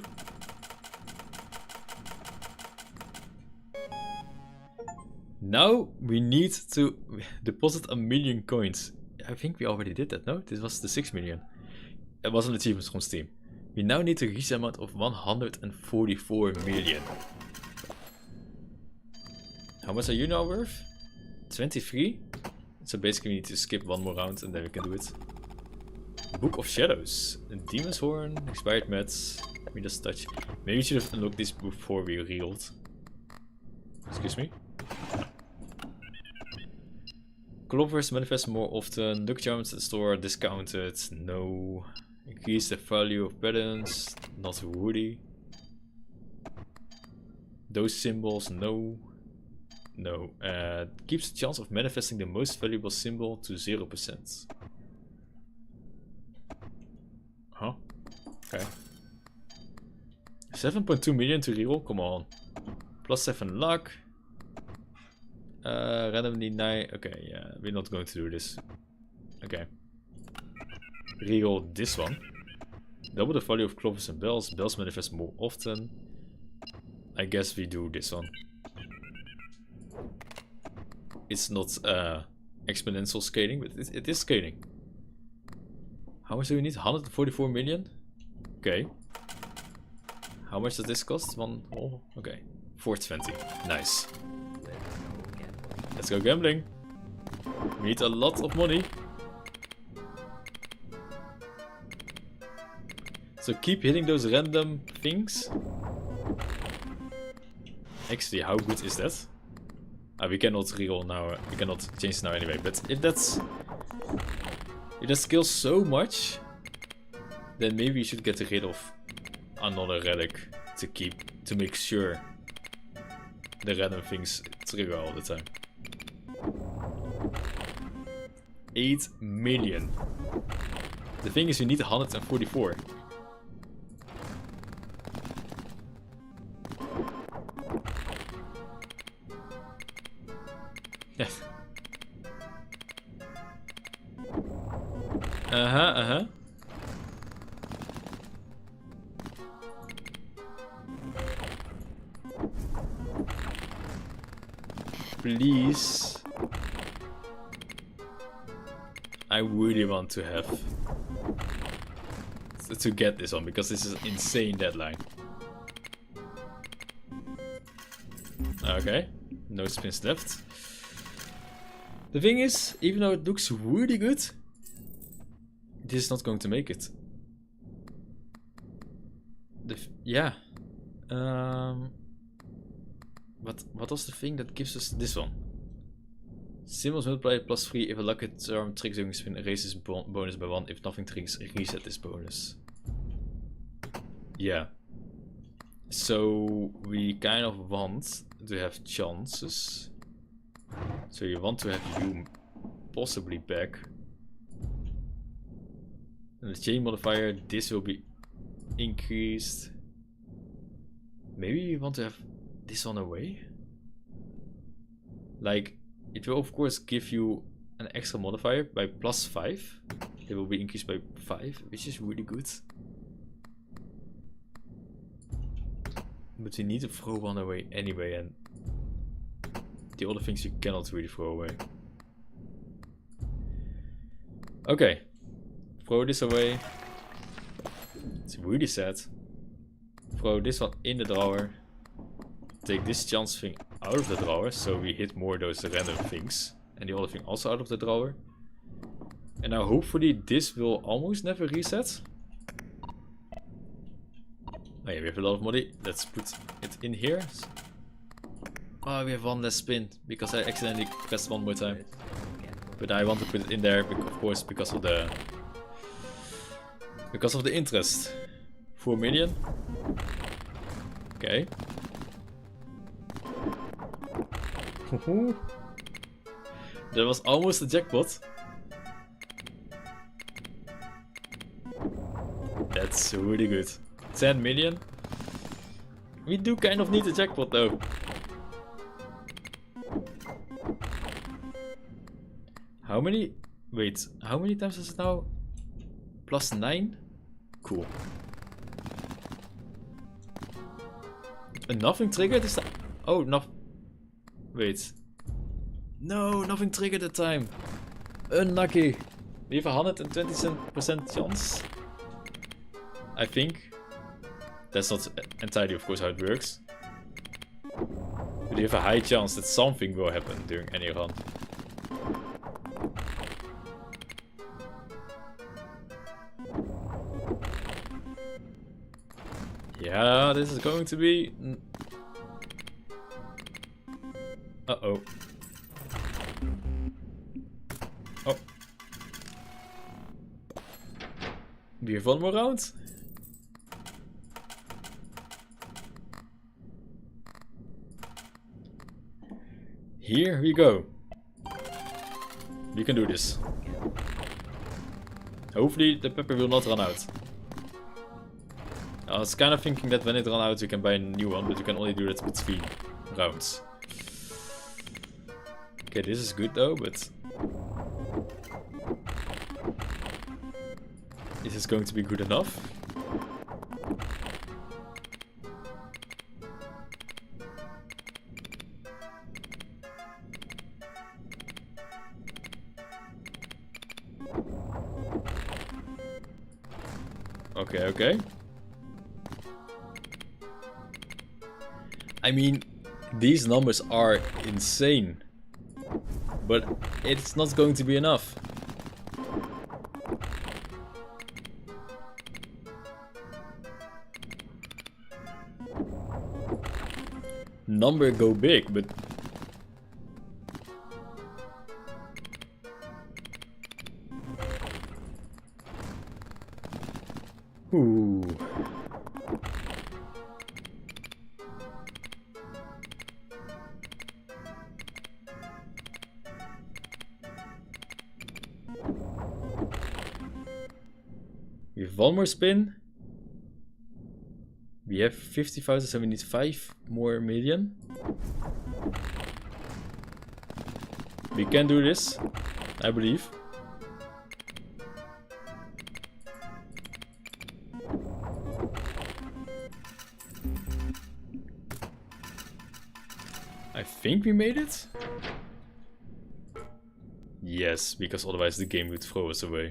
Now we need to deposit 1 million coins. I think we already did that, no? This was the 6 million. It was an achievement from Steam. We now need to reach the amount of 144 million. How much are you now worth? 23? So basically we need to skip 1 more round and then we can do it. Book of Shadows. A Demon's Horn, expired mats, Midas Touch. Maybe we should have unlocked this before we rerolled. Excuse me. Clovers manifest more often. Duck charms at the store discounted. No. Increase the value of patterns. Not woody. Those symbols. No. No. Keeps the chance of manifesting the most valuable symbol to 0%. Huh? Okay. 7.2 million to reroll? Come on. Plus 7 luck. Randomly 9. Okay, yeah, we're not going to do this. Okay. Reroll this one. Double the value of clovers and bells. Bells manifest more often. I guess we do this one. It's not exponential scaling, but it is scaling. How much do we need? 144 million? Okay. How much does this cost? Oh, okay. 420. Nice. Let's go gambling. We need a lot of money. So keep hitting those random things. Actually, how good is that? We cannot reroll now. We cannot change now anyway. But if that scales so much, then maybe we should get rid of another relic to keep, to make sure the random things trigger all the time. 8 million. The thing is, we need 144. Yes. Please. I really want to have to get this one because this is an insane deadline. Okay, no spins left. The thing is, even though it looks really good, this is not going to make it. Yeah. What was the thing that gives us this one? Symbols multiply +3 if a lucky charm triggers during spin, raises bonus by 1. If nothing triggers, reset this bonus. Yeah. So we kind of want to have chances. So you want to have you possibly back. And the chain modifier, this will be increased. Maybe you want to have this one away? Like, it will of course give you an extra modifier by +5. It will be increased by 5, which is really good. But we need to throw one away anyway, and the other things you cannot really throw away. Okay. Throw this away. It's really sad. Throw this one in the drawer. Take this chance thing out of the drawer, so we hit more of those random things. And the other thing also out of the drawer. And now hopefully this will almost never reset. Oh yeah, we have a lot of money. Let's put it in here. Oh, we have one less spin because I accidentally pressed one more time. But I want to put it in there, of course, because of the interest. 4 million. Okay. That was almost a jackpot. That's really good. 10 million. We do kind of need a jackpot though. How many? Wait, how many times is it now? +9? Cool. And nothing triggered this time? Oh, no. Wait. No, nothing triggered that time. Unlucky. We have a 120% chance. I think. That's not entirely, of course, how it works. But you have a high chance that something will happen during any run. Yeah, this is going to be... Uh-oh. Oh. We have one more round. Here we go. We can do this. Hopefully the pepper will not run out. I was kind of thinking that when it runs out you can buy a new one, but you can only do that between rounds. Okay, this is good though, but... is this going to be good enough? Okay, okay. I mean, these numbers are insane. But it's not going to be enough. Number go big, but... Ooh. We have one more spin. We have 50,000, so we need 5 more million. We can do this, I believe. I think we made it. Yes, because otherwise the game would throw us away.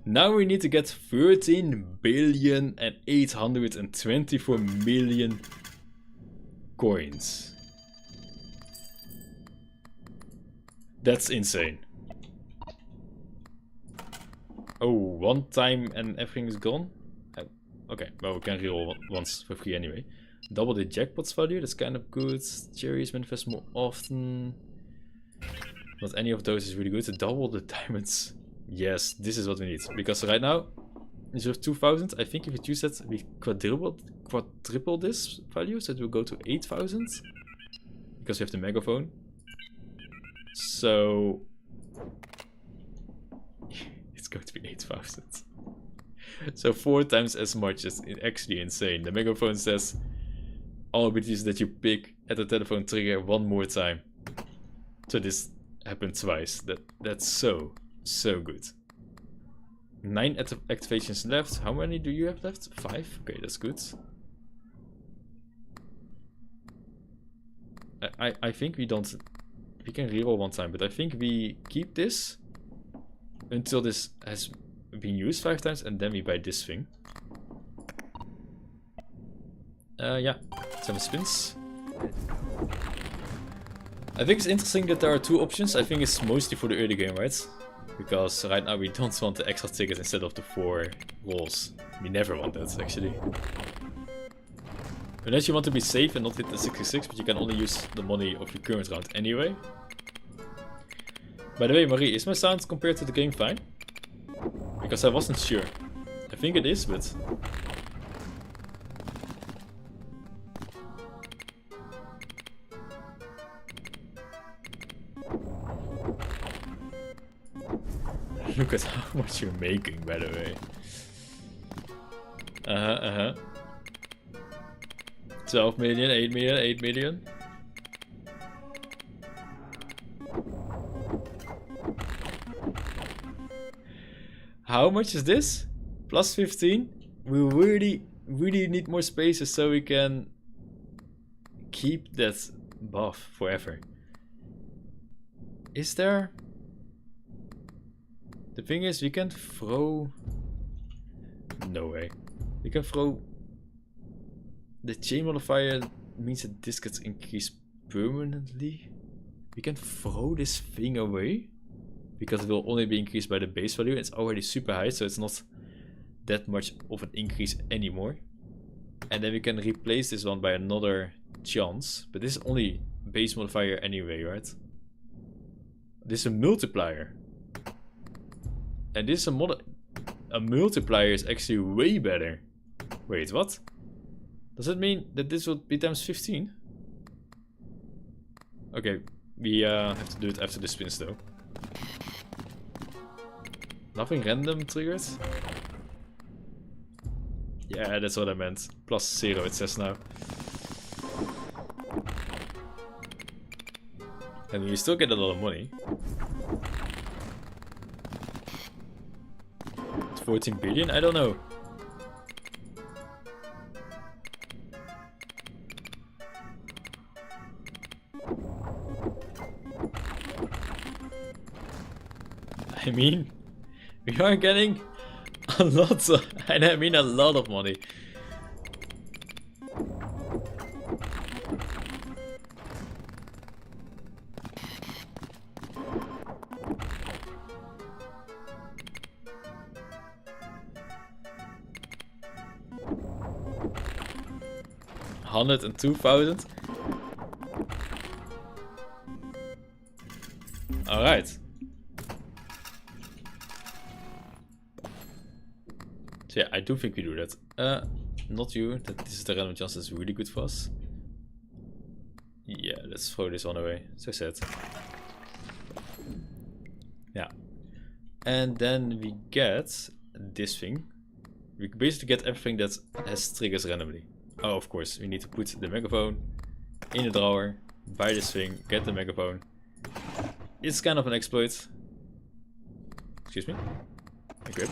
Now we need to get 13,824,000,000 coins. That's insane. Oh, one time and everything is gone? Okay, well we can reroll once for free anyway. Double the jackpot's value, that's kind of good. Cherries manifest more often. Not any of those is really good. Double the diamonds. Yes, this is what we need. Because right now, it's just 2,000. I think if we use that, we quadruple this value. So it will go to 8,000. Because we have the megaphone. So... it's going to be 8,000. So 4 times as much is actually insane. The megaphone says all abilities that you pick at the telephone trigger 1 more time. So this happened twice. That's so good. 9 activations left. How many do you have left? 5? Okay, that's good. I think we don't... we can reroll 1 time, but I think we keep this until this has been used 5 times and then we buy this thing. Yeah, 7 spins. I think it's interesting that there are 2 options. I think it's mostly for the early game, right? Because right now we don't want the extra tickets instead of the 4 rolls. We never want that, actually. Unless you want to be safe and not hit the 66, but you can only use the money of your current round anyway. By the way, Marie, is my sound compared to the game fine? Because I wasn't sure. I think it is, but... Look at how much you're making, by the way. 12 million, 8 million, 8 million. How much is this? Plus 15? We really need more spaces so we can keep that buff forever. Is there... The thing is, we can throw... No way. We can throw... The chain modifier means that this gets increased permanently. We can throw this thing away. Because it will only be increased by the base value. It's already super high, so it's not that much of an increase anymore. And then we can replace this one by another chance. But this is only base modifier anyway, right? This is a multiplier. And this is a multiplier is actually way better. Wait, what? Does that mean that this will be times 15? Okay, we have to do it after the spins though. Nothing random triggered? Yeah, that's what I meant. Plus 0 it says now. And you still get a lot of money. 14 billion? I don't know. I mean, we are getting a lot of, and I mean a lot of money. $102,000. All right. So yeah, I do think we do that. Not you. This is the random chance that's really good for us. Yeah, let's throw this one away. So sad. Yeah. And then we get this thing. We basically get everything that has triggers randomly. Oh, of course, we need to put the megaphone in the drawer, buy this thing, get the megaphone. It's kind of an exploit. Excuse me. Okay.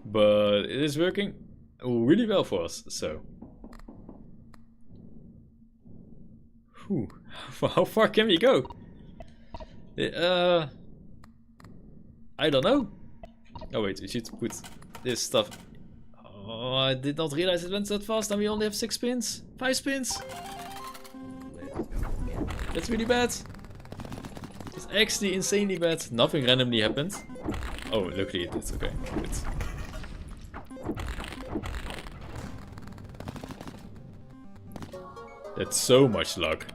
But it is working really well for us, so. Whew. How far can we go? I don't know. Oh wait, we should put this stuff. Oh, I did not realize it went that fast and we only have 6 spins. 5 spins. That's really bad. It's actually insanely bad. Nothing randomly happened. Oh, luckily it did. Okay, good. That's so much luck.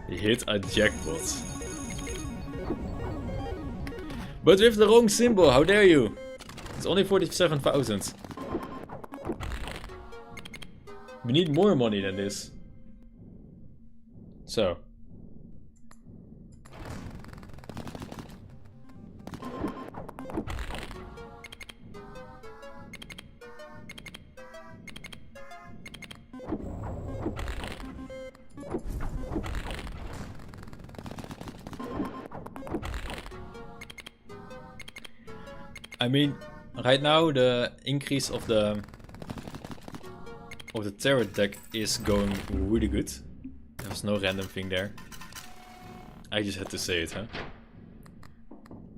He hit a jackpot. But with the wrong symbol, how dare you? It's only 47,000. We need more money than this. So. I mean, right now the increase of the terror deck is going really good. There's no random thing there. I just had to say it, huh?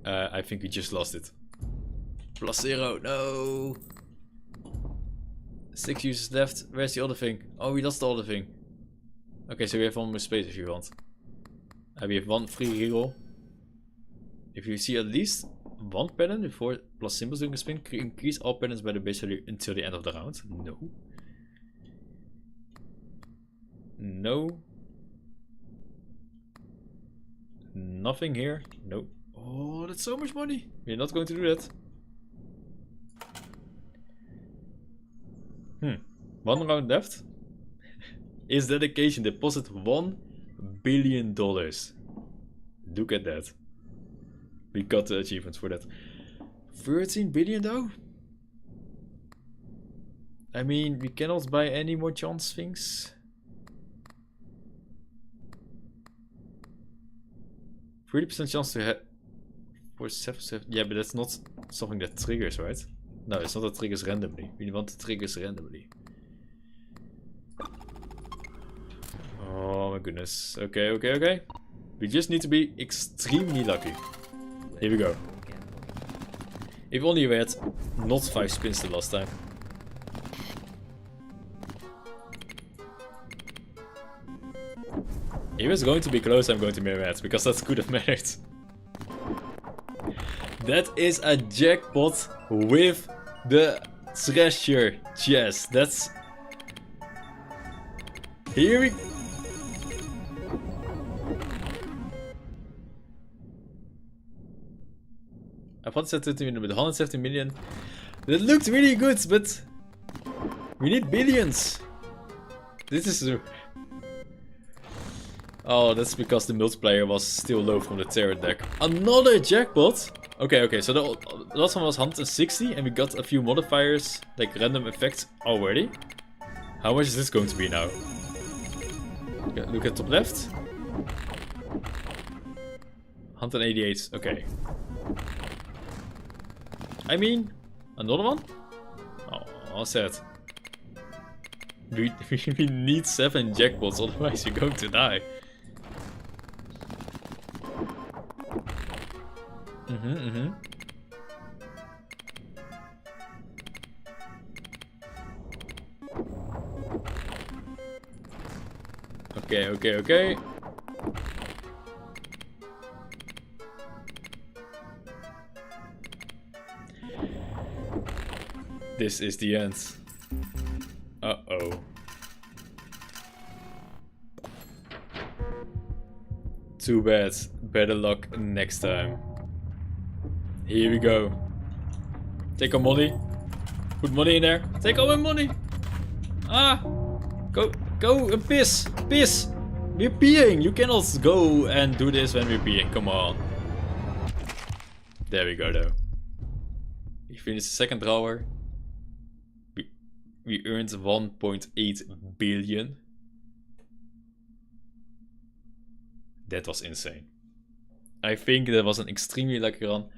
I think we just lost it. +0, no! 6 users left. Where's the other thing? Oh, we lost the other thing. Okay, so we have one more space if you want. We have one free reroll. If you see at least one pattern before plus symbols during the spin, increase all patterns by the base value until the end of the round. No. No. Nothing here. No. Oh, that's so much money. We're not going to do that. One round left. Is dedication. Deposit $1 billion. Look at that. We got the achievements for that. 13 billion though? I mean, we cannot buy any more chance things. 30% chance to have for 7. Yeah, but that's not something that triggers, right? No, it's not that triggers randomly. We want the triggers randomly. Oh my goodness. Okay, okay, okay. We just need to be extremely lucky. Here we go. If only we had not 5 spins the last time. If it's going to be close, I'm going to be mad, because that could have mattered. That is a jackpot with the treasure chest. That's... Here we... I thought it said 20 million, but 170 million. That looked really good, but we need billions. This is... Oh, that's because the multiplier was still low from the terror deck. Another jackpot? Okay, okay, so the last one was 160 and we got a few modifiers, like random effects already. How much is this going to be now? Okay, look at top left. 188, okay. I mean, another one? Oh, sad. We need 7 jackpots, otherwise you're going to die. Okay. This is the end. Uh-oh. Too bad. Better luck next time. Here we go. Take our money. Put money in there. Take all my money. Ah! Go and piss! Piss! We're peeing! You cannot go and do this when we're peeing. Come on. There we go though. We finished the second drawer. We earned 1.8 billion. That was insane. I think that was an extremely lucky run.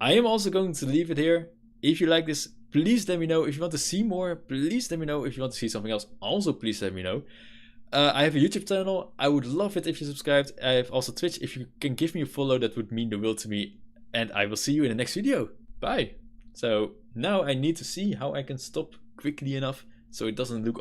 I am also going to leave it here. If you like this, please let me know. If you want to see more, please let me know. If you want to see something else, also please let me know. I have a YouTube channel. I would love it if you subscribed. I have also Twitch. If you can give me a follow, that would mean the world to me. And I will see you in the next video. Bye. So now I need to see how I can stop quickly enough so it doesn't look